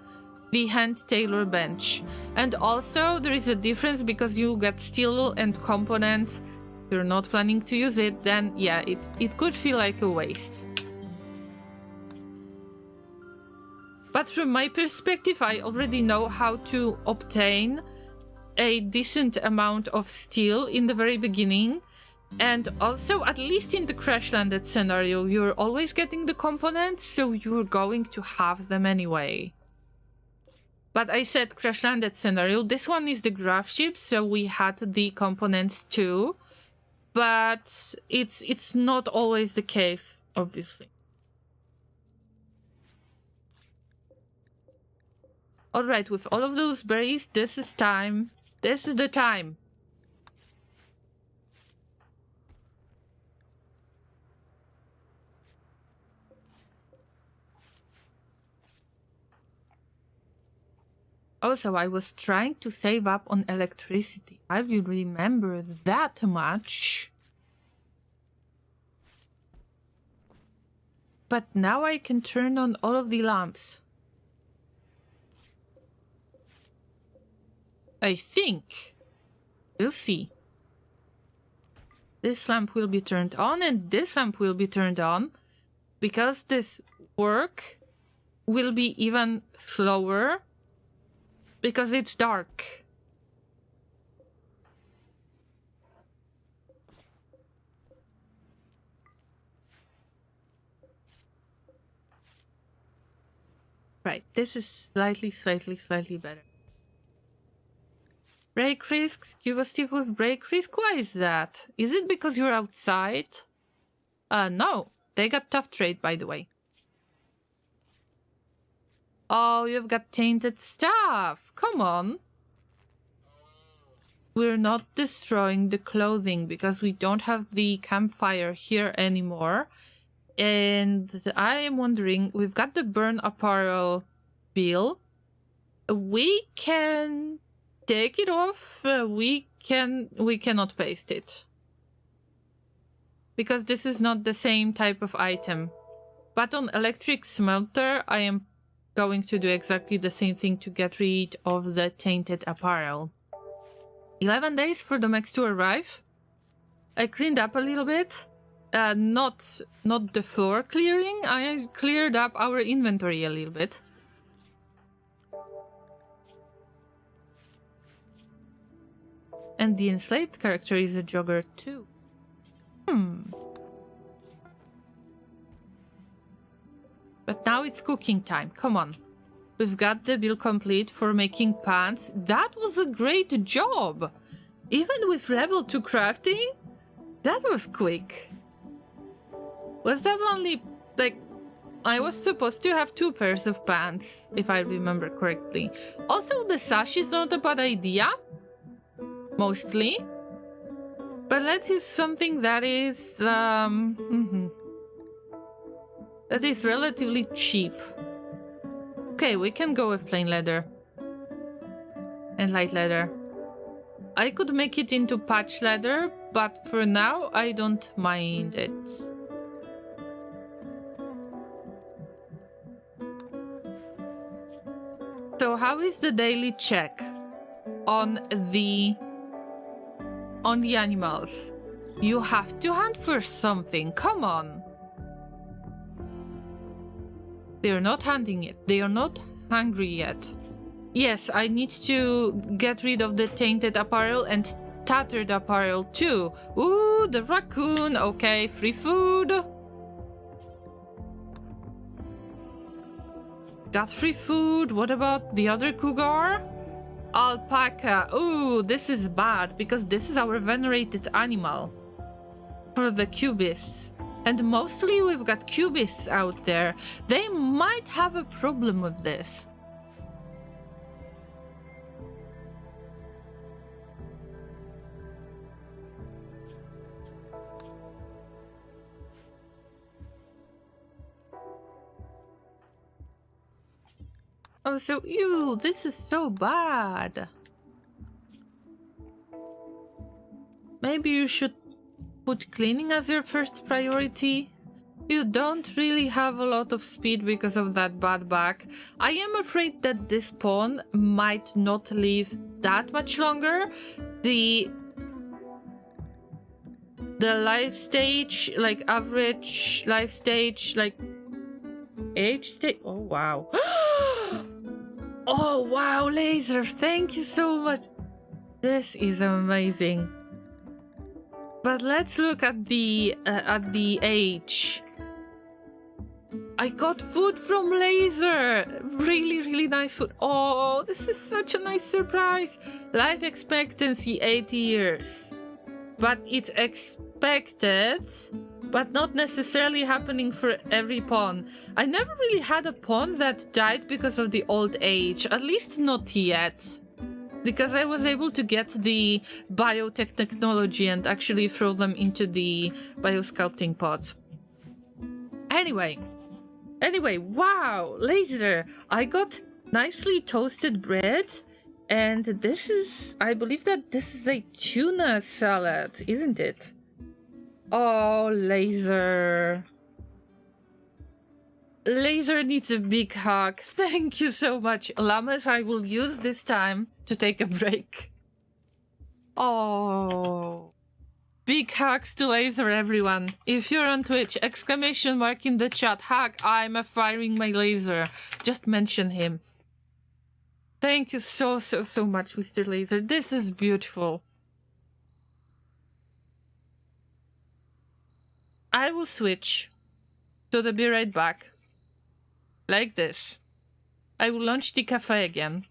the hand tailor bench. And also there is a difference because you get steel and components. If you're not planning to use it, then yeah, it could feel like a waste. But from my perspective, I already know how to obtain a decent amount of steel in the very beginning. And also, at least in the crash landed scenario, you're always getting the components, so you're going to have them anyway. But I said crash landed scenario. This one is the Gravship, so we had the components too. But it's not always the case, obviously. Alright, with all of those berries, this is time. This is the time. Also, I was trying to save up on electricity. I will remember that much. But now I can turn on all of the lamps. I think. We'll see. This lamp will be turned on and this lamp will be turned on. Because this work will be even slower. Because it's dark. Right, this is slightly better. Break risks? Give us tip with break risk? Why is that? Is it because you're outside? No. They got tough trade, by the way. Oh, you've got tainted stuff. Come on. We're not destroying the clothing because we don't have the campfire here anymore. And I am wondering, we've got the burn apparel bill. We can take it off. We cannot paste it. Because this is not the same type of item. But on electric smelter, I am going to do exactly the same thing to get rid of the tainted apparel. 11 days for the mechs to arrive. I cleaned up a little bit. Not the floor clearing. I cleared up our inventory a little bit. And the enslaved character is a jogger too. But now it's cooking time. Come on. We've got the bill complete for making pants. That was a great job. Even with level 2 crafting, that was quick. Was that only, like, I was supposed to have 2 pairs of pants, if I remember correctly. Also, the sash is not a bad idea. Mostly. But let's use something that is, that is relatively cheap. Okay, we can go with plain leather. And light leather. I could make it into patch leather, but for now, I don't mind it. So how is the daily check on the animals? You have to hunt for something, come on. They are not hunting it. They are not hungry yet. Yes, I need to get rid of the tainted apparel and tattered apparel too. Ooh, the raccoon. Okay, free food. Got free food. What about the other cougar? Alpaca. Ooh, this is bad because this is our venerated animal for the cubists. And mostly we've got cubists out there. They might have a problem with this. Oh, so, ew, this is so bad. Maybe you should put cleaning as your first priority. You don't really have a lot of speed because of that bad back. I am afraid that this pawn might not live that much longer. The life stage, like average life stage, like age stage. Oh, wow. Oh, wow, Laser, thank you so much. This is amazing. But let's look at the age. I got food from Laser. Really, really nice food. Oh, this is such a nice surprise. Life expectancy 8 years. But it's expected, but not necessarily happening for every pawn. I never really had a pawn that died because of the old age, at least not yet. Because I was able to get the biotech technology and actually throw them into the biosculpting pods. Anyway, wow, Laser, I got nicely toasted bread, and this is, I believe that this is a tuna salad, isn't it? Oh, Laser. Laser needs a big hug. Thank you so much. Llamas, I will use this time to take a break. Oh. Big hugs to Laser, everyone. If you're on Twitch, exclamation mark in the chat. Hug, I'm firing my Laser. Just mention him. Thank you so much, Mr. Laser. This is beautiful. I will switch to the be right back. Like this. I will launch the cafe again.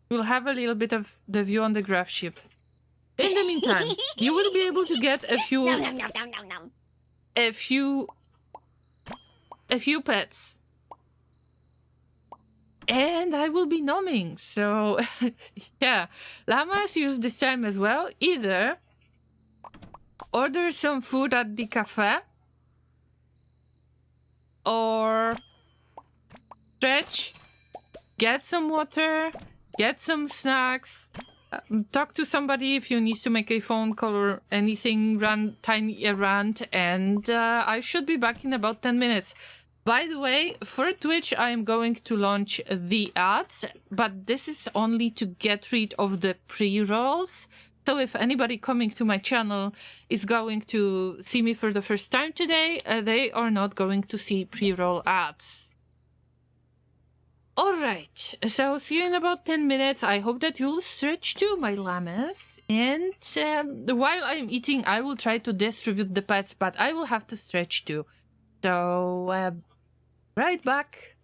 We'll have a little bit of the view on the Gravship. In the meantime, you will be able to get a few pets. And I will be numbing, so yeah. Llamas use this time as well. Either order some food at the cafe, or stretch, get some water, get some snacks, talk to somebody if you need to make a phone call or anything, run tiny errand, and I should be back in about 10 minutes. By the way, for Twitch, I am going to launch the ads, but this is only to get rid of the pre-rolls. So if anybody coming to my channel is going to see me for the first time today, they are not going to see pre-roll ads. Alright, so see you in about 10 minutes. I hope that you'll stretch too, my llamas. And while I'm eating, I will try to distribute the pets, but I will have to stretch too. So, right back.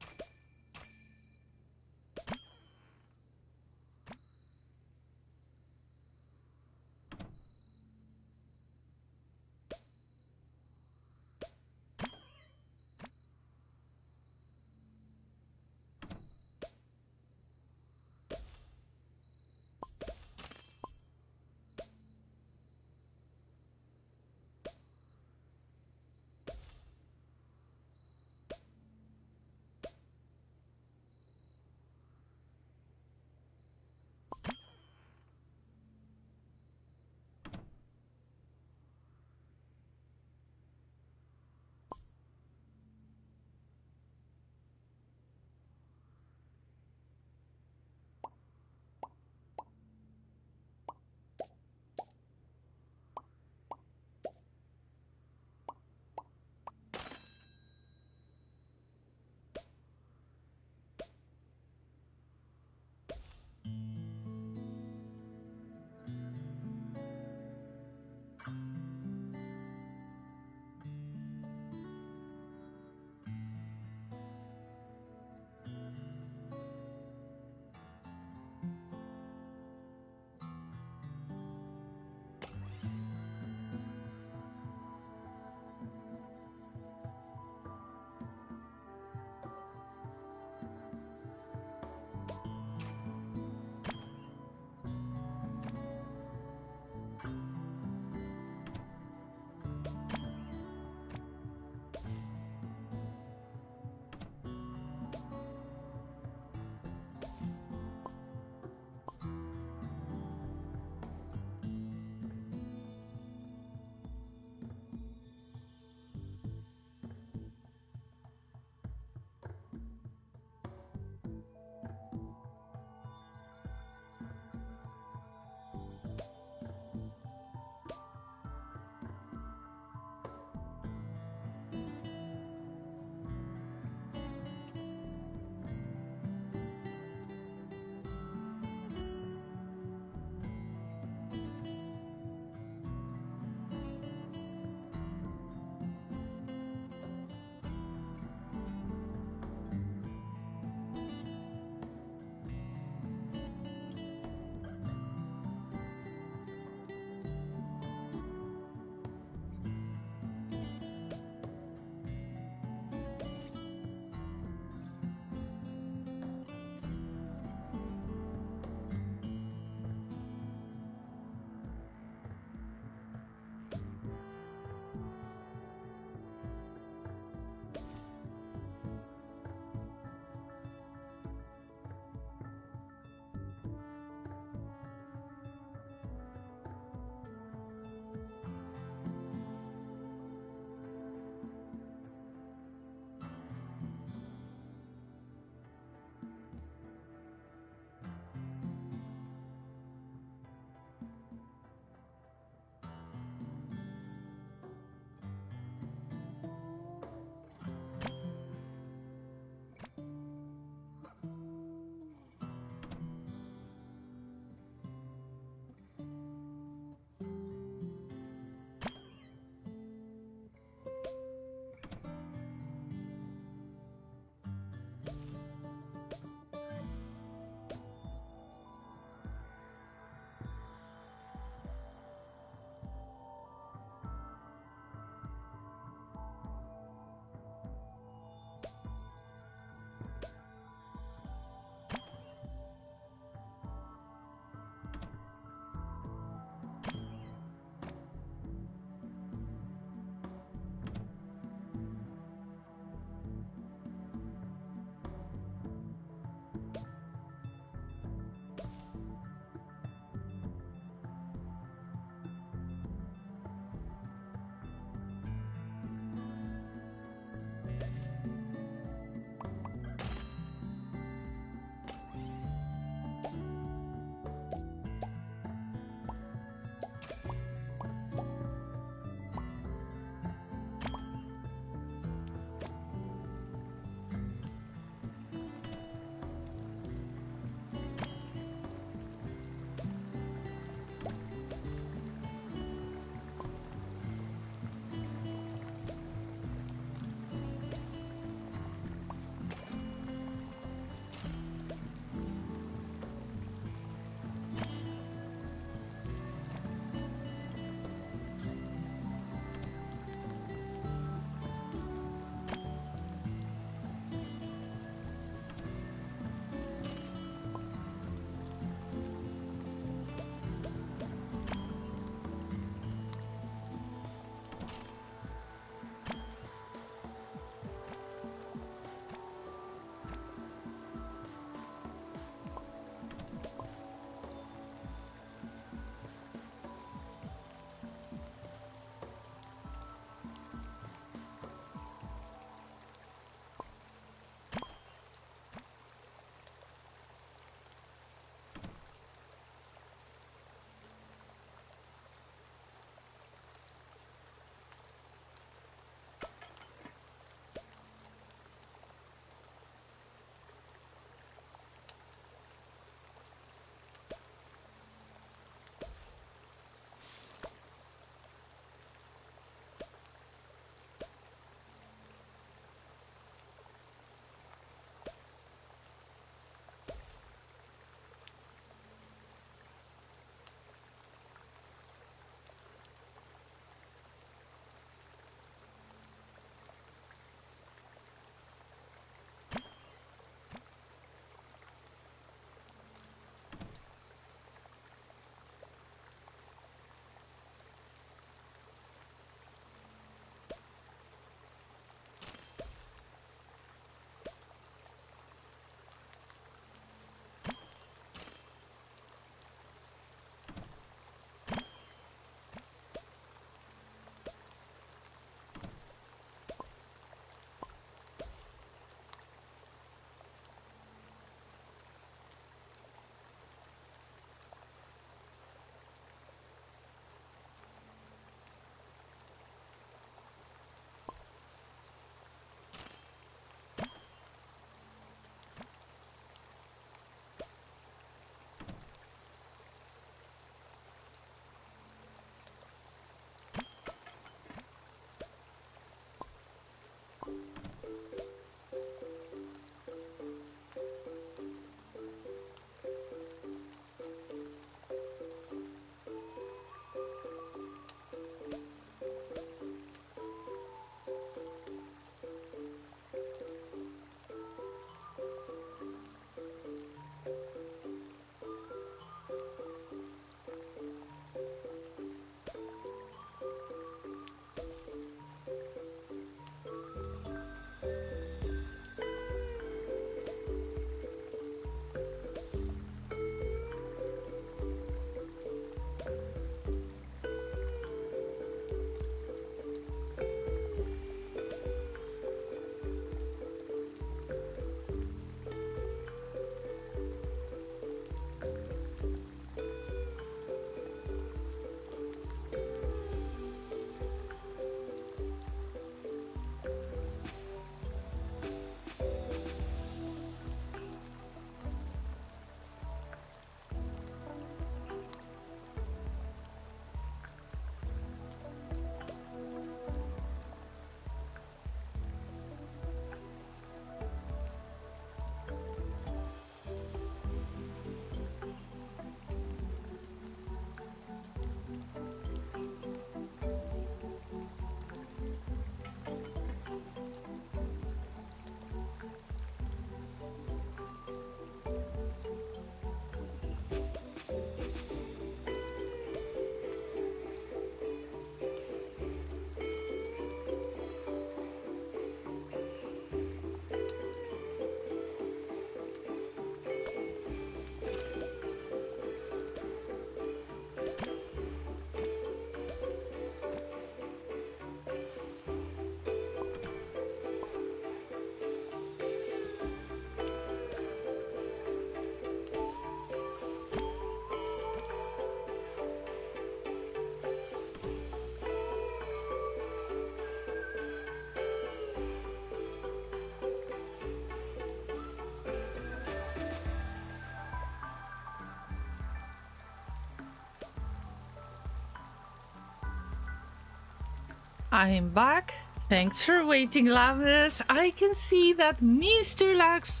I'm back. Thanks for waiting, Lavas. I can see that Mr. Lux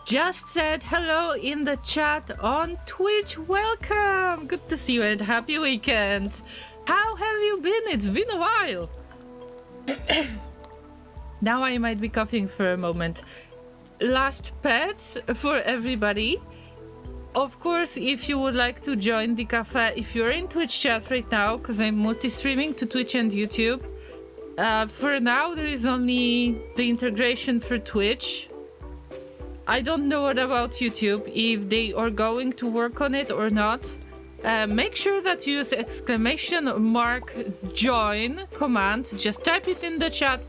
just said hello in the chat on Twitch. Welcome! Good to see you and happy weekend. How have you been? It's been a while. Now I might be coughing for a moment. Last pets for everybody. Of course, if you would like to join the cafe, if you're in Twitch chat right now, because I'm multi-streaming to Twitch and YouTube, for now there is only the integration for Twitch. I don't know what about YouTube, if they are going to work on it or not. Make sure that you use !join command. Just type it in the chat,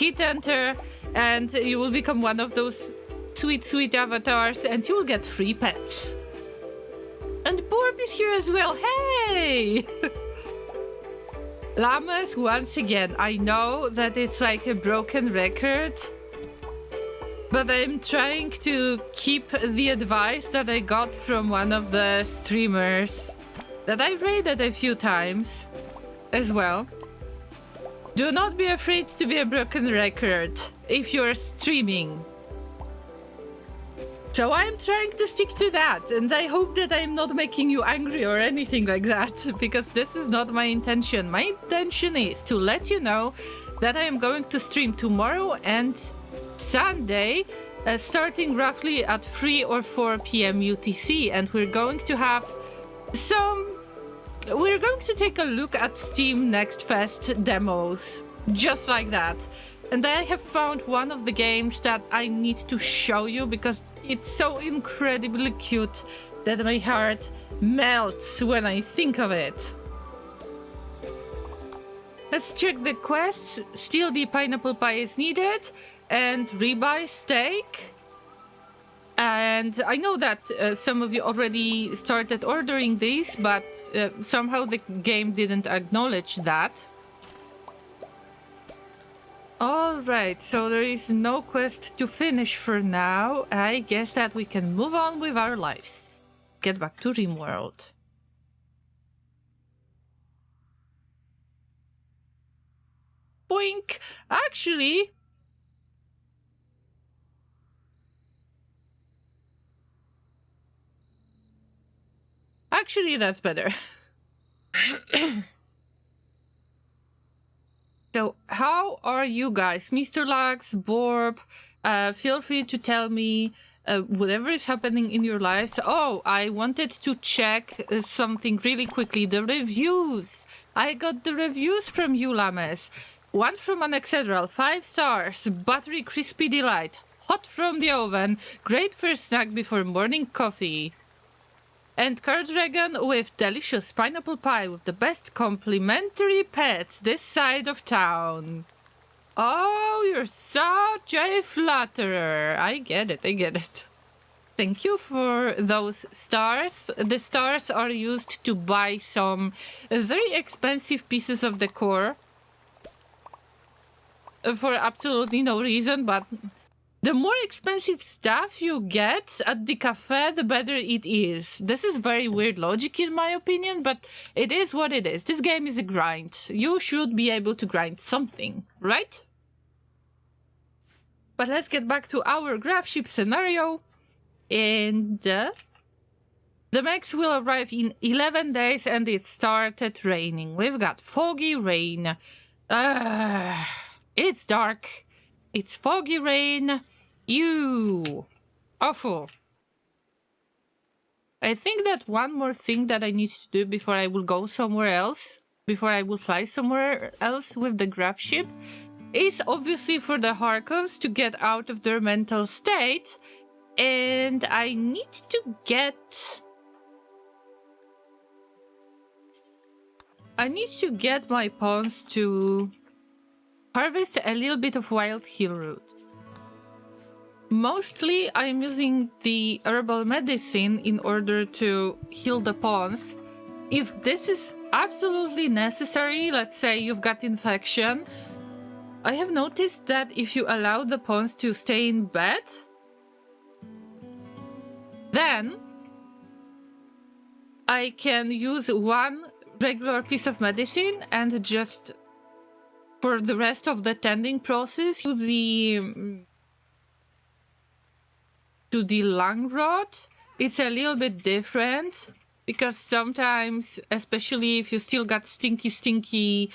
hit enter, and you will become one of those sweet avatars, and you will get free pets. And Borb is here as well. Hey! Llamas, once again, I know that it's like a broken record, but I'm trying to keep the advice that I got from one of the streamers that I raided a few times as well. Do not be afraid to be a broken record if you're streaming. So I'm trying to stick to that, and I hope that I'm not making you angry or anything like that, because this is not my intention. My intention is to let you know that I am going to stream tomorrow and Sunday, starting roughly at 3 or 4 p.m. UTC, and we're going to have we're going to take a look at Steam Next Fest demos, just like that. And I have found one of the games that I need to show you because it's so incredibly cute that my heart melts when I think of it. Let's check the quests. Still the pineapple pie is needed, and ribeye steak. And I know that some of you already started ordering these, but somehow the game didn't acknowledge that. Alright, so there is no quest to finish for now. I guess that we can move on with our lives. Get back to Rimworld. Boink! Actually... Actually, that's better. So, how are you guys? Mr. Lux, Borb, feel free to tell me whatever is happening in your lives. Oh, I wanted to check something really quickly. The reviews. I got the reviews from you, Lames. One from Cassandra, 5 stars. Buttery crispy delight. Hot from the oven. Great first snack before morning coffee. And Dragon with delicious pineapple pie with the best complimentary pets this side of town. Oh, you're such a flatterer. I get it. Thank you for those stars. The stars are used to buy some very expensive pieces of decor. For absolutely no reason, but... The more expensive stuff you get at the cafe, the better it is. This is very weird logic in my opinion, but it is what it is. This game is a grind. You should be able to grind something, right? But let's get back to our Gravship scenario. And the mechs will arrive in 11 days and it started raining. We've got foggy rain. It's dark. It's foggy rain. Ew. Awful. I think that one more thing that I need to do before I will go somewhere else, before I will fly somewhere else with the Gravship, is obviously for the Harkovs to get out of their mental state. And I need to get... my pawns to harvest a little bit of wild heal root. Mostly I'm using the herbal medicine in order to heal the pawns. If this is absolutely necessary, let's say you've got infection, I have noticed that if you allow the pawns to stay in bed, then I can use one regular piece of medicine and just for the rest of the tending process to the lung rot, it's a little bit different, because sometimes, especially if you still got stinky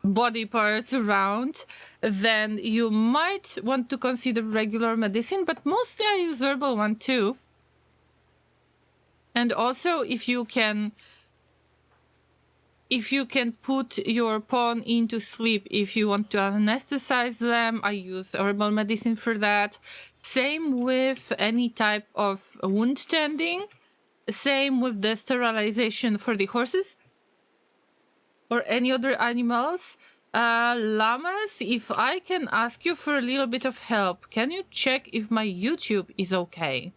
body parts around, then you might want to consider regular medicine, but mostly I use herbal one too. And also, if you can put your pawn into sleep, if you want to anesthetize them, I use herbal medicine for that. Same with any type of wound tending. Same with the sterilization for the horses or any other animals. Llamas, if I can ask you for a little bit of help, can you check if my YouTube is okay?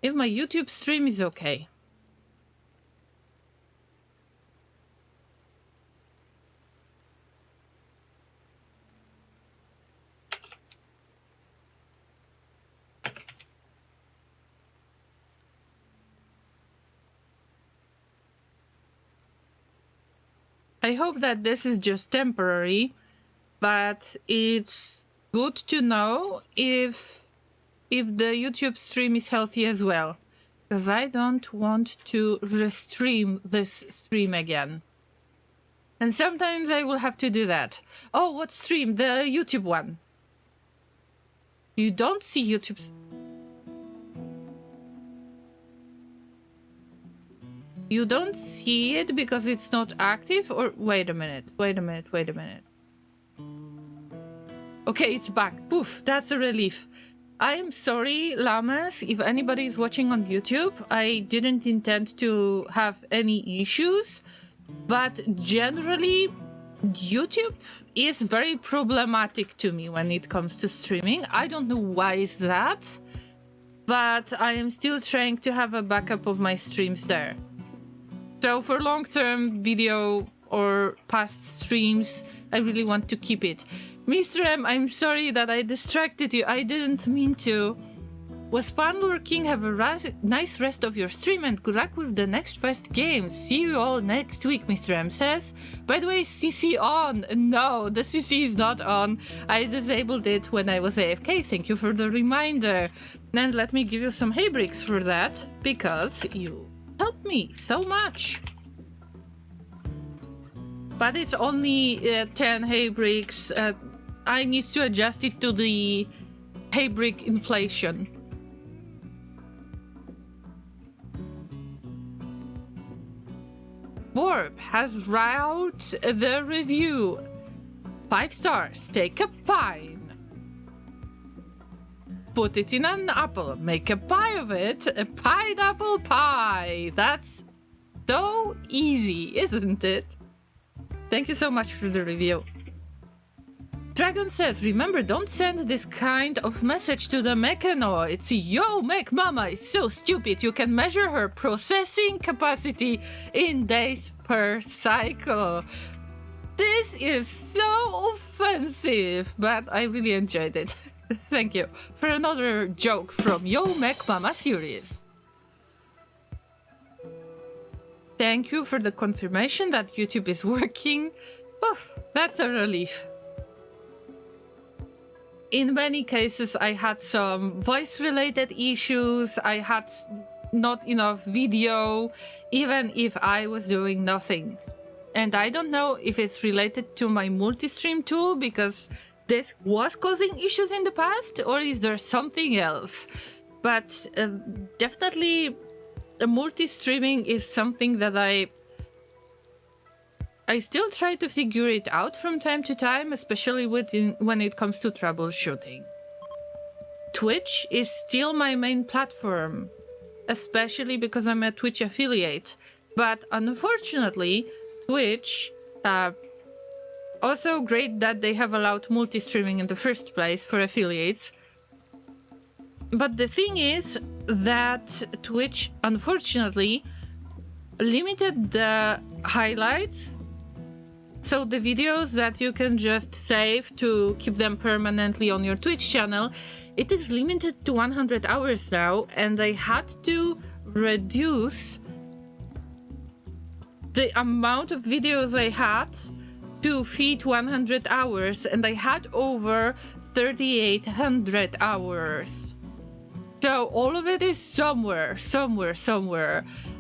If my YouTube stream is okay. I hope that this is just temporary, but it's good to know if the YouTube stream is healthy as well, because I don't want to restream this stream again. And sometimes I will have to do that. Oh, what stream? The YouTube one. You don't see YouTube. You don't see it because it's not active? Or wait a minute. Okay, it's back. Poof, that's a relief. I'm sorry, Llamas, if anybody is watching on YouTube. I didn't intend to have any issues, but generally, YouTube is very problematic to me when it comes to streaming. I don't know why is that, but I am still trying to have a backup of my streams there. So for long-term video or past streams, I really want to keep it. Mr. M, I'm sorry that I distracted you. I didn't mean to. Was fun lurking. Have a nice rest of your stream and good luck with the next best game. See you all next week, Mr. M says. By the way, CC on. No, the CC is not on. I disabled it when I was AFK. Thank you for the reminder. And let me give you some hay bricks for that, because you helped me so much. But it's only 10 hay bricks. I need to adjust it to the hay brick inflation. Warp has wrote the review. 5 stars. Take a pine. Put it in an apple. Make a pie of it. A pineapple pie. That's so easy, isn't it? Thank you so much for the review. Dragon says, remember, don't send this kind of message to the mechano. It's yo, mech mama is so stupid. You can measure her processing capacity in days per cycle. This is so offensive, but I really enjoyed it. Thank you for another joke from Yo Mech Mama series. Thank you for the confirmation that YouTube is working. Oof, that's a relief. In many cases, I had some voice-related issues. I had not enough video, even if I was doing nothing. And I don't know if it's related to my multi-stream tool, because this was causing issues in the past, or is there something else? But definitely, multi-streaming is something that I still try to figure it out from time to time, especially when it comes to troubleshooting. Twitch is still my main platform, especially because I'm a Twitch affiliate. But unfortunately, Twitch, also great that they have allowed multi-streaming in the first place for affiliates. But the thing is that Twitch, unfortunately, limited the highlights. So the videos that you can just save to keep them permanently on your Twitch channel, it is limited to 100 hours now, and I had to reduce the amount of videos I had to feed 100 hours, and I had over 3,800 hours. So all of it is somewhere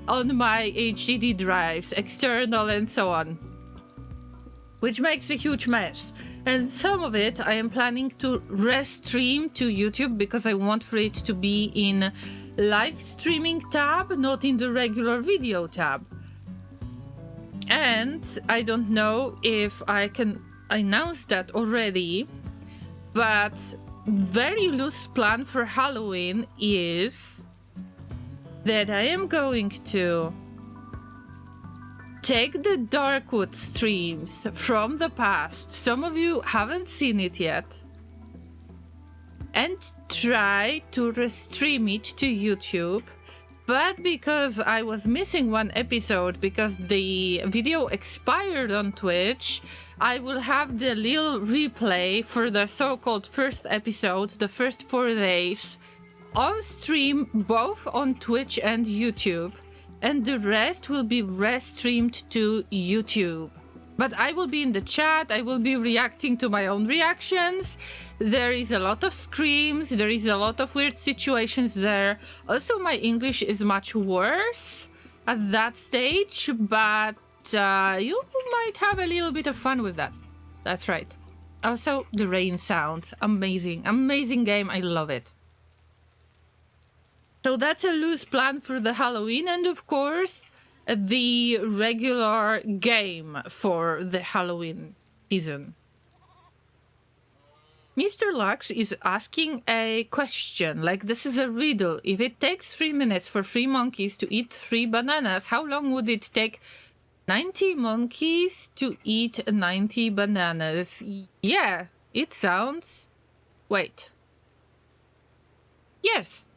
on my HDD drives, external and so on, which makes a huge mess. And some of it I am planning to restream to YouTube because I want for it to be in live streaming tab, not in the regular video tab. And I don't know if I can announce that already, but very loose plan for Halloween is that I am going to take the Darkwood streams from the past, some of you haven't seen it yet, and try to restream it to YouTube. But because I was missing one episode because the video expired on Twitch, I will have the little replay for the so-called first episode, the first 4 days, on stream both on Twitch and YouTube, and the rest will be restreamed to YouTube. But I will be in the chat, I will be reacting to my own reactions. There is a lot of screams, there is a lot of weird situations there. Also, my English is much worse at that stage, but you might have a little bit of fun with that. That's right. Also, the rain sounds amazing. Amazing game, I love it. So that's a loose plan for the Halloween, and of course, the regular game for the Halloween season. Mr. Lux is asking a question, like this is a riddle. If it takes 3 minutes for 3 monkeys to eat 3 bananas, how long would it take 90 monkeys to eat 90 bananas? Yeah, it sounds... Wait. Yes,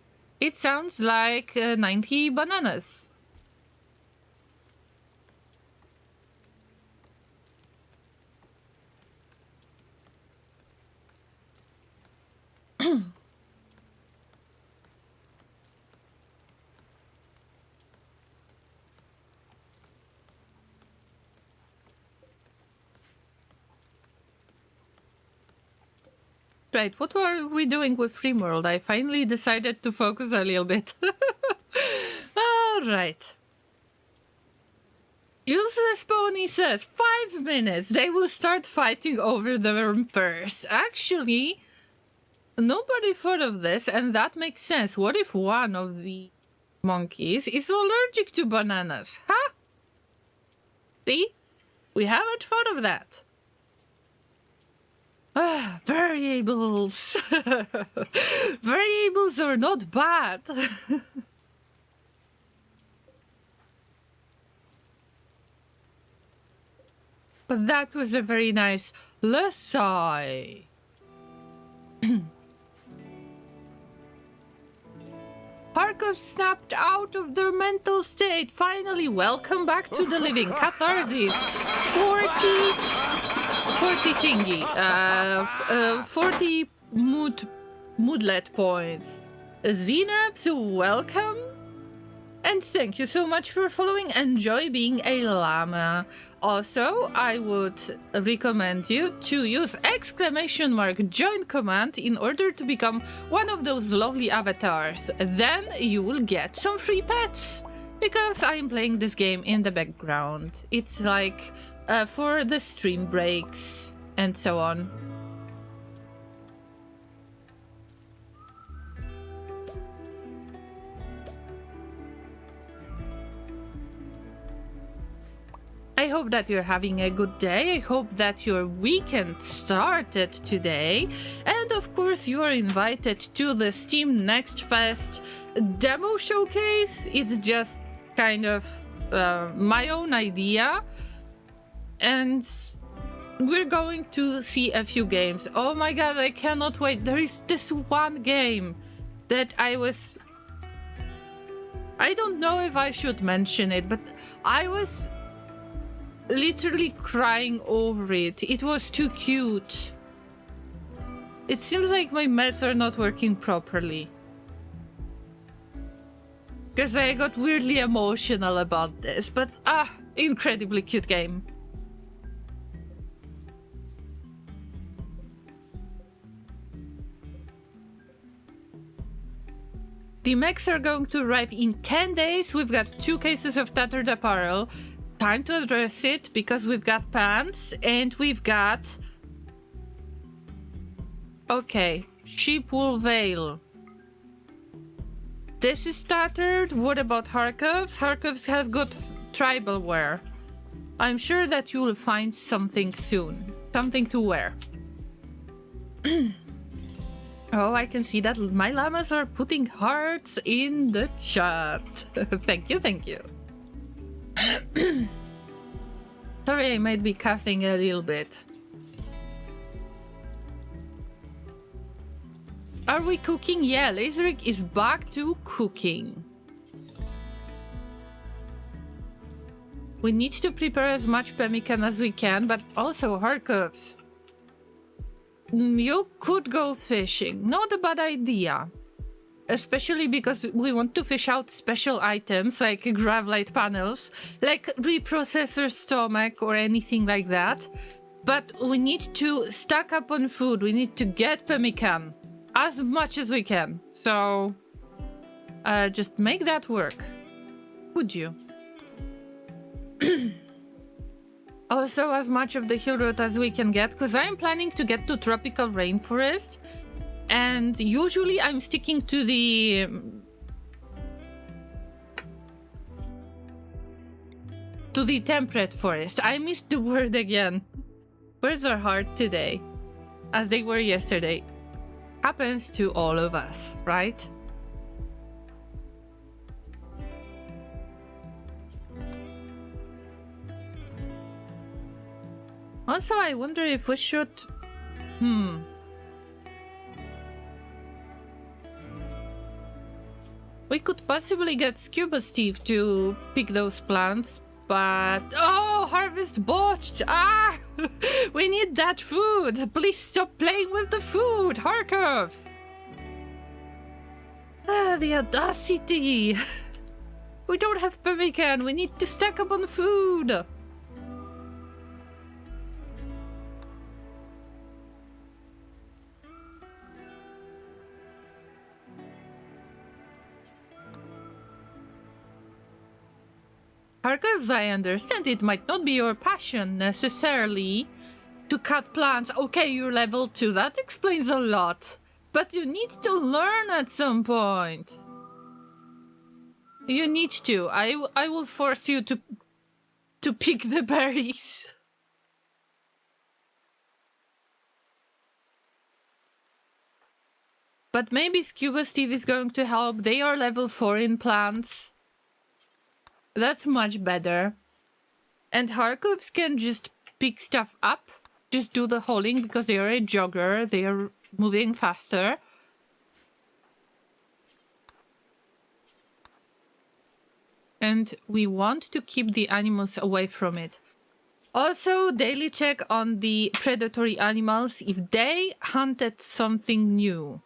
it sounds like 90 bananas. Right, what were we doing with Rimworld? I finally decided to focus a little bit. Alright. Useless Pony says, 5 minutes, they will start fighting over the worm first. Actually, nobody thought of this, and that makes sense. What if one of the monkeys is allergic to bananas? Huh? See? We haven't thought of that. Ah, variables. Variables are not bad. But that was a very nice Lesai. Parkos snapped out of their mental state. Finally, welcome back to the living. Catharsis. 40 thingy. 40 moodlet points. Zenabs, welcome. And thank you so much for following. Enjoy being a llama. Also, I would recommend you to use !join command in order to become one of those lovely avatars. Then you will get some free pets. Because I'm playing this game in the background. It's like for the stream breaks and so on. I hope that you're having a good day. I hope that your weekend started today. And of course, you are invited to the Steam Next Fest demo showcase. It's just kind of my own idea. And we're going to see a few games. Oh my god, I cannot wait. There is this one game that I don't know if I should mention it, but I was literally crying over it. It was too cute. It seems like my meds are not working properly. Because I got weirdly emotional about this, but incredibly cute game. The mechs are going to arrive in 10 days. We've got 2 cases of tattered apparel. Time to address it because we've got pants and we've got... Okay, sheep wool veil. This is tattered. What about Harkov's? Harkov's has got tribal wear. I'm sure that you will find something soon. Something to wear. Oh, I can see that my llamas are putting hearts in the chat. Thank you, thank you. Sorry, I might be coughing a little bit. Are we cooking? Yeah, Laserrick is back to cooking. We need to prepare as much pemmican as we can, but also Harkov's. You could go fishing. Not a bad idea. Especially because we want to fish out special items like Gravlight panels, like reprocessor stomach or anything like that. But we need to stack up on food. We need to get pemmican as much as we can. So just make that work. Would you? Also, as much of the hill road as we can get, because I'm planning to get to tropical rainforest, and usually I'm sticking to the temperate forest. I missed the word again. Words are hard today, as they were yesterday. Happens to all of us, right? Also, I wonder if we should... We could possibly get Scuba Steve to pick those plants, but... Oh, harvest botched! Ah! We need that food! Please stop playing with the food, Harkovs! Ah, the audacity! We don't have pemmican, we need to stack up on food! Harkovs, I understand it might not be your passion necessarily to cut plants. Okay, you're level 2, that explains a lot. But you need to learn at some point. You need to. I will force you to pick the berries. But maybe Scuba Steve is going to help. They are level 4 in plants. That's much better. And Harkovs can just pick stuff up. Just do the hauling because they are a jogger. They are moving faster. And we want to keep the animals away from it. Also, daily check on the predatory animals if they hunted something new.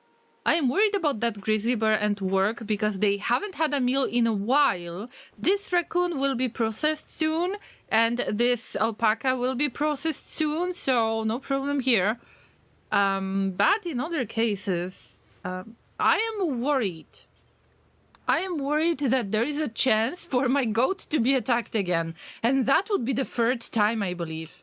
I am worried about that grizzly bear and work because they haven't had a meal in a while. This raccoon will be processed soon and this alpaca will be processed soon, so no problem here. But in other cases, I am worried. I am worried that there is a chance for my goat to be attacked again. And that would be the 3rd time, I believe.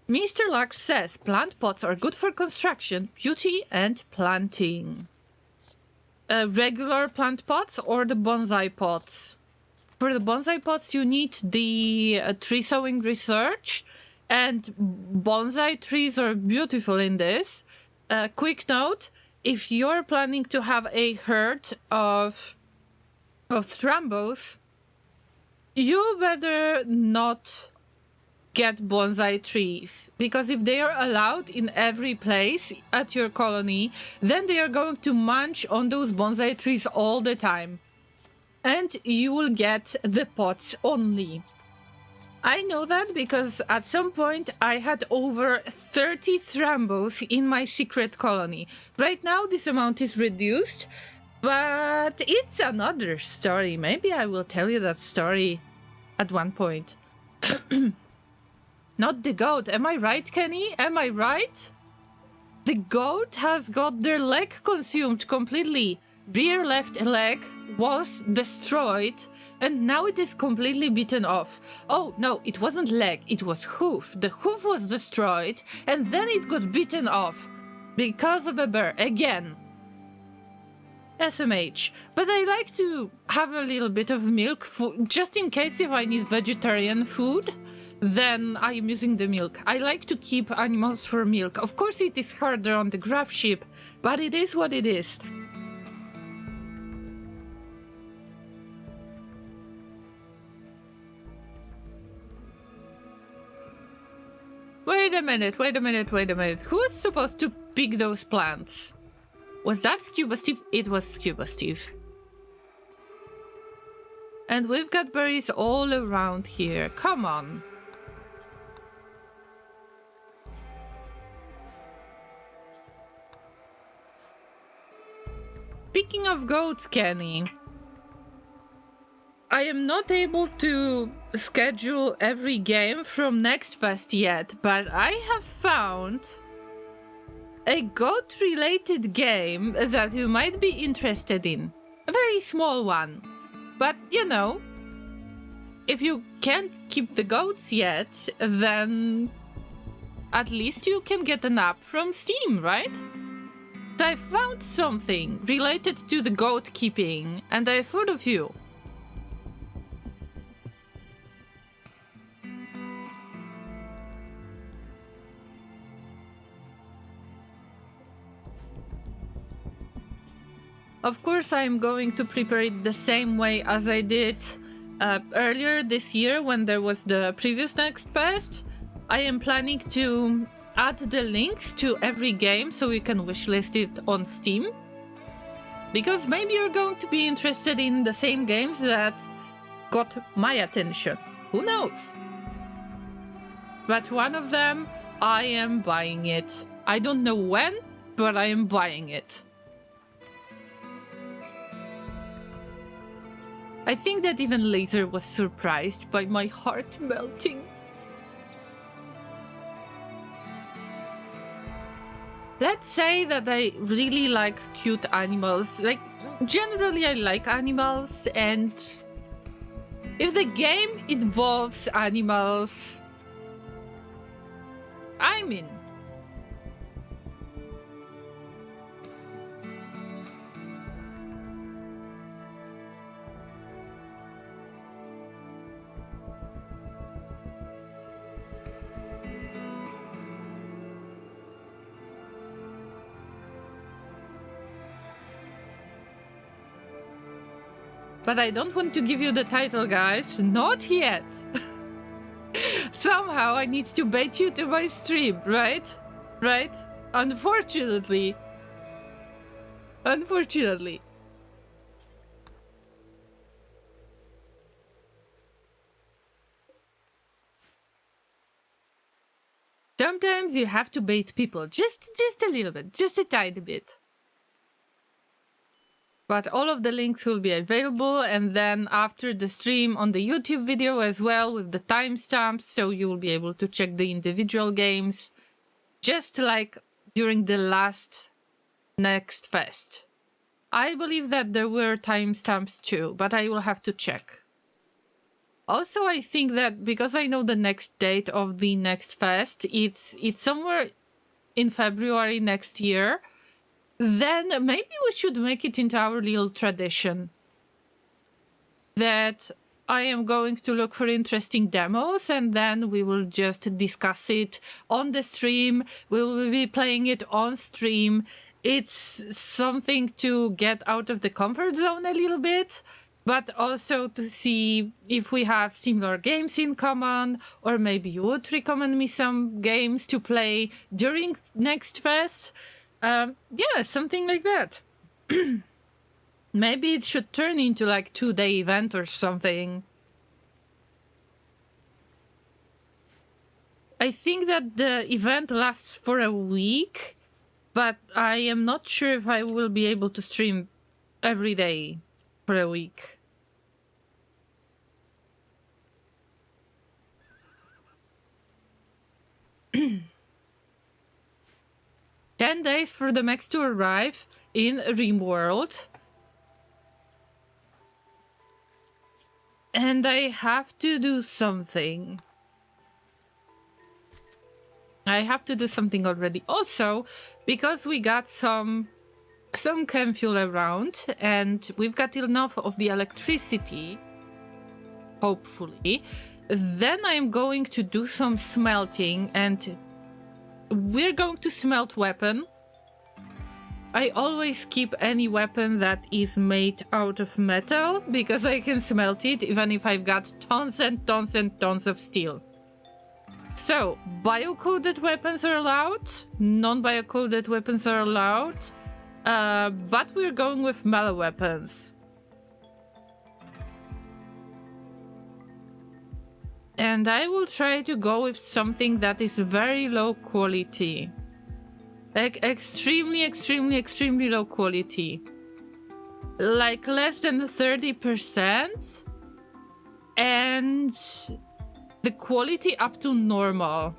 Mr. Lux says plant pots are good for construction, beauty, and planting. Regular plant pots or the bonsai pots? For the bonsai pots, you need the tree sowing research, and bonsai trees are beautiful in this. Quick note, if you're planning to have a herd of Strambos, you better not get bonsai trees, because if they are allowed in every place at your colony, then they are going to munch on those bonsai trees all the time. And you will get the pots only. I know that because at some point I had over 30 Strambos in my secret colony. Right now this amount is reduced, But it's another story. Maybe I will tell you that story at one point. Not the goat. Am I right, Kenny? Am I right? The goat has got their leg consumed completely. Rear left leg was destroyed and now it is completely bitten off. Oh, no, it wasn't leg, it was hoof. The hoof was destroyed and then it got bitten off because of a bear again. SMH. But I like to have a little bit of milk just in case if I need vegetarian food. Then I am using the milk. I like to keep animals for milk. Of course it is harder on the Gravship, but it is what it is. Wait a minute. Who is supposed to pick those plants? Was that Scuba Steve? It was Scuba Steve. And we've got berries all around here. Come on. Speaking of goats, Kenny, I am not able to schedule every game from Next Fest yet, but I have found a goat-related game that you might be interested in. A very small one. But, you know, if you can't keep the goats yet, then at least you can get an app from Steam, right? So I found something related to the goat keeping, and I thought of you. Of course, I'm going to prepare it the same way as I did earlier this year when there was the previous Next Fest. I am planning to add the links to every game so you can wishlist it on Steam. Because maybe you're going to be interested in the same games that got my attention. Who knows? But one of them, I am buying it. I don't know when, but I am buying it. I think that even Laser was surprised by my heart melting. Let's say that I really like cute animals. Like, generally I like animals, and if the game involves animals, I'm in. But I don't want to give you the title, guys. Not yet. Somehow I need to bait you to my stream, right? Right? Unfortunately. Unfortunately. Sometimes you have to bait people. Just a little bit. Just a tiny bit. But all of the links will be available, and then after the stream on the YouTube video as well with the timestamps, so you will be able to check the individual games, just like during the last Next Fest. I believe that there were timestamps too, but I will have to check. Also, I think that because I know the next date of the Next Fest, it's somewhere in February next year. Then maybe we should make it into our little tradition that I am going to look for interesting demos and then we will just discuss it on the stream. We will be playing it on stream. It's something to get out of the comfort zone a little bit, but also to see if we have similar games in common, or maybe you would recommend me some games to play during Next Fest. Yeah, something like that. Maybe it should turn into like 2-day event or something. I think that the event lasts for a week, but I am not sure if I will be able to stream every day for a week. Ten days for the mechs to arrive in Rimworld. And I have to do something. I have to do something already. Also, because we got some chem fuel around and we've got enough of the electricity, hopefully, then I'm going to do some smelting and we're going to smelt weapon. I always keep any weapon that is made out of metal because I can smelt it even if I've got tons and tons and tons of steel. So, bio-coded weapons are allowed, non-bio-coded weapons are allowed, but we're going with melee weapons. And I will try to go with something that is very low quality. Like extremely, extremely, extremely low quality. Like less than 30%. And the quality up to normal.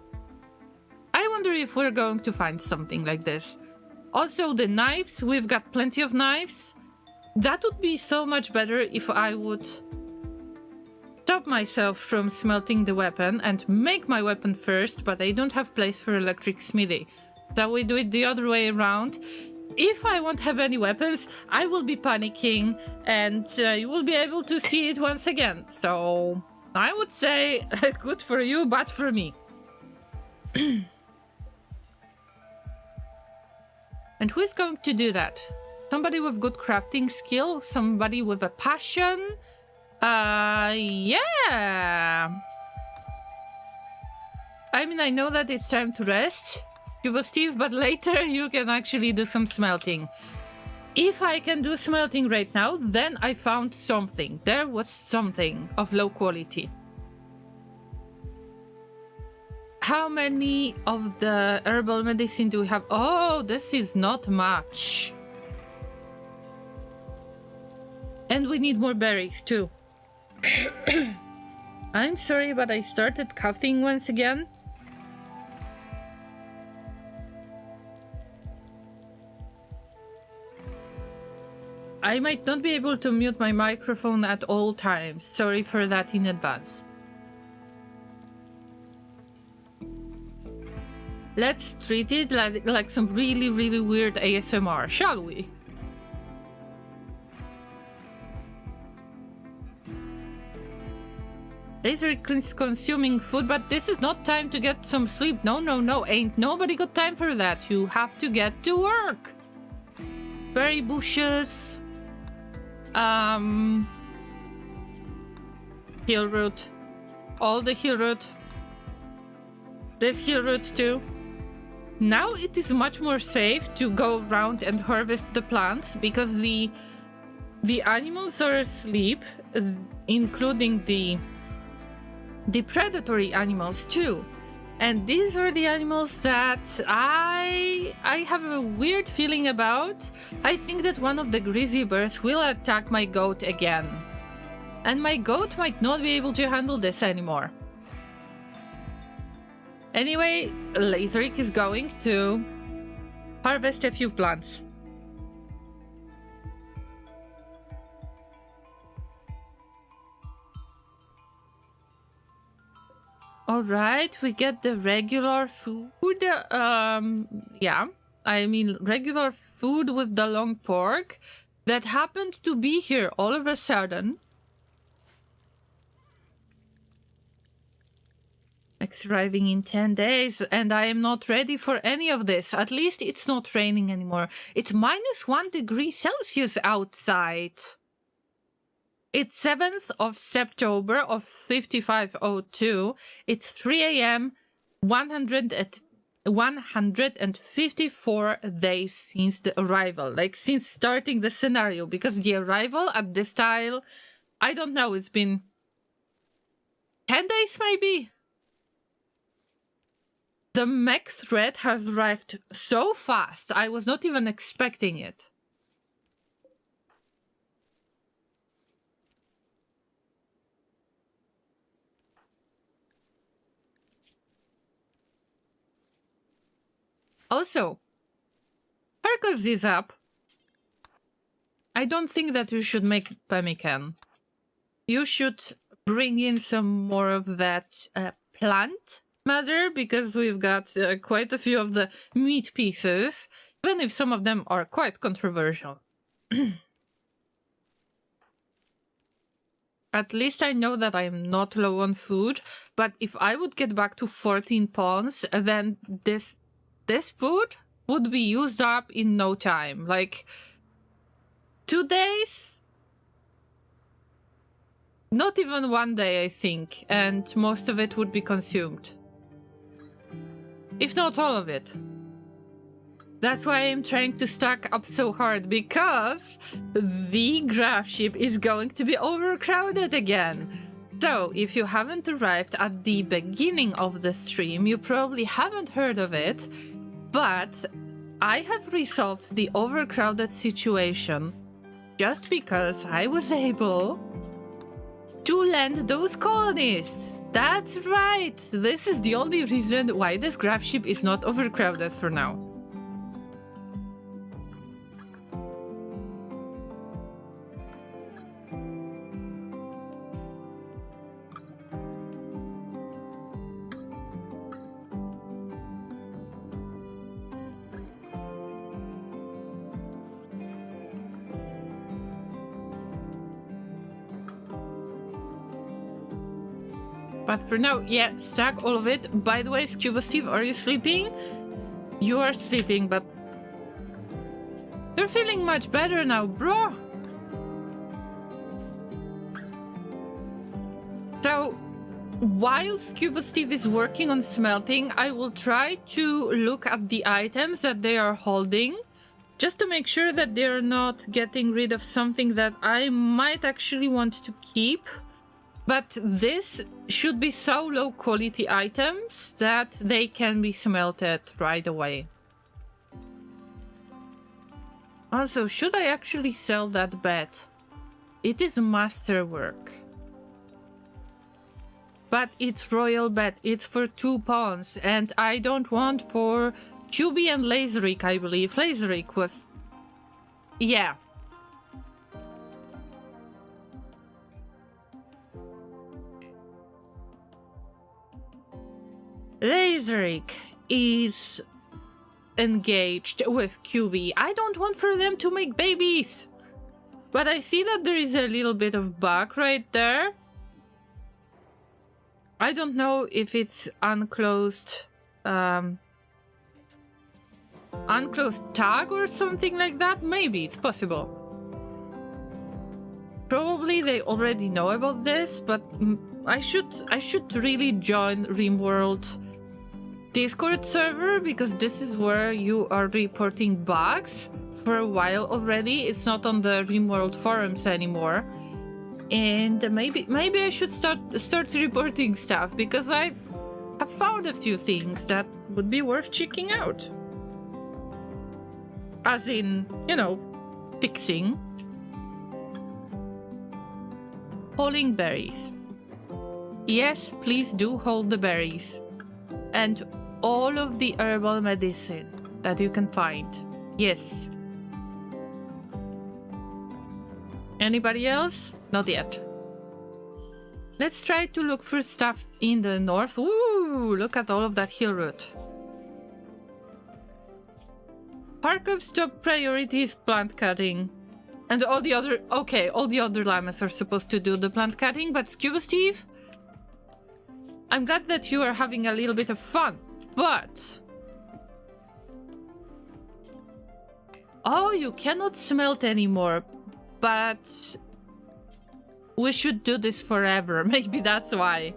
I wonder if we're going to find something like this. Also the knives, we've got plenty of knives. That would be so much better if I would stop myself from smelting the weapon and make my weapon first, but I don't have place for electric smithy. So we do it the other way around. If I won't have any weapons, I will be panicking and you will be able to see it once again. So I would say good for you, bad for me. And who is going to do that? Somebody with good crafting skill? Somebody with a passion? Yeah. I mean, I know that it's time to rest, Scuba Steve, but later you can actually do some smelting. If I can do smelting right now, then I found something. There was something of low quality. How many of the herbal medicine do we have? Oh, this is not much. And we need more berries too. I'm sorry, but I started coughing once again. I might not be able to mute my microphone at all times. Sorry for that in advance. Let's treat it like some really, really weird ASMR, shall we? Laser is consuming food, but this is not time to get some sleep. No, no, no. Ain't nobody got time for that. You have to get to work. Berry bushes. Hill root. All the hill root. This hill root too. Now it is much more safe to go around and harvest the plants because the animals are asleep, including the predatory animals too. And these are the animals that I have a weird feeling about. I think that one of the grizzly bears will attack my goat again. And my goat might not be able to handle this anymore. Anyway, Laserik is going to harvest a few plants. Alright, we get the regular food. Yeah, I mean regular food with the long pork that happened to be here all of a sudden. It's arriving in 10 days and I am not ready for any of this. At least it's not raining anymore. It's -1 degree Celsius outside. It's 7th of September of 5502. It's 3 a.m. 154 days since the arrival. Like since starting the scenario. Because the arrival at this tile, I don't know, it's been 10 days maybe? The mech threat has arrived so fast, I was not even expecting it. Also, Parkovs is up. I don't think that you should make pemmican. You should bring in some more of that plant matter, because we've got quite a few of the meat pieces, even if some of them are quite controversial. At least I know that I'm not low on food, but if I would get back to 14 pawns, then this food would be used up in no time. Like, 2 days? Not even 1 day, I think, and most of it would be consumed. If not all of it. That's why I'm trying to stack up so hard, because the Gravship is going to be overcrowded again. So, if you haven't arrived at the beginning of the stream, you probably haven't heard of it, but I have resolved the overcrowded situation just because I was able to land those colonists. That's right! This is the only reason why this Gravship is not overcrowded for now. But for now, yeah, stack all of it. By the way, Scuba Steve, are you sleeping? You are sleeping, but you're feeling much better now, bro. So, while Scuba Steve is working on smelting, I will try to look at the items that they are holding, just to make sure that they're not getting rid of something that I might actually want to keep. But this should be so low quality items that they can be smelted right away. Also, should I actually sell that bed? It is masterwork. But it's royal bed, it's for 2 pawns, and I don't want for QB and Laserik, I believe. Laserik was... yeah. Laserik is engaged with QB. I don't want for them to make babies. But I see that there is a little bit of bug right there. I don't know if it's unclosed unclosed tag or something like that. Maybe it's possible. Probably they already know about this, but I should really join Rimworld Discord server, because this is where you are reporting bugs for a while already. It's not on the Rimworld forums anymore. And maybe I should start reporting stuff, because I have found a few things that would be worth checking out. As in, you know, fixing. Holding berries. Yes, please do hold the berries. And all of the herbal medicine that you can find. Yes. Anybody else? Not yet. Let's try to look for stuff in the north. Ooh, look at all of that hill root. Parkov's top priority is plant cutting. And all the other... okay, all the other llamas are supposed to do the plant cutting, but Scuba Steve, I'm glad that you are having a little bit of fun, but... oh, you cannot smelt anymore, but... we should do this forever. Maybe that's why.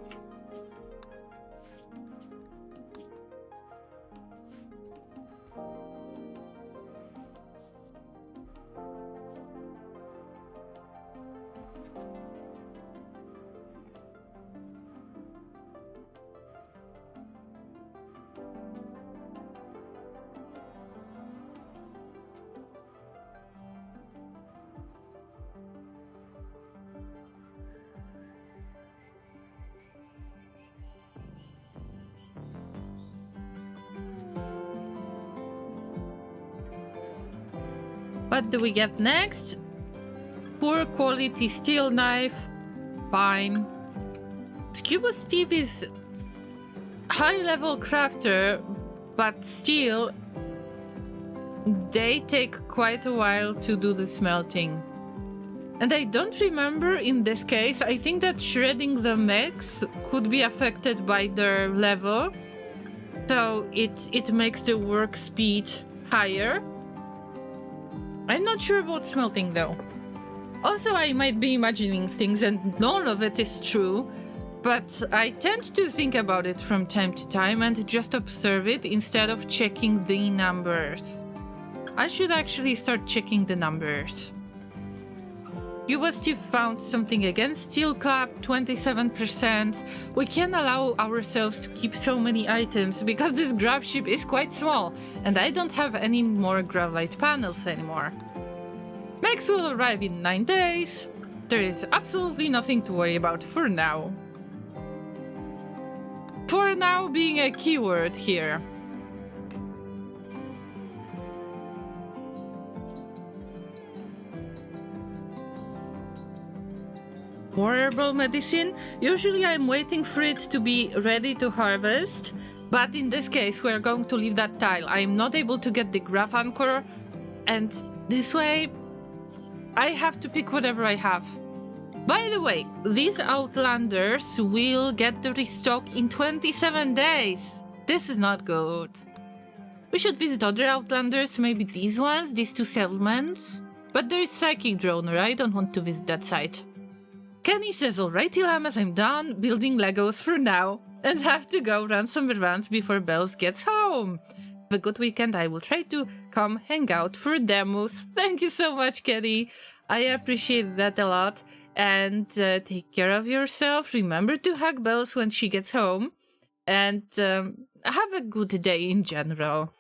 What do we get next? Poor quality steel knife. Fine. Scuba Steve is high-level crafter, but still, they take quite a while to do the smelting. And I don't remember in this case, I think that shredding the mechs could be affected by their level, so it makes the work speed higher. I'm not sure about smelting though. Also, I might be imagining things and none of it is true, but I tend to think about it from time to time and just observe it instead of checking the numbers. I should actually start checking the numbers. Cuba Steve found something again. Steel Clap, 27%. We can't allow ourselves to keep so many items because this Gravship is quite small and I don't have any more Gravlight panels anymore. Mechs will arrive in 9 days. There is absolutely nothing to worry about for now. For now being a keyword here. More herbal medicine. Usually I'm waiting for it to be ready to harvest, but in this case we're going to leave that tile. I am not able to get the graph anchor, and this way I have to pick whatever I have. By the way, these Outlanders will get the restock in 27 days. This is not good. We should visit other Outlanders, maybe these ones, these 2 settlements. But there is Psychic Droner, I don't want to visit that site. Kenny says, alrighty Lamas, I'm done building Legos for now and have to go run some errands before Bells gets home. Have a good weekend, I will try to come hang out for demos. Thank you so much, Kenny. I appreciate that a lot. And take care of yourself. Remember to hug Bells when she gets home. And have a good day in general.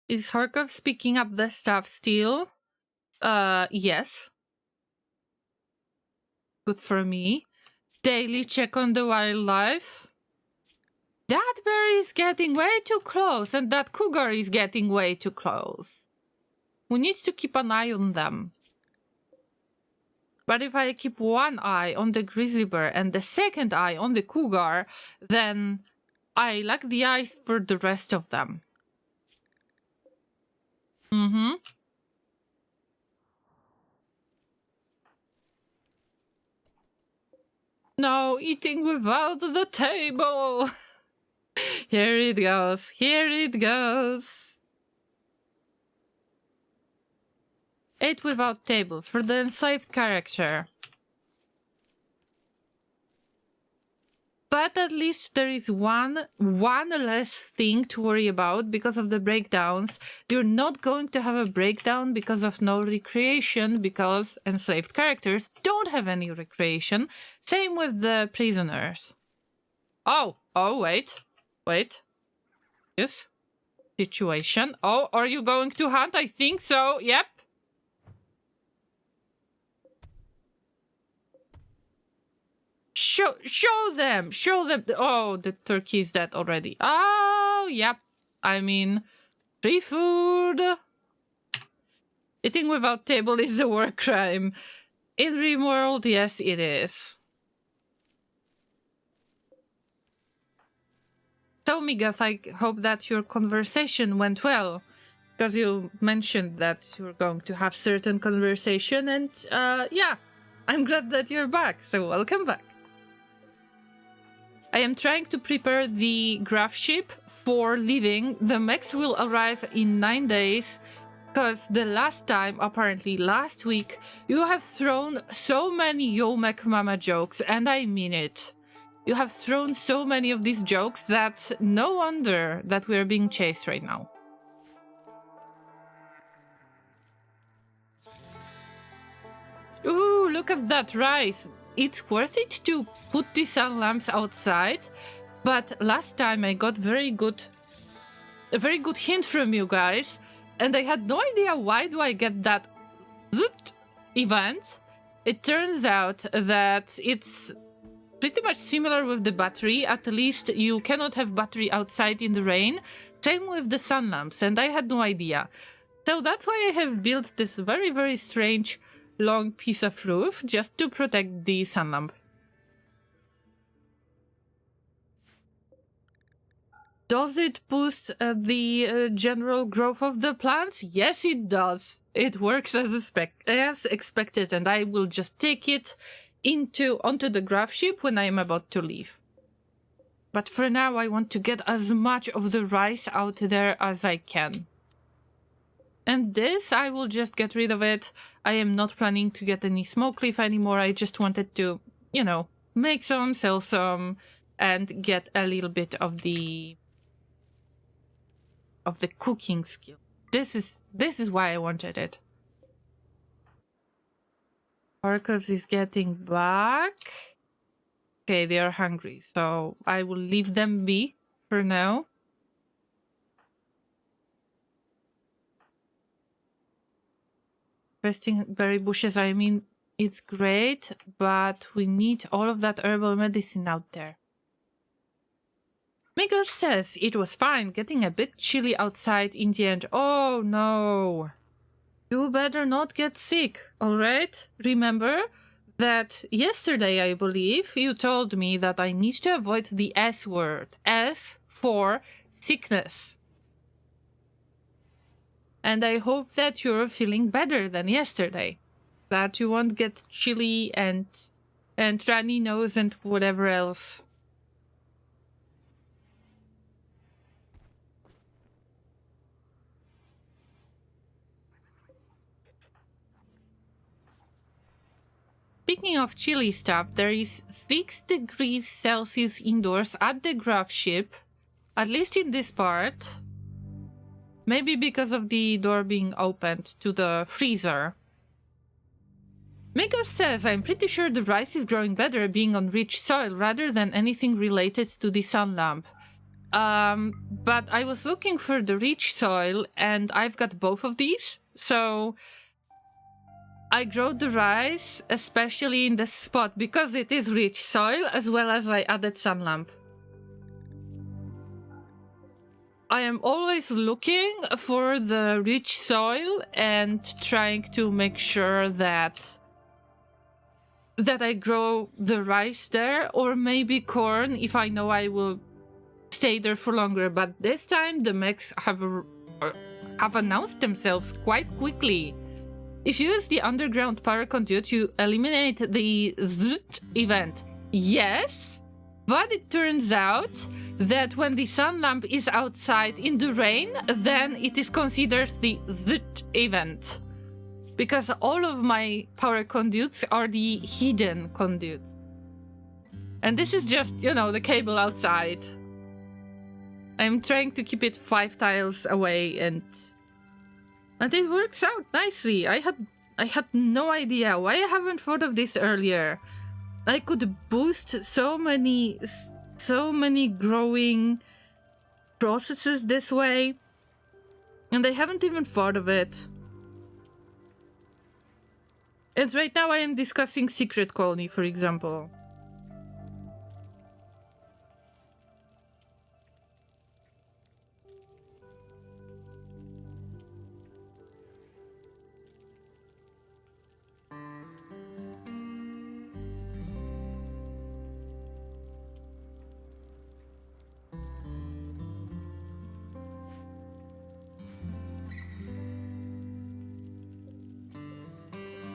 Is Harkov picking up the stuff still? Yes. Good for me. Daily check on the wildlife. That bear is getting way too close, and that cougar is getting way too close. We need to keep an eye on them. But if I keep one eye on the grizzly bear and the second eye on the cougar, then I lack the eyes for the rest of them. No, eating without the table. Here it goes. Here it goes. Ate without table for the enslaved character. But at least there is one less thing to worry about because of the breakdowns. You're not going to have a breakdown because of no recreation, because enslaved characters don't have any recreation. Same with the prisoners. Oh, wait. Yes. Situation. Oh, are you going to hunt? I think so. Yep. Show them. Oh, the turkey is dead already. Oh, yep. I mean, free food. Eating without table is a war crime. In Rimworld, yes, it is. So, Migath, I hope that your conversation went well. Because you mentioned that you're going to have certain conversation, and yeah, I'm glad that you're back, so welcome back. I am trying to prepare the Gravship for leaving. The mechs will arrive in 9 days, because the last time, apparently last week, you have thrown so many Yo Mech Mama jokes, and I mean it. You have thrown so many of these jokes that no wonder that we are being chased right now. Ooh, look at that rice. It's worth it to put the sun lamps outside, but last time I got a very good hint from you guys, and I had no idea why do I get that event, it turns out that it's pretty much similar with the battery. At least you cannot have battery outside in the rain. Same with the sun lamps, and I had no idea. So that's why I have built this very, very strange long piece of roof just to protect the sun lamp. Does it boost the general growth of the plants? Yes, it does. It works as expected, and I will just take it onto the Gravship when I am about to leave. But for now, I want to get as much of the rice out there as I can. And this, I will just get rid of it. I am not planning to get any smoke leaf anymore. I just wanted to, you know, make some, sell some, and get a little bit of the cooking skill. This is why I wanted it. Orcos is getting back. Okay, they are hungry, so I will leave them be for now. Investing berry bushes, I mean, it's great, but we need all of that herbal medicine out there. Miguel says it was fine, getting a bit chilly outside in the end. Oh no. You better not get sick, alright? Remember that yesterday, I believe, you told me that I need to avoid the S word. S for sickness. And I hope that you're feeling better than yesterday. That you won't get chilly and runny nose and whatever else. Speaking of chilly stuff, there is 6 degrees Celsius indoors at the Gravship, at least in this part. Maybe because of the door being opened to the freezer. Miguel says, I'm pretty sure the rice is growing better being on rich soil rather than anything related to the sun lamp. But I was looking for the rich soil and I've got both of these, so I grow the rice, especially in the spot, because it is rich soil, as well as I added sun lamp. I am always looking for the rich soil and trying to make sure that I grow the rice there, or maybe corn if I know I will stay there for longer. But this time the mechs have announced themselves quite quickly. If you use the underground power conduit, you eliminate the ZT event. Yes, but it turns out that when the sun lamp is outside in the rain, then it is considered the ZT event. Because all of my power conduits are the hidden conduits. And this is just, you know, the cable outside. I'm trying to keep it 5 tiles away and it works out nicely. I had no idea. Why I haven't thought of this earlier? I could boost so many growing processes this way, and I haven't even thought of it. And right now I am discussing Secret Colony, for example.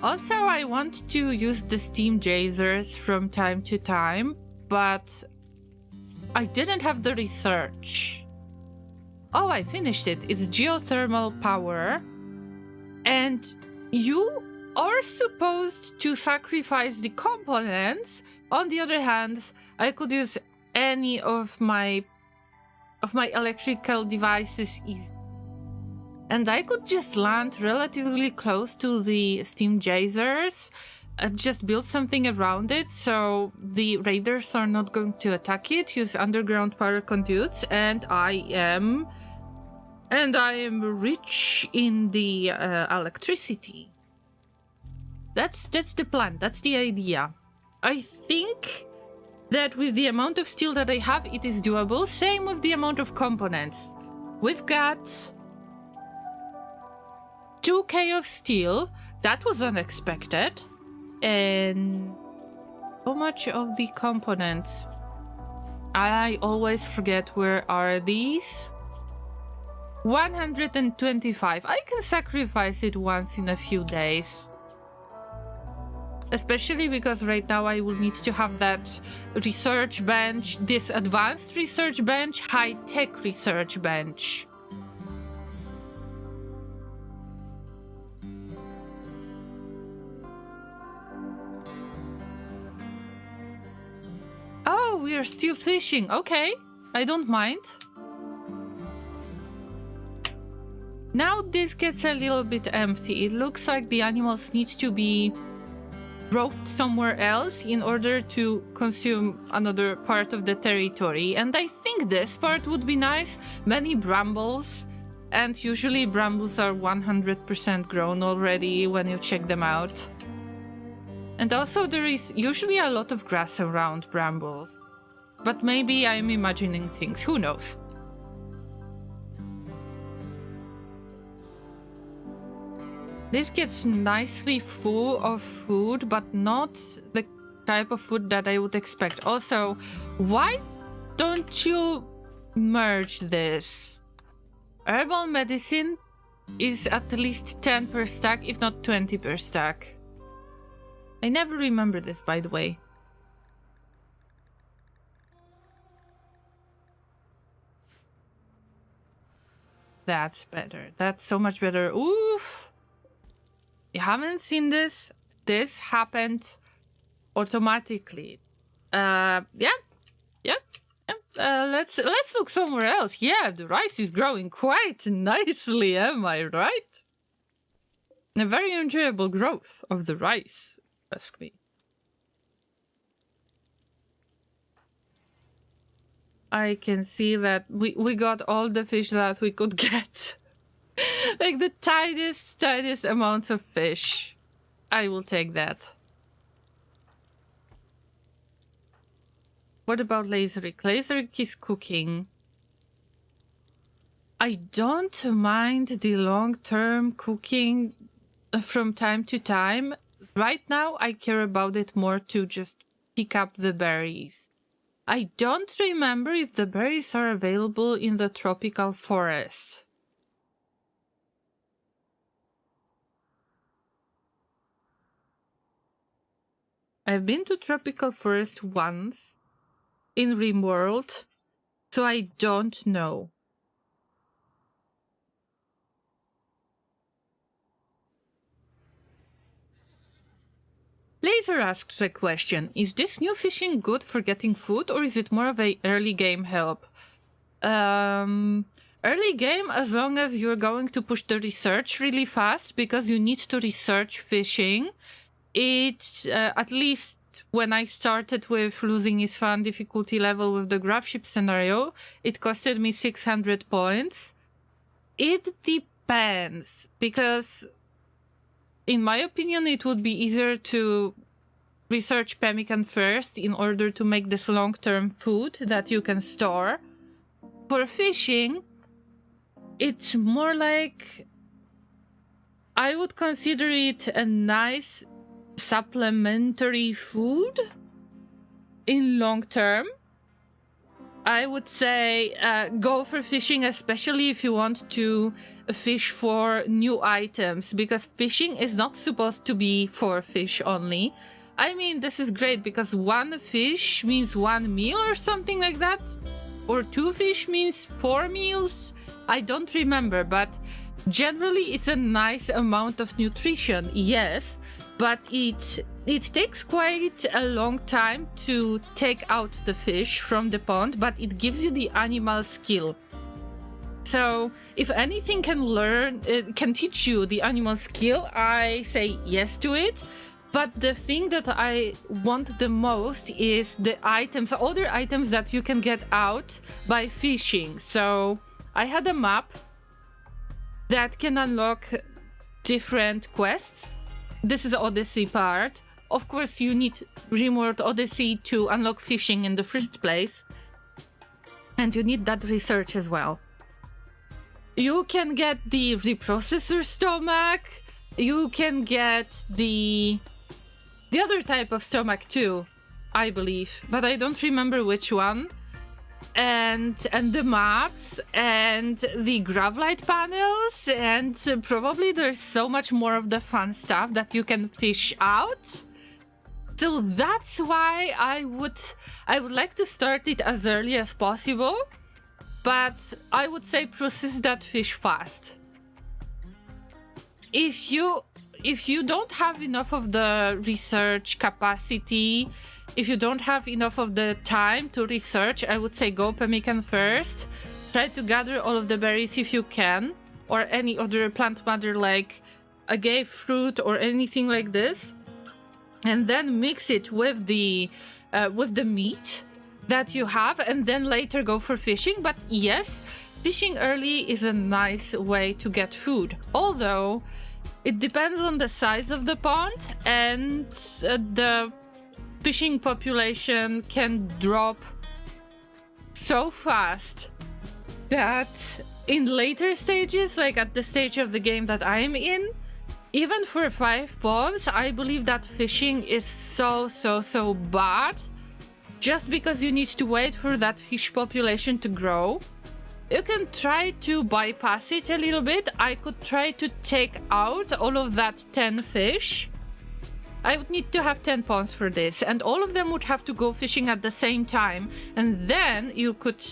Also, I want to use the steam geysers from time to time, but I didn't have the research. Oh, I finished it. It's geothermal power. And you are supposed to sacrifice the components. On the other hand, I could use any of my electrical devices easily. And I could just land relatively close to the steam geysers and just build something around it so the raiders are not going to attack it, use underground power conduits, and I am rich in the electricity. That's the plan. That's the idea. I think that with the amount of steel that I have, it is doable. Same with the amount of components. We've got 2k of steel. That was unexpected. And how much of the components? I always forget where are these. 125. I can sacrifice it once in a few days. Especially because right now I will need to have that research bench, this advanced research bench, high-tech research bench. Oh, we are still fishing. Okay, I don't mind. Now this gets a little bit empty. It looks like the animals need to be roped somewhere else in order to consume another part of the territory. And I think this part would be nice. Many brambles. And usually brambles are 100% grown already when you check them out. And also there is usually a lot of grass around brambles. But maybe I'm imagining things. Who knows? This gets nicely full of food, but not the type of food that I would expect. Also, why don't you merge this? Herbal medicine is at least 10 per stack, if not 20 per stack. I never remember this, by the way. That's better. That's so much better. Oof! You haven't seen this? This happened automatically. Yeah. Let's look somewhere else. Yeah, the rice is growing quite nicely, am I right? A very enjoyable growth of the rice, ask me. I can see that we got all the fish that we could get. Like the tiniest amounts of fish. I will take that. What about Laserik? Laserik is cooking. I don't mind the long-term cooking from time to time. Right now, I care about it more to just pick up the berries. I don't remember if the berries are available in the tropical forest. I've been to tropical forest once in Rimworld, so I don't know. Laser asks a question. Is this new fishing good for getting food, or is it more of a early game help? Early game as long as you're going to push the research really fast, because you need to research fishing. It, at least when I started with Losing is Fun difficulty level with the Gravship scenario, it costed me 600 points. It depends, because in my opinion, it would be easier to research pemmican first in order to make this long-term food that you can store. For fishing, it's more like I would consider it a nice supplementary food in long term. I would say go for fishing, especially if you want to fish for new items, because fishing is not supposed to be for fish only. I mean, this is great because one fish means one meal or something like that, or two fish means 4 meals. I don't remember, but generally it's a nice amount of nutrition, yes, but it takes quite a long time to take out the fish from the pond, but it gives you the animal skill. So if anything can teach you the animal skill, I say yes to it. But the thing that I want the most is the items, other items that you can get out by fishing. So I had a map that can unlock different quests. this is Odyssey part. Of course, you need Rimworld Odyssey to unlock fishing in the first place. And you need that research as well. You can get the reprocessor stomach. You can get the other type of stomach too, I believe. But I don't remember which one. And the maps and the Gravlight panels. And probably there's so much more of the fun stuff that you can fish out. So that's why I would like to start it as early as possible, but I would say process that fish fast. If you don't have enough of the research capacity, if you don't have enough of the time to research, I would say go pemmican first. Try to gather all of the berries if you can, or any other plant matter like agave fruit or anything like this. And then mix it with the meat that you have, and then later go for fishing. But yes, fishing early is a nice way to get food. Although it depends on the size of the pond, and the fishing population can drop so fast that in later stages, like at the stage of the game that I'm in, even for 5 ponds, I believe that fishing is so bad. Just because you need to wait for that fish population to grow. You can try to bypass it a little bit. I could try to take out all of that 10 fish. I would need to have 10 ponds for this, and all of them would have to go fishing at the same time. And then you could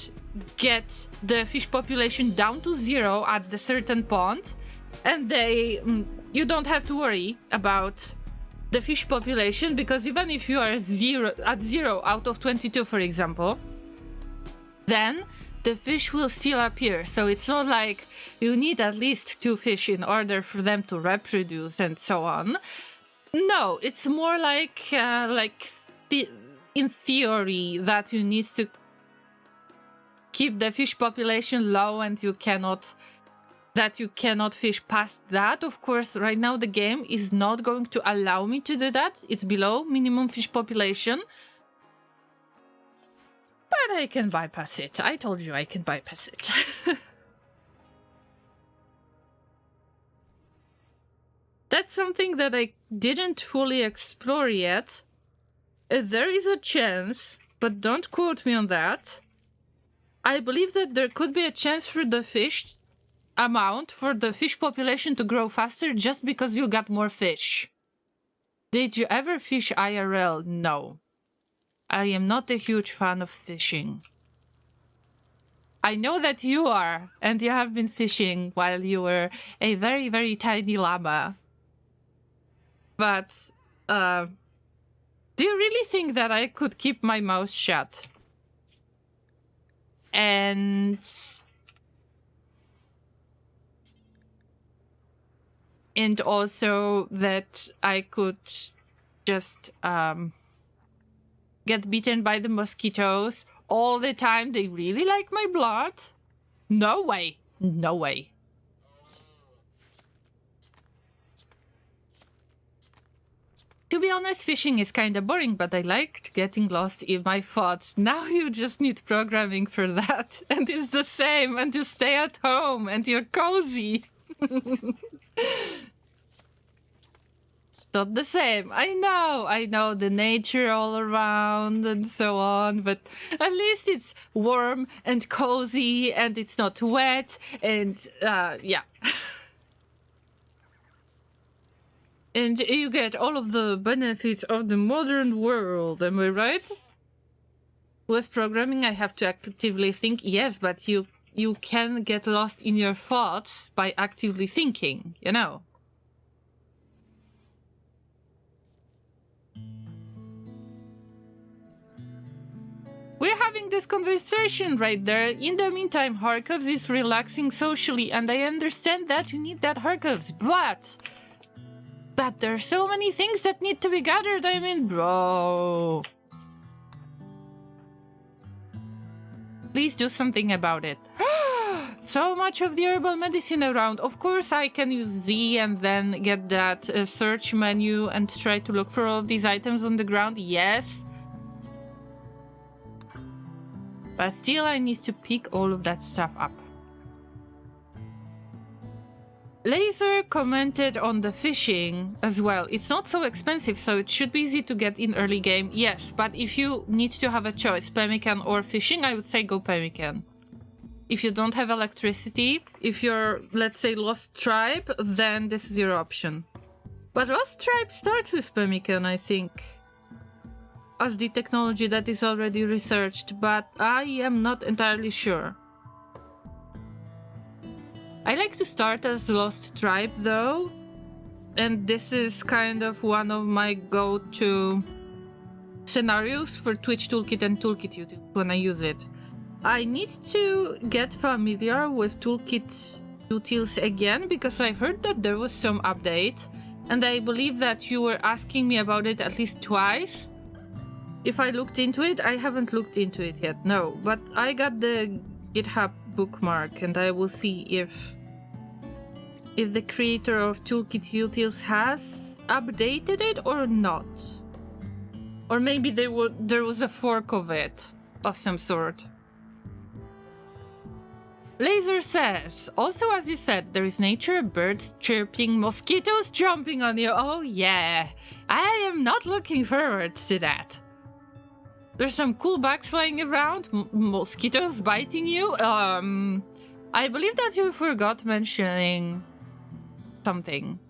get the fish population down to 0 at the certain pond. And you don't have to worry about the fish population, because even if you are at 0 out of 22, for example, then the fish will still appear. So it's not like you need at least 2 fish in order for them to reproduce and so on. No, it's more like in theory that you need to keep the fish population low, and you cannot fish past that. Of course, right now the game is not going to allow me to do that. It's below minimum fish population. But I can bypass it. I told you I can bypass it. That's something that I didn't fully explore yet. There is a chance, but don't quote me on that. I believe that there could be a chance for the fish population to grow faster just because you got more fish. Did you ever fish IRL? No. I am not a huge fan of fishing. I know that you are, and you have been fishing while you were a very, very tiny llama. But, do you really think that I could keep my mouth shut? And also that I could just get bitten by the mosquitoes all the time? They really like my blood? No way. No way. To be honest, fishing is kinda boring, but I liked getting lost in my thoughts. Now you just need programming for that. And it's the same, and you stay at home, and you're cozy. Not the same. I know the nature all around and so on, but at least it's warm and cozy, and it's not wet, and yeah. And you get all of the benefits of the modern world, am I right? With programming, I have to actively think. Yes, but you can get lost in your thoughts by actively thinking, you know. We're having this conversation right there. In the meantime, Harkovs is relaxing socially, and I understand that you need that Harkovs, but there's so many things that need to be gathered. I mean, bro. Please do something about it. So much of the herbal medicine around. Of course, I can use Z and then get that search menu and try to look for all of these items on the ground. Yes. But still, I need to pick all of that stuff up. Laser commented on the fishing as well. It's not so expensive, so it should be easy to get in early game. Yes, but if you need to have a choice, pemmican or fishing, I would say go pemmican. If you don't have electricity, if you're, let's say, Lost Tribe, then this is your option. But Lost Tribe starts with pemmican, I think, as the technology that is already researched, but I am not entirely sure. I like to start as Lost Tribe, though, and this is kind of one of my go-to scenarios for Twitch Toolkit and Toolkit Util when I use it. I need to get familiar with Toolkit Utils again, because I heard that there was some update, and I believe that you were asking me about it at least twice. If I looked into it, I haven't looked into it yet, no, but I got the GitHub bookmark, and I will see if the creator of Toolkit Utils has updated it or not. Or maybe there was a fork of it, of some sort. Laser says, also as you said, there is nature, birds chirping, mosquitoes jumping on you. Oh yeah, I am not looking forward to that. There's some cool bugs flying around, mosquitoes biting you. I believe that you forgot mentioning something.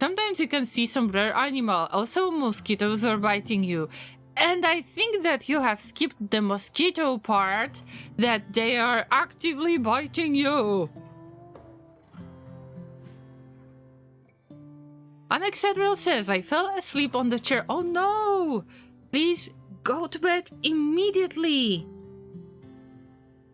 Sometimes you can see some rare animal. Also, mosquitoes are biting you. And I think that you have skipped the mosquito part, that they are actively biting you. Anexedral says, I fell asleep on the chair. Oh no! Please go to bed immediately.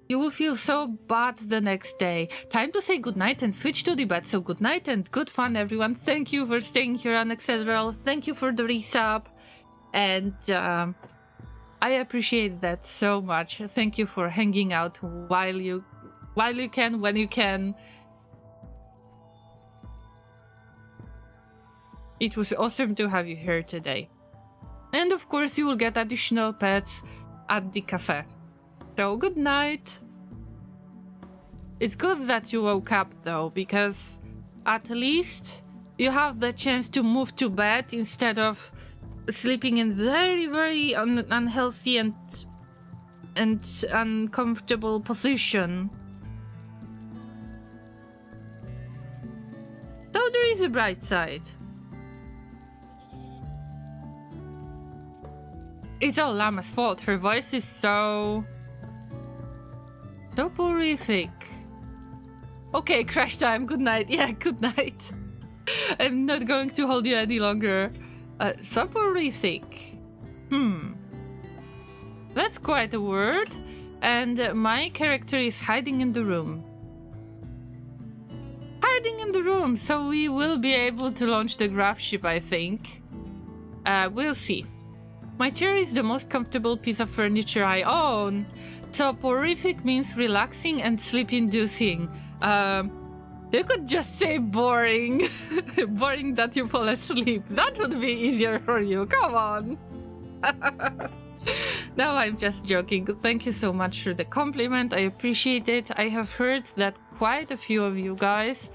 You will feel so bad the next day. Time to say goodnight and switch to the bed. So good night and good fun, everyone. Thank you for staying here, Anexedral. Thank you for the resub. And I appreciate that so much. Thank you for hanging out while you can, when you can. It was awesome to have you here today. And of course you will get additional pets at the cafe. So good night. It's good that you woke up though, because at least you have the chance to move to bed instead of sleeping in very, very unhealthy and uncomfortable position. Though there is a bright side. It's all Llama's fault. Her voice is so horrific. Okay, crash time. Good night. Yeah, good night. I'm not going to hold you any longer. Soporific. That's quite a word. And my character is hiding in the room. Hiding in the room, so we will be able to launch the Gravship, I think. We'll see. My chair is the most comfortable piece of furniture I own. Soporific means relaxing and sleep-inducing. You could just say boring. Boring that you fall asleep. That would be easier for you. Come on. No, I'm just joking. Thank you so much for the compliment. I appreciate it. I have heard that quite a few of you guys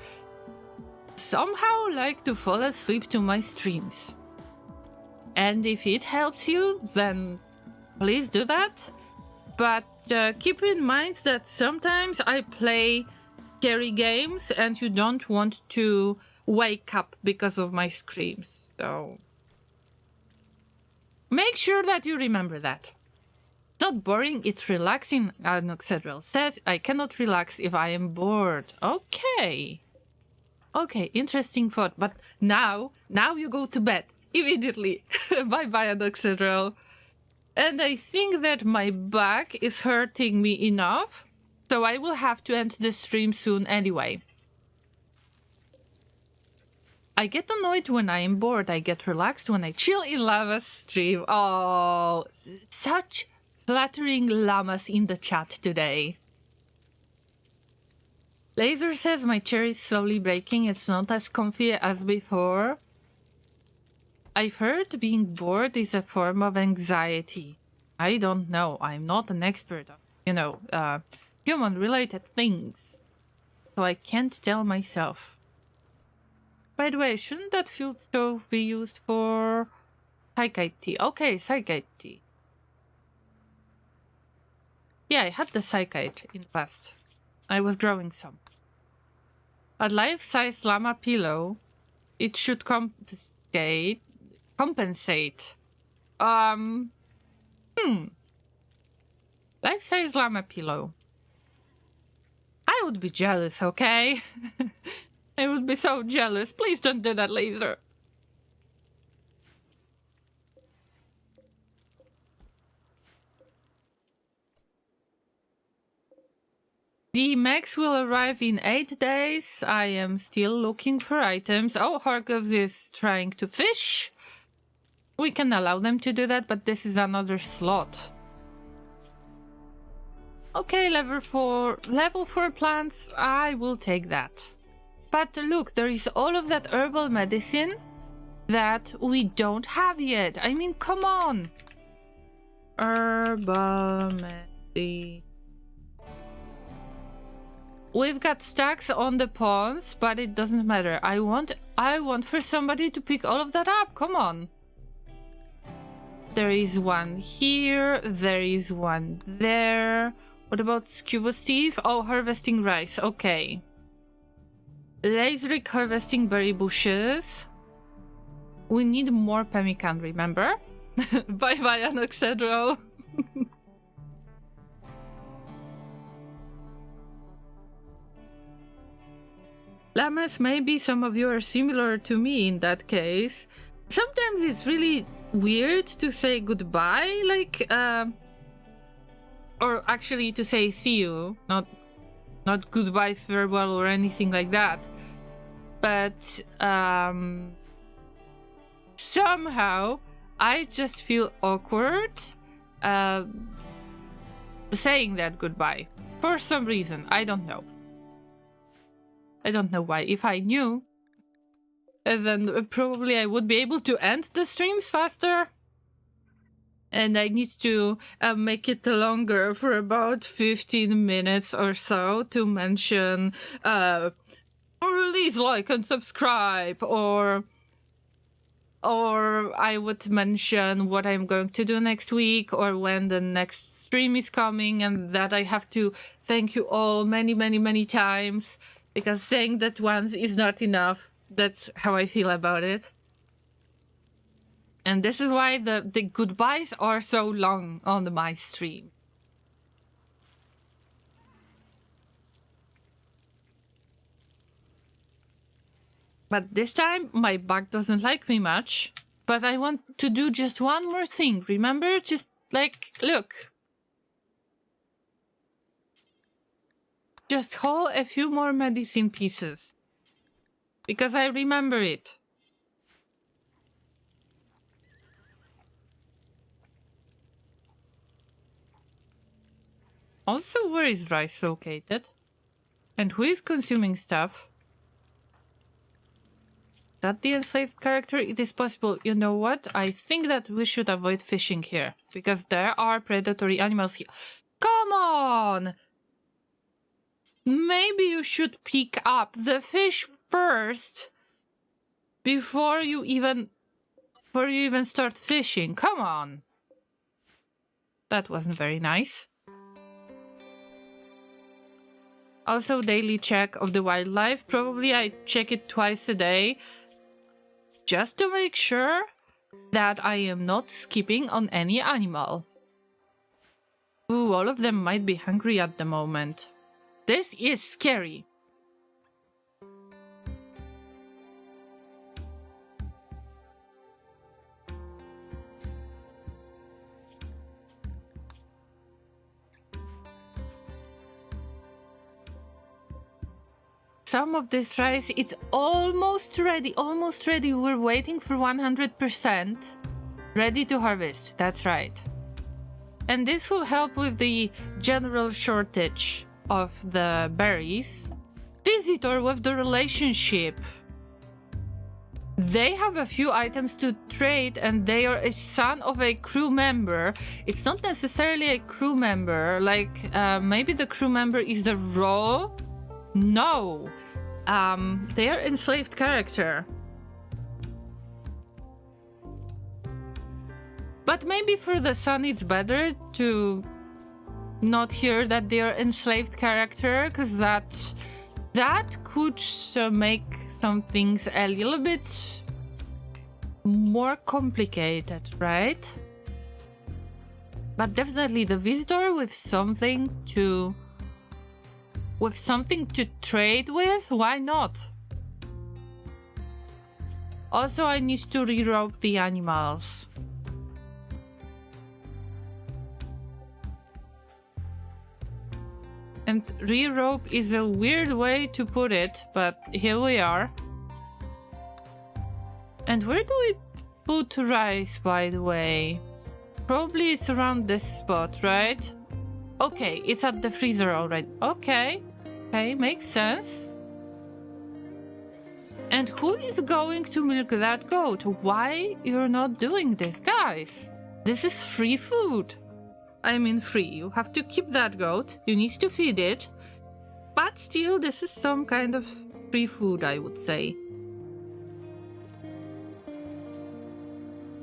somehow like to fall asleep to my streams. And if it helps you, then please do that. But keep in mind that sometimes I play scary games and you don't want to wake up because of my screams. So make sure that you remember that. It's not boring, it's relaxing. Anoxedral says, I cannot relax if I am bored. Okay. Okay, interesting thought. But now you go to bed immediately. Bye-bye, Anoxedral. And I think that my back is hurting me enough, so I will have to end the stream soon anyway. I get annoyed when I am bored. I get relaxed when I chill in Lava's stream. Oh, such flattering llamas in the chat today. Laser says my chair is slowly breaking. It's not as comfy as before. I've heard being bored is a form of anxiety. I don't know. I'm not an expert on, human-related things. So I can't tell myself. By the way, shouldn't that fuel stove be used for psychite tea? Okay, psychite tea. Yeah, I had the psychite in the past. I was growing some. A life-size llama pillow. It should compensate. Life-size llama pillow. I would be jealous, okay? I would be so jealous. Please don't do that, Laser. The Max will arrive in 8 days. I am still looking for items. Oh, Harkovs is trying to fish. We can allow them to do that, but this is another slot. Okay, level 4 plants. I will take that. But look, there is all of that herbal medicine that we don't have yet. I mean, come on. Herbal medicine. We've got stacks on the pawns, but it doesn't matter. I want for somebody to pick all of that up. Come on. There is one here. There is one there. What about Scuba Steve? Oh, harvesting rice. Okay. Laseric harvesting berry bushes. We need more pemmican, remember? Bye-bye, Anoxedro. Llamas, maybe some of you are similar to me in that case. Sometimes it's really weird to say goodbye, like, or actually to say see you, not goodbye, farewell, or anything like that. But somehow I just feel awkward saying that goodbye for some reason. I don't know. I don't know why. If I knew, then probably I would be able to end the streams faster. And I need to make it longer for about 15 minutes or so to mention please like and subscribe, or I would mention what I'm going to do next week or when the next stream is coming, and that I have to thank you all many times, because saying that once is not enough. That's how I feel about it. And this is why the goodbyes are so long on my stream. But this time, my back doesn't like me much. But I want to do just one more thing, remember? Just, like, look. Just haul a few more medicine pieces. Because I remember it. Also, where is rice located? And who is consuming stuff? Is that the enslaved character? It is possible. You know what? I think that we should avoid fishing here, because there are predatory animals here. Come on! Maybe you should pick up the fish first before you even start fishing. Come on. That wasn't very nice. Also, daily check of the wildlife. Probably I check it twice a day, just to make sure that I am not skipping on any animal. Ooh, all of them might be hungry at the moment. This is scary. Some of this rice, it's almost ready, We're waiting for 100%. Ready to harvest, that's right. And this will help with the general shortage of the berries. Visitor with the relationship. They have a few items to trade and they are a son of a crew member. It's not necessarily a crew member, like maybe the crew member is the role? No. They are enslaved character. But maybe for the son it's better to not hear that they are enslaved character, because that could make some things a little bit more complicated, right? But definitely the visitor with something to trade with, why not? Also, I need to rerope the animals. And re-rope is a weird way to put it, but here we are. And where do we put rice, by the way? Probably it's around this spot, right? Okay, it's at the freezer already. Okay, makes sense. And who is going to milk that goat? Why you're not doing this, guys? This is free food. I mean free, you have to keep that goat, you need to feed it, but still this is some kind of free food, I would say.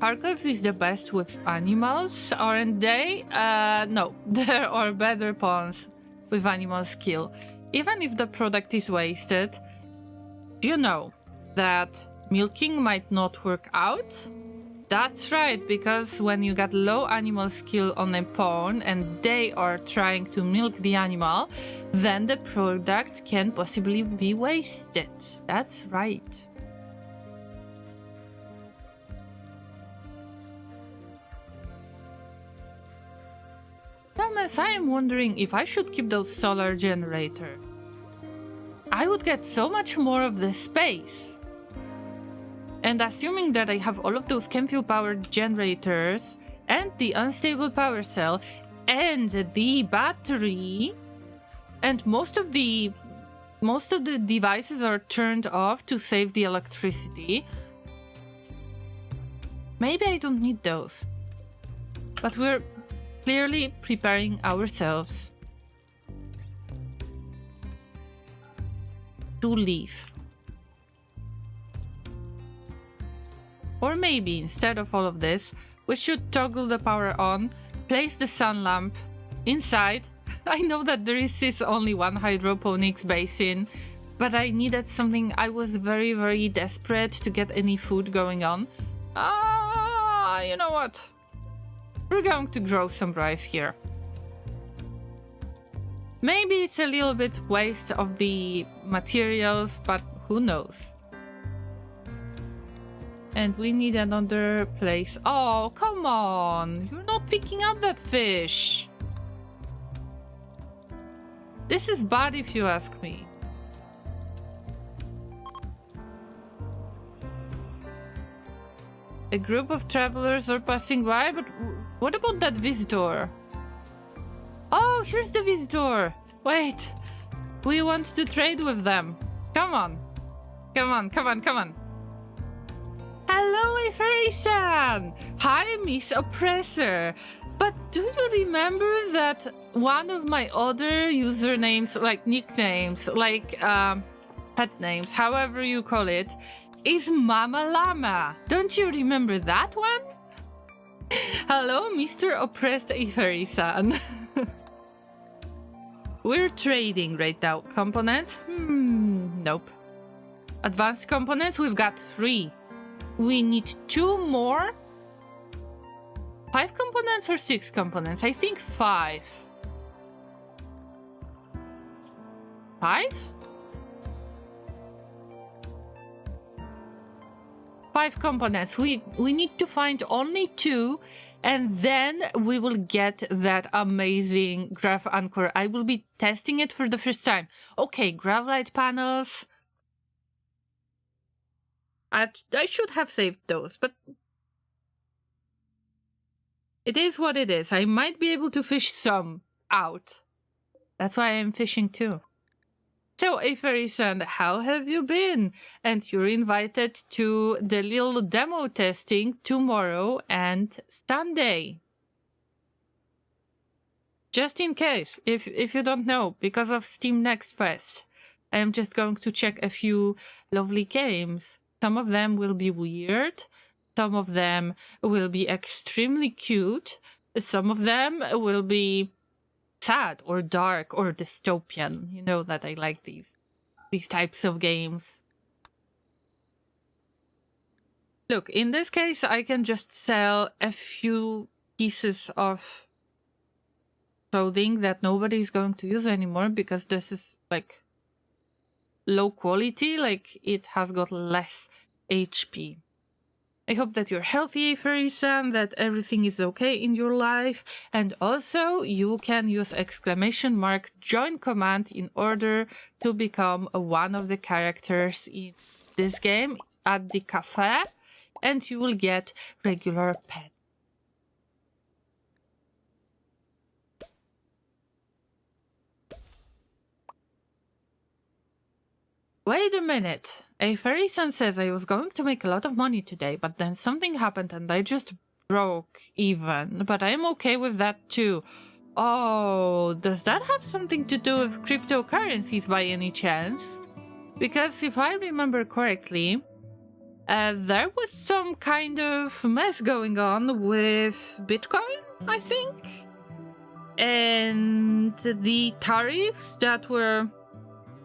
Archives is the best with animals, aren't they? No, there are better pawns with animal skill. Even if the product is wasted, you know that milking might not work out? That's right, because when you got low animal skill on a pawn and they are trying to milk the animal, then the product can possibly be wasted. That's right. Thomas, I am wondering if I should keep those solar generator. I would get so much more of the space. And assuming that I have all of those chem fuel powered generators and the unstable power cell and the battery, and most of the devices are turned off to save the electricity, maybe I don't need those. But we're clearly preparing ourselves to leave. Or maybe, instead of all of this, we should toggle the power on, place the sun lamp inside. I know that there is only one hydroponics basin, but I needed something. I was very, very desperate to get any food going on. You know what? We're going to grow some rice here. Maybe it's a little bit waste of the materials, but who knows? And we need another place. Oh, come on! You're not picking up that fish! This is bad if you ask me. A group of travelers are passing by, but what about that visitor? Oh, here's the visitor! Wait! We want to trade with them. Come on! Come on, come on, come on! Hello, Iferi-san! Hi, Miss Oppressor! But do you remember that one of my other usernames, like nicknames, like pet names, however you call it, is Mama Llama? Don't you remember that one? Hello, Mr. Oppressed Iferi-san. We're trading right now. Components? Nope. Advanced components? We've got 3. We need 2 more. 5 components or 6 components? I think 5. 5? 5 components. We need to find only 2, and then we will get that amazing Grav Anchor. I will be testing it for the first time. Okay, Gravlight panels. I should have saved those, but It is what it is. I might be able to fish some out. That's why I'm fishing too. So, Fairy-san, how have you been? And you're invited to the little demo testing tomorrow and Sunday. Just in case, if you don't know, because of Steam Next Fest, I am just going to check a few lovely games. Some of them will be weird. Some of them will be extremely cute. Some of them will be sad or dark or dystopian. You know that I like these types of games. Look, in this case, I can just sell a few pieces of clothing that nobody's going to use anymore because this is like low quality, like it has got less HP. I hope that you're healthy, Fairy-san, that everything is okay in your life, and also you can use !join command in order to become one of the characters in this game at the cafe, and you will get regular pets. Wait a minute. Fairy-san says I was going to make a lot of money today, but then something happened and I just broke even. But I'm okay with that too. Oh, does that have something to do with cryptocurrencies by any chance? Because if I remember correctly, there was some kind of mess going on with Bitcoin, I think? And the tariffs that were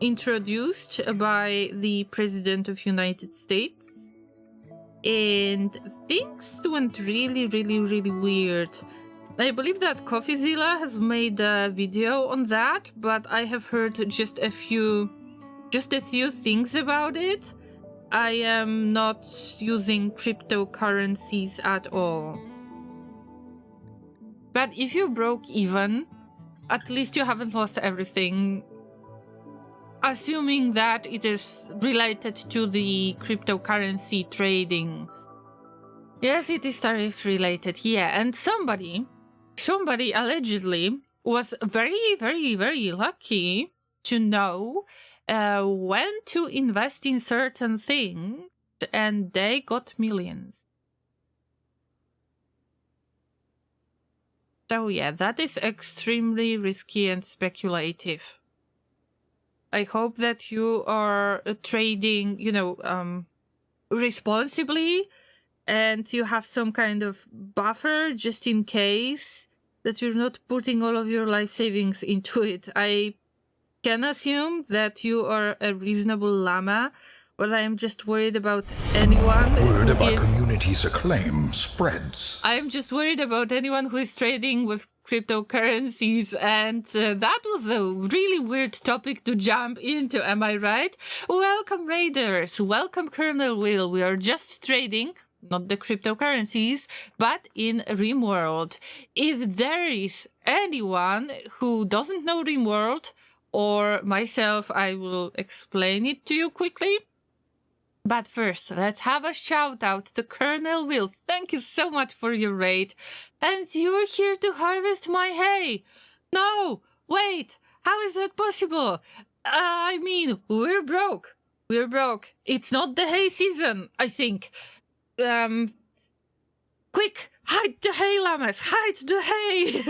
introduced by the President of United States, and things went really weird. I believe that CoffeeZilla has made a video on that, but I have heard just a few things about it. I am not using cryptocurrencies at all. But if you broke even, at least you haven't lost everything. Assuming that it is related to the cryptocurrency trading. Yes, it is tariff related, yeah. And somebody allegedly was very lucky to know when to invest in certain things, and they got millions. So yeah, that is extremely risky and speculative. I hope that you are trading, responsibly, and you have some kind of buffer just in case, that you're not putting all of your life savings into it. I can assume that you are a reasonable llama, but I am just worried about anyone Word of our community's acclaim spreads. I'm just worried about anyone who is trading with cryptocurrencies, and that was a really weird topic to jump into, am I right? Welcome, Raiders! Welcome, Colonel Will. We are just trading, not the cryptocurrencies, but in Rimworld. If there is anyone who doesn't know Rimworld, or myself, I will explain it to you quickly. But first, let's have a shout out to Colonel Will. Thank you so much for your raid. And you're here to harvest my hay. No, wait, how is that possible? I mean, we're broke. We're broke. It's not the hay season, I think. Quick, hide the hay, llamas, hide the hay.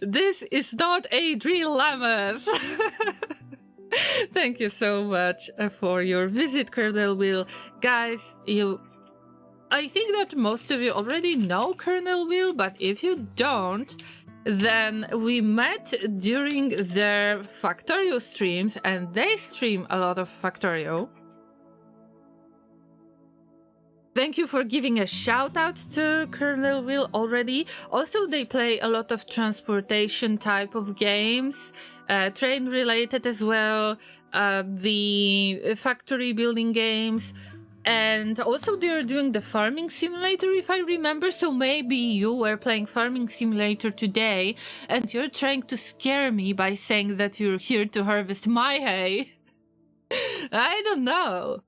This is not a drill, llamas. Thank you so much for your visit, Colonel Will. Guys, I think that most of you already know Colonel Will, but if you don't, then we met during their Factorio streams, and they stream a lot of Factorio. Thank you for giving a shout out to Colonel Will already. Also, they play a lot of transportation type of games, train related as well, the factory building games, and also they're doing the farming simulator, if I remember. So maybe you were playing farming simulator today and you're trying to scare me by saying that you're here to harvest my hay. I don't know.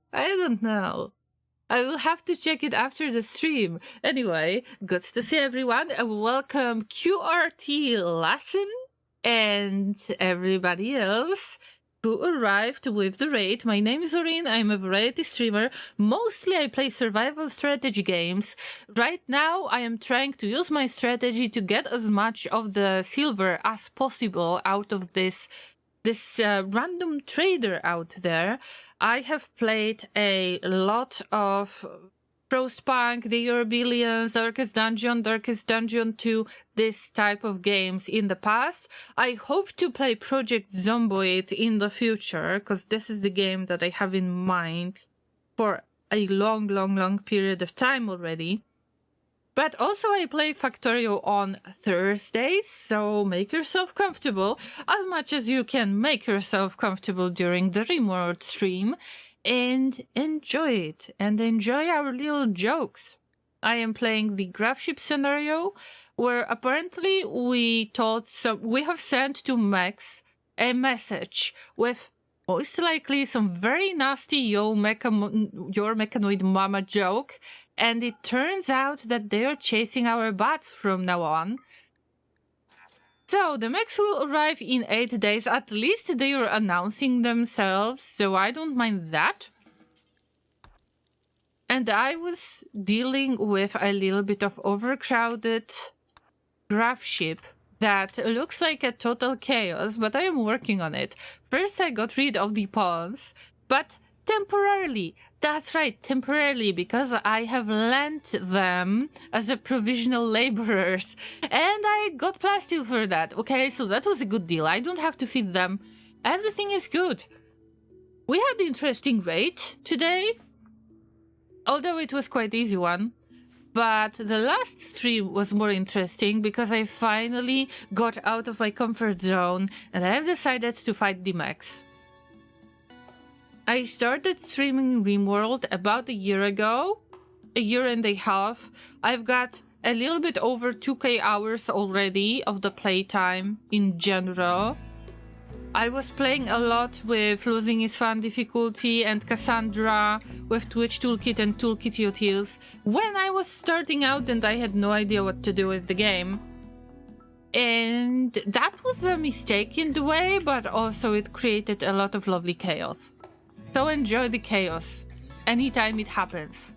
I will have to check it after the stream. Anyway, good to see everyone, and welcome QRT Lesson and everybody else who arrived with the raid. My name is Zorin, I'm a variety streamer. Mostly I play survival strategy games. Right now I am trying to use my strategy to get as much of the silver as possible out of this random trader out there. I have played a lot of Frostpunk, the Eurobillions, Darkest Dungeon 2, this type of games in the past. I hope to play Project Zomboid in the future, because this is the game that I have in mind for a long period of time already. But also I play Factorio on Thursdays, so make yourself comfortable, as much as you can make yourself comfortable during the Rimworld stream. And enjoy it, and enjoy our little jokes. I am playing the Gravship scenario, where apparently we have sent to Max a message with most likely some very nasty your mechanoid mama joke, and it turns out that they are chasing our butts from now on. So, the mechs will arrive in 8 days, at least they are announcing themselves, so I don't mind that. And I was dealing with a little bit of overcrowded Gravship that looks like a total chaos, but I am working on it. First I got rid of the pawns, but temporarily. That's right, temporarily, because I have lent them as a provisional laborers, and I got plasteel for that. Okay, so that was a good deal. I don't have to feed them. Everything is good. We had an interesting raid today, although it was quite easy one. But the last stream was more interesting because I finally got out of my comfort zone and I have decided to fight the mechs. I started streaming Rimworld about a year ago, a year and a half. I've got a little bit over 2k hours already of the playtime in general. I was playing a lot with Losing is Fun difficulty and Cassandra with Twitch Toolkit and Toolkit Utils when I was starting out and I had no idea what to do with the game. And that was a mistake in the way, but also it created a lot of lovely chaos. So enjoy the chaos anytime it happens.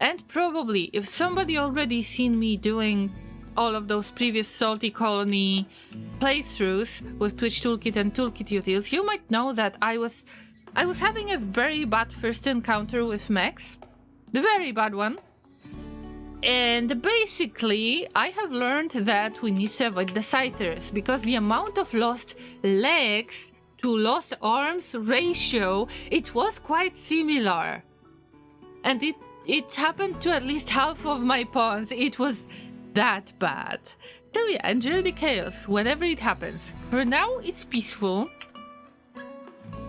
And probably if somebody already seen me doing all of those previous Salty Colony playthroughs with Twitch Toolkit and Toolkit Utils, you might know that I was having a very bad first encounter with mechs. The very bad one. And basically, I have learned that we need to avoid the Scythers, because the amount of lost legs to lost arms ratio, it was quite similar. And it happened to at least half of my pawns. It was that bad. So yeah, enjoy the chaos whenever it happens. For now, it's peaceful.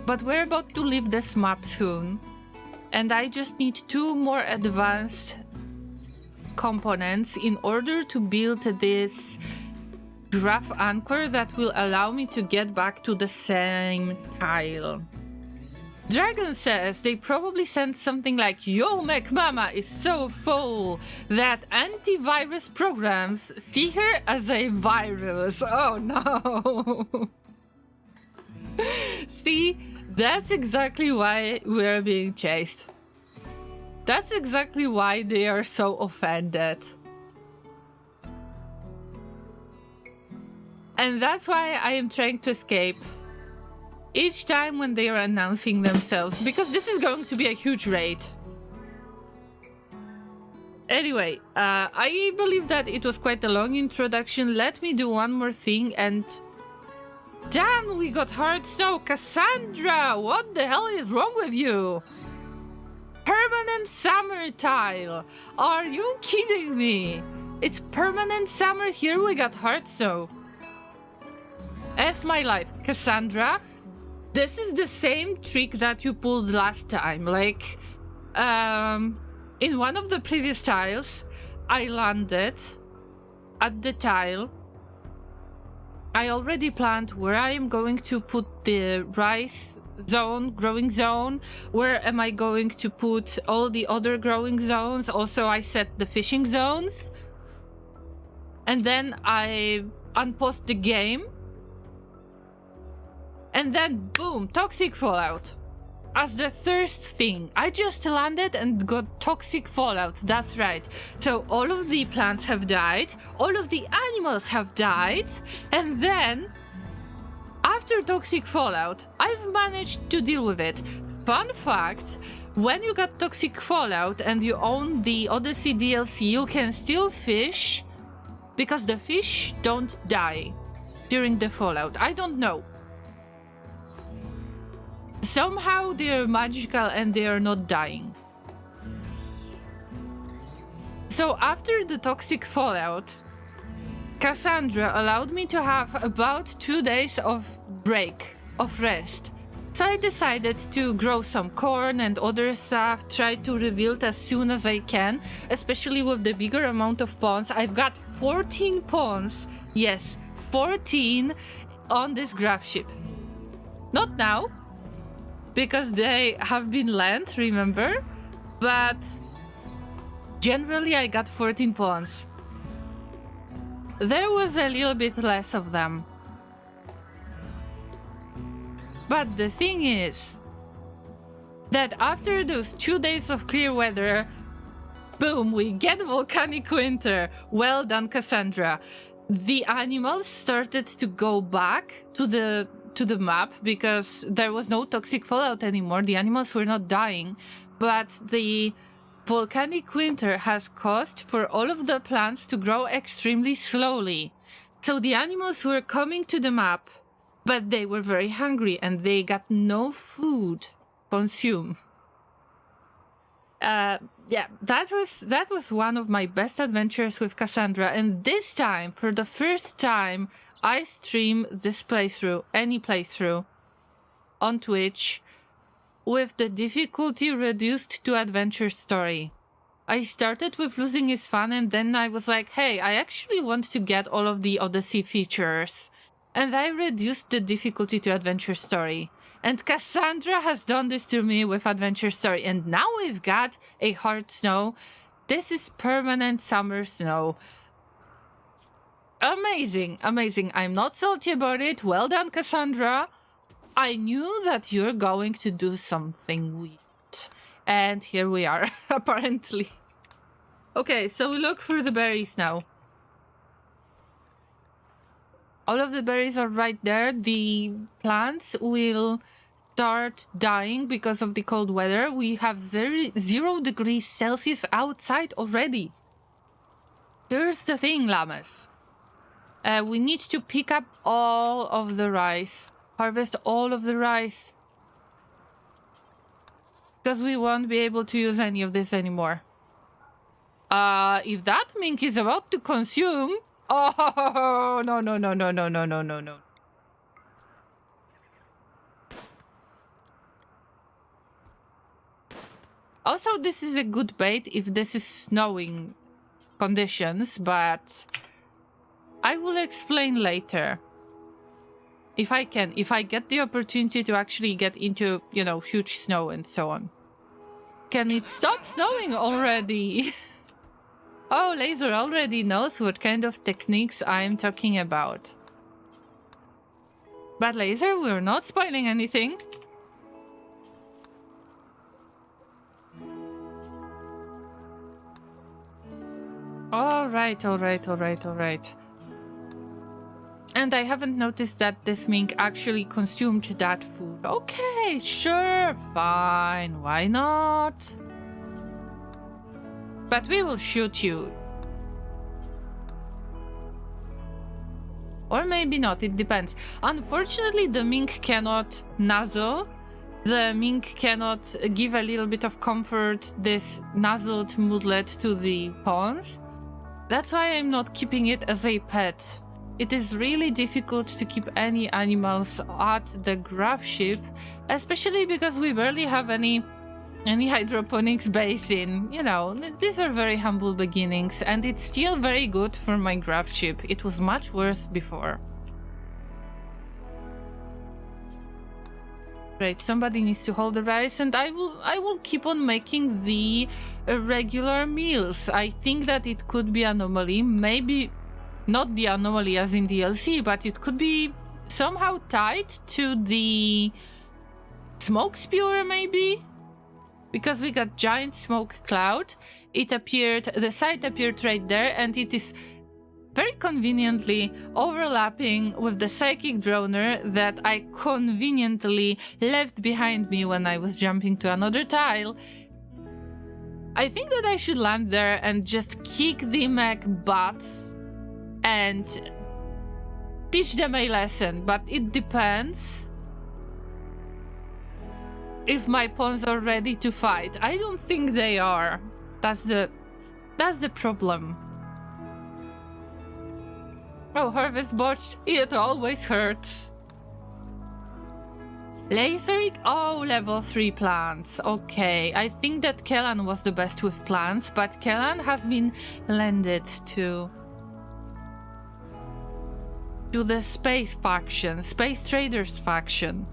But we're about to leave this map soon. And I just need 2 more advanced components in order to build this graph anchor that will allow me to get back to the same tile. Dragon says they probably sent something like, "Yo, Mech Mama is so full that antivirus programs see her as a virus." Oh no. See, that's exactly why we're being chased. That's exactly why they are so offended. And that's why I am trying to escape each time when they are announcing themselves, because this is going to be a huge raid. Anyway, I believe that it was quite a long introduction. Let me do one more thing and... Damn, we got hard so! Cassandra, what the hell is wrong with you? Permanent summer tile! Are you kidding me? It's permanent summer, here we got hard so. F my life. Cassandra, this is the same trick that you pulled last time. Like, in one of the previous tiles, I landed at the tile I already planned where I am going to put the rice zone, growing zone. Where am I going to put all the other growing zones? Also, I set the fishing zones. And then I unpaused the game. And then, boom, toxic fallout. As the first thing, I just landed and got toxic fallout, that's right. So all of the plants have died, all of the animals have died, and then, after toxic fallout, I've managed to deal with it. Fun fact, when you got toxic fallout and you own the Odyssey DLC, you can still fish, because the fish don't die during the fallout. I don't know. Somehow they're magical and they are not dying. So after the toxic fallout, Cassandra allowed me to have about 2 days of break, of rest. So I decided to grow some corn and other stuff, try to rebuild as soon as I can, especially with the bigger amount of pawns. I've got 14 pawns, yes, 14 on this Gravship. Not now, because they have been lent, remember? But generally I got 14 pawns. There was a little bit less of them. But the thing is that after those 2 days of clear weather, boom, we get volcanic winter. Well done, Cassandra. The animals started to go back to the map because there was no toxic fallout anymore. The animals were not dying, but the volcanic winter has caused for all of the plants to grow extremely slowly. So the animals were coming to the map, but they were very hungry and they got no food to consume. Yeah, that was one of my best adventures with Cassandra, and this time, for the first time, I stream this playthrough, any playthrough, on Twitch, with the difficulty reduced to adventure story. I started with Losing is Fun, and then I was like, hey, I actually want to get all of the Odyssey features. And I reduced the difficulty to adventure story. And Cassandra has done this to me with adventure story, and now we've got a hard snow. This is permanent summer snow. Amazing, amazing. I'm not salty about it. Well done, Cassandra. I knew that you're going to do something weird. And here we are, apparently. Okay, so we look for the berries now. All of the berries are right there. The plants will start dying because of the cold weather. We have 0 degrees Celsius outside already. Here's the thing, llamas. We need to pick up all of the rice. Harvest all of the rice. Because we won't be able to use any of this anymore. If that mink is about to consume... Oh, no, no, no, no, no, no, no, no, no. Also, this is a good bait if this is snowing conditions, but I will explain later. If I can, if I get the opportunity to actually get into, you know, huge snow and so on. Can it stop snowing already? Oh, Laser already knows what kind of techniques I'm talking about. But Laser, we're not spoiling anything. Alright, alright, alright, alright. And I haven't noticed that this mink actually consumed that food. Okay, sure, fine, why not? But we will shoot you. Or maybe not, it depends. Unfortunately, the mink cannot nuzzle. The mink cannot give a little bit of comfort, this nuzzled moodlet to the pawns. That's why I'm not keeping it as a pet. It is really difficult to keep any animals at the Gravship, especially because we barely have any hydroponics basin. You know, these are very humble beginnings, and it's still very good for my Gravship. It was much worse before. Great, somebody needs to hold the rice, and I will keep on making the regular meals. I think that it could be anomaly, maybe not the anomaly as in DLC, but it could be somehow tied to the smoke spewer, maybe? Because we got giant smoke cloud. It appeared, the site appeared right there, and it is very conveniently overlapping with the psychic droner that I conveniently left behind me when I was jumping to another tile. I think that I should land there and just kick the mech butts and teach them a lesson, but it depends if my pawns are ready to fight. I don't think they are. That's the problem. Oh, harvest botched. It always hurts. Laseric? Oh, level 3 plants. Okay, I think that Kellan was the best with plants, but Kellan has been lended to the space faction, space traders faction.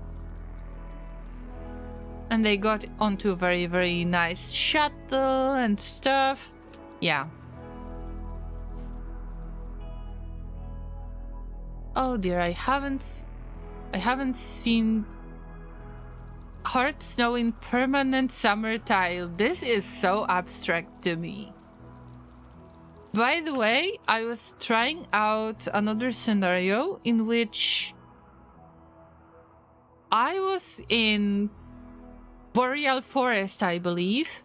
And they got onto a very, very nice shuttle and stuff. Yeah. Oh dear, I haven't seen hard snow in permanent summer tile. This is so abstract to me. By the way, I was trying out another scenario in which I was in Boreal Forest, I believe,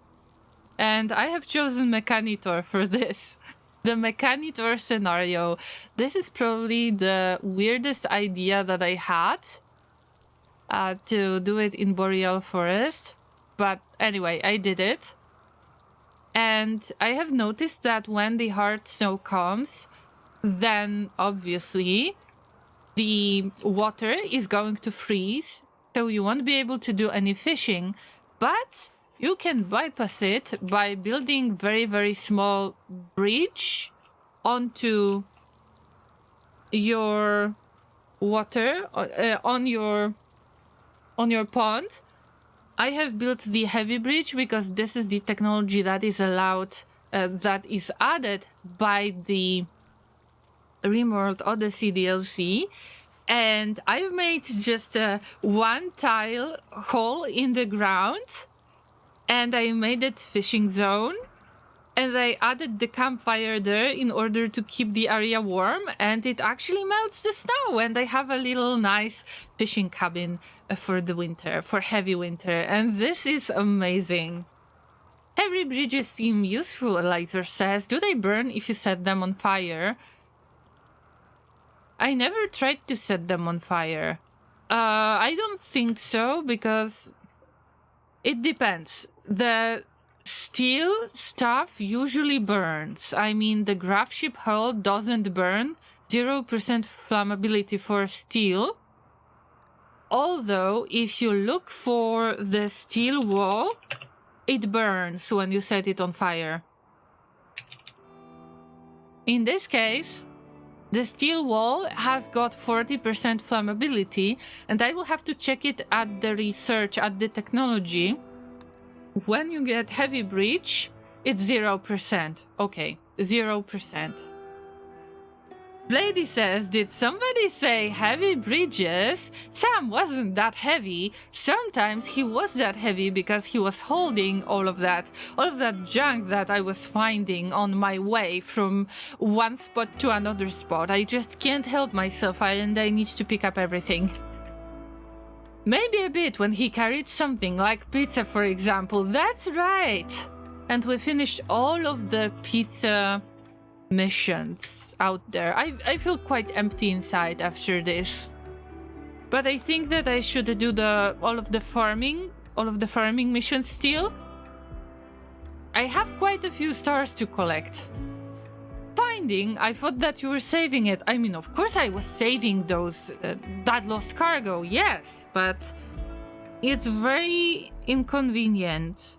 and I have chosen Mechanitor for this. The Mechanitor scenario. This is probably the weirdest idea that I had to do it in Boreal Forest. But anyway, I did it. And I have noticed that when the hard snow comes, then obviously the water is going to freeze. So you won't be able to do any fishing. But you can bypass it by building very, very small bridge onto your water, on your pond. I have built the heavy bridge because this is the technology that is allowed, that is added by the Rimworld Odyssey DLC. And I've made just one tile hole in the ground, and I made it fishing zone, and I added the campfire there in order to keep the area warm, and it actually melts the snow, and I have a little nice fishing cabin for the winter, for heavy winter, and this is amazing. Heavy bridges seem useful, Eliza says. Do they burn if you set them on fire? I never tried to set them on fire. I don't think so, because it depends. The steel stuff usually burns. I mean, the Gravship hull doesn't burn. 0% flammability for steel. Although, if you look for the steel wall, it burns when you set it on fire. In this case, the steel wall has got 40% flammability, and I will have to check it at the research, at the technology. When you get heavy breach, it's 0%. Okay, 0%. Lady says, did somebody say heavy bridges? Sam wasn't that heavy. Sometimes he was that heavy because he was holding all of that junk that I was finding on my way from one spot to another spot. I just can't help myself, and I need to pick up everything. Maybe a bit when he carried something like pizza, for example. That's right. And we finished all of the pizza missions out there. I feel quite empty inside after this. But I think that I should do all of the farming missions still. I have quite a few stars to collect. Finding, I thought that you were saving it. I mean, of course I was saving those, that lost cargo, yes, but it's very inconvenient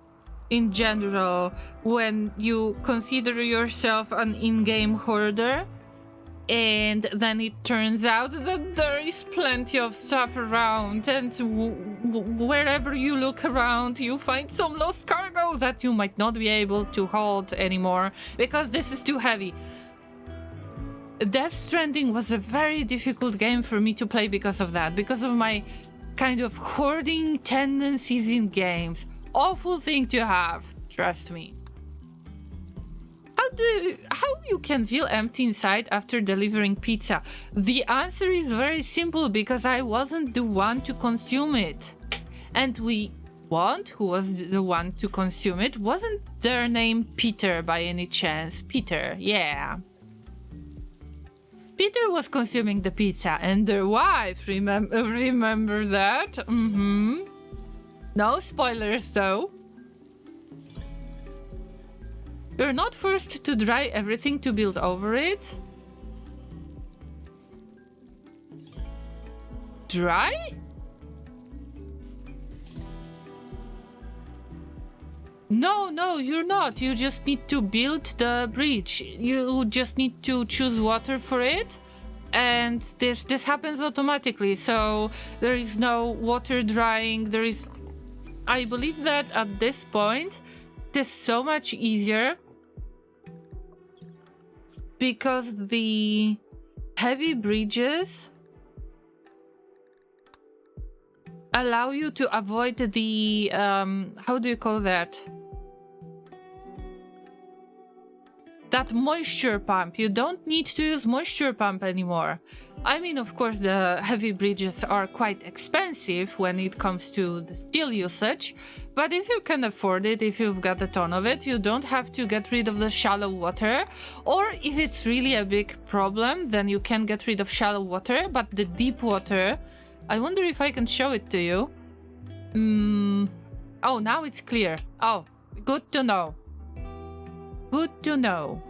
in general when you consider yourself an in-game hoarder. And then it turns out that there is plenty of stuff around, and wherever you look around, you find some lost cargo that you might not be able to hold anymore because this is too heavy. Death Stranding was a very difficult game for me to play because of that, because of my kind of hoarding tendencies in games. Awful thing to have, trust me. How you can feel empty inside after delivering pizza? The answer is very simple, because I wasn't the one to consume it. And who was the one to consume it? Wasn't their name Peter by any chance? Peter, yeah. Peter was consuming the pizza, and their wife, remember that? Mm-hmm. No spoilers though. You're not forced to dry everything to build over it. Dry? No, you're not. You just need to build the bridge. You just need to choose water for it. And this happens automatically. So there is no water drying. I believe that at this point, it is so much easier because the heavy bridges allow you to avoid the how do you call that? That moisture pump. You don't need to use moisture pump anymore. I mean, of course, the heavy bridges are quite expensive when it comes to the steel usage, but if you can afford it, if you've got a ton of it, you don't have to get rid of the shallow water. Or if it's really a big problem, then you can get rid of shallow water, but the deep water, I wonder if I can show it to you. Oh, now it's clear. Oh, good to know. Good to know.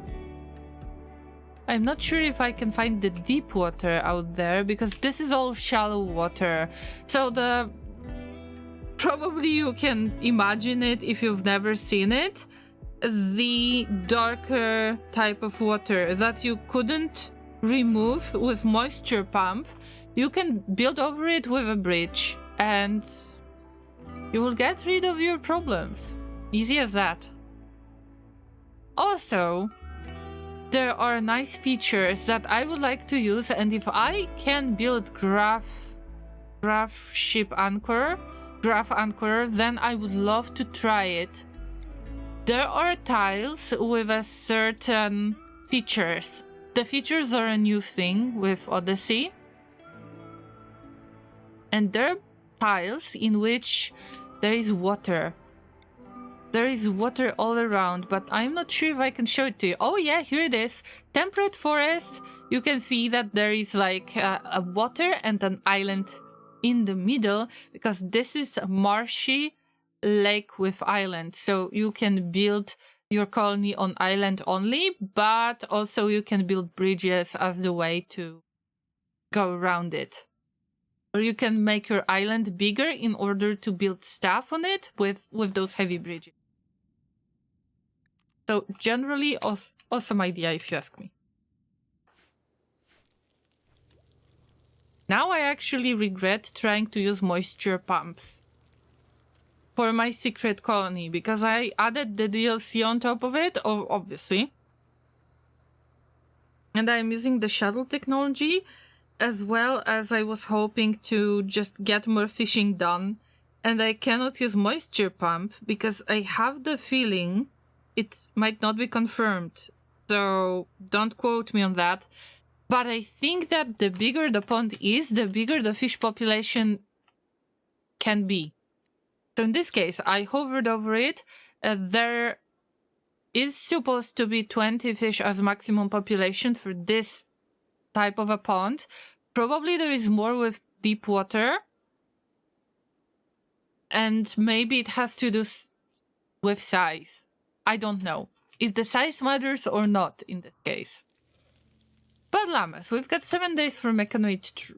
I'm not sure if I can find the deep water out there, because this is all shallow water. So probably you can imagine it if you've never seen it. The darker type of water that you couldn't remove with moisture pump, you can build over it with a bridge and you will get rid of your problems. Easy as that. Also, there are nice features that I would like to use, and if I can build graph anchor, then I would love to try it. There are tiles with a certain features. The features are a new thing with Odyssey. And there are tiles in which there is water. There is water all around, but I'm not sure if I can show it to you. Oh yeah, here it is. Temperate forest. You can see that there is like a water and an island in the middle, because this is a marshy lake with island. So you can build your colony on island only, but also you can build bridges as the way to go around it. Or you can make your island bigger in order to build stuff on it with those heavy bridges. So generally, awesome idea if you ask me. Now I actually regret trying to use moisture pumps for my secret colony, because I added the DLC on top of it, obviously. And I'm using the shuttle technology, as well as I was hoping to just get more fishing done. And I cannot use moisture pump because I have the feeling it might not be confirmed. So don't quote me on that. But I think that the bigger the pond is, the bigger the fish population can be. So in this case, I hovered over it. There is supposed to be 20 fish as maximum population for this type of a pond. Probably there is more with deep water. And maybe it has to do with size. I don't know if the size matters or not in this case. But llamas, we've got 7 days for mechanoid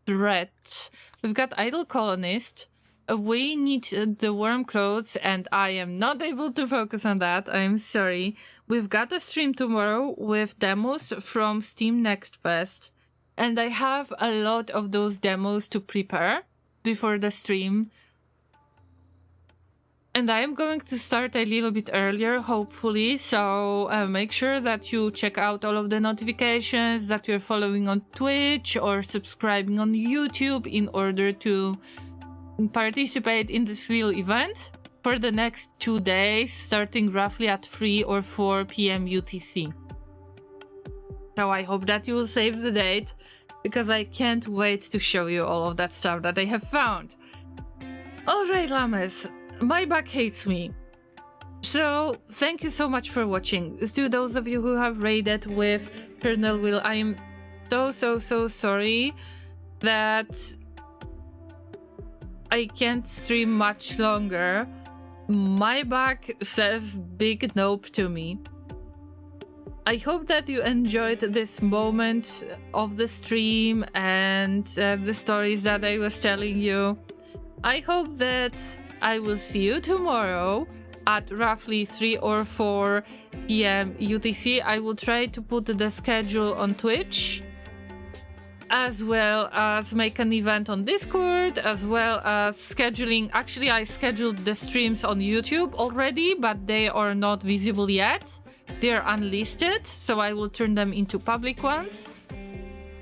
threat. We've got idle colonist. we need the warm clothes, and I am not able to focus on that. I'm sorry. We've got a stream tomorrow with demos from Steam Next Fest, and I have a lot of those demos to prepare before the stream. And I am going to start a little bit earlier, hopefully, so make sure that you check out all of the notifications, that you're following on Twitch or subscribing on YouTube in order to participate in this real event for the next 2 days, starting roughly at 3 or 4 p.m. UTC. So I hope that you will save the date, because I can't wait to show you all of that stuff that I have found. Alright, llamas. My back hates me. So, thank you so much for watching. To those of you who have raided with Kernel Will, I am so sorry that I can't stream much longer. My back says big nope to me. I hope that you enjoyed this moment of the stream and the stories that I was telling you. I hope that I will see you tomorrow at roughly 3 or 4 p.m. UTC. I will try to put the schedule on Twitch, as well as make an event on Discord, as well as scheduling. Actually, I scheduled the streams on YouTube already, but they are not visible yet. They're unlisted, so I will turn them into public ones.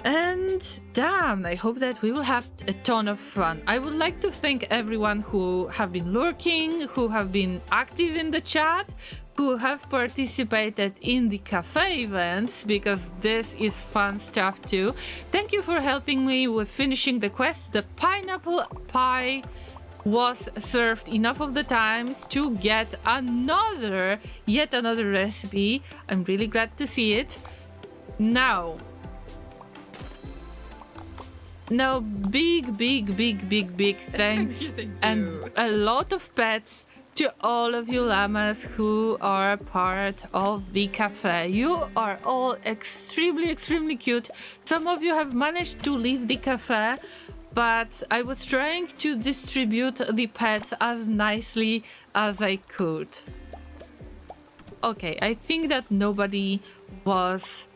And damn, I hope that we will have a ton of fun. I would like to thank everyone who have been lurking, who have been active in the chat, who have participated in the cafe events, because this is fun stuff too. Thank you for helping me with finishing the quest. The pineapple pie was served enough of the times to get yet another recipe. I'm really glad to see it. Now, big thanks Thank you. and a lot of pets to all of you llamas who are part of the cafe. You are all extremely cute. Some of you have managed to leave the cafe, but I was trying to distribute the pets as nicely as I could. Okay, I think that nobody was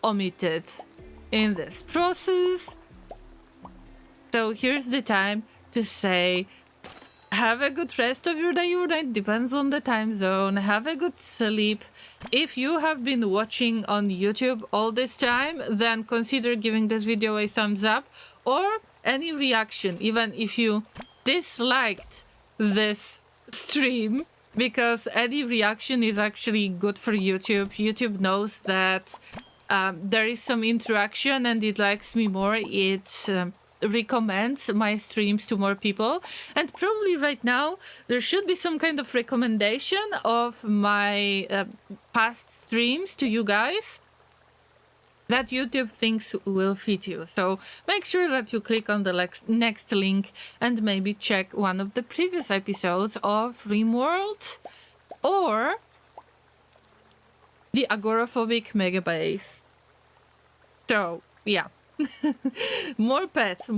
omitted in this process. So here's the time to say, have a good rest of your day or night, depends on the time zone. Have a good sleep. If you have been watching on YouTube all this time, then consider giving this video a thumbs up or any reaction, even if you disliked this stream, because any reaction is actually good for YouTube. YouTube knows that there is some interaction and it likes me more. It recommends my streams to more people, and probably right now there should be some kind of recommendation of my past streams to you guys that YouTube thinks will fit you. So make sure that you click on the next link and maybe check one of the previous episodes of Rimworld or the agoraphobic mega base. So yeah. more pets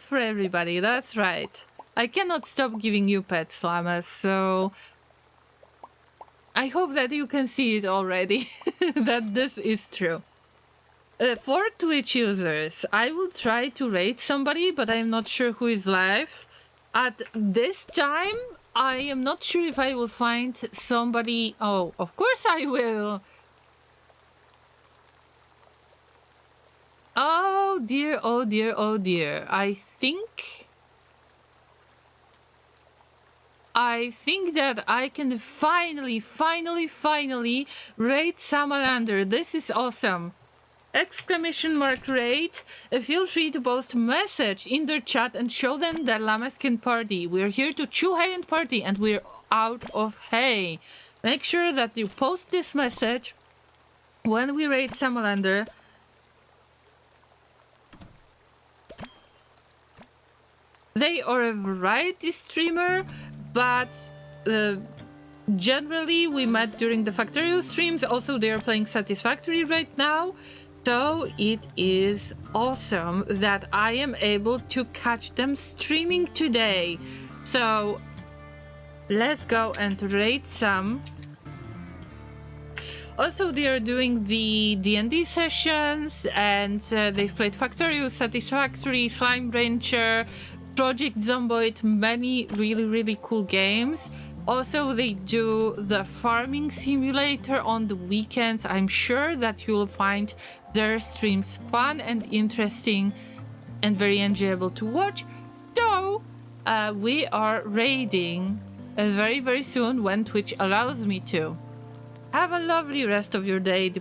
for everybody. That's right. I cannot stop giving you pets, llamas, so I hope that you can see it already that this is true. For Twitch users, I will try to raid somebody, but I'm not sure who is live. At this time, I am not sure if I will find somebody. Oh, of course I will. Oh dear, oh dear, oh dear. I think that I can finally raid Salamander. This is awesome. Exclamation mark raid. Feel free to post a message in their chat and show them that llamas can party. We're here to chew hay and party, and we're out of hay. Make sure that you post this message when we raid Salamander. They are a variety streamer, but generally we met during the Factorio streams. Also, they are playing Satisfactory right now. So it is awesome that I am able to catch them streaming today. So let's go and raid some. Also, they are doing the D&D sessions, and they've played Factorious, Satisfactory, Slime Rancher, Project Zomboid, many really cool games. Also, they do the farming simulator on the weekends. I'm sure that you'll find their streams fun and interesting and very enjoyable to watch. So, we are raiding very soon when Twitch allows me to. Have a lovely rest of your day,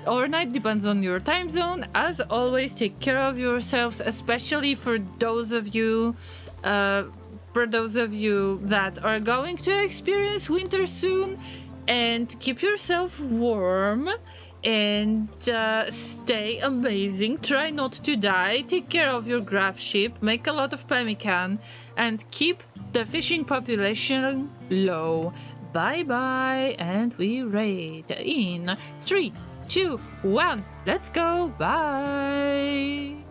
or night, depends on your time zone. As always, take care of yourselves, especially for those of you that are going to experience winter soon, and keep yourself warm and stay amazing. Try not to die. Take care of your Gravship, make a lot of pemmican, and keep the fishing population low. Bye bye, and we raid in 3, 2, 1. Let's go. Bye.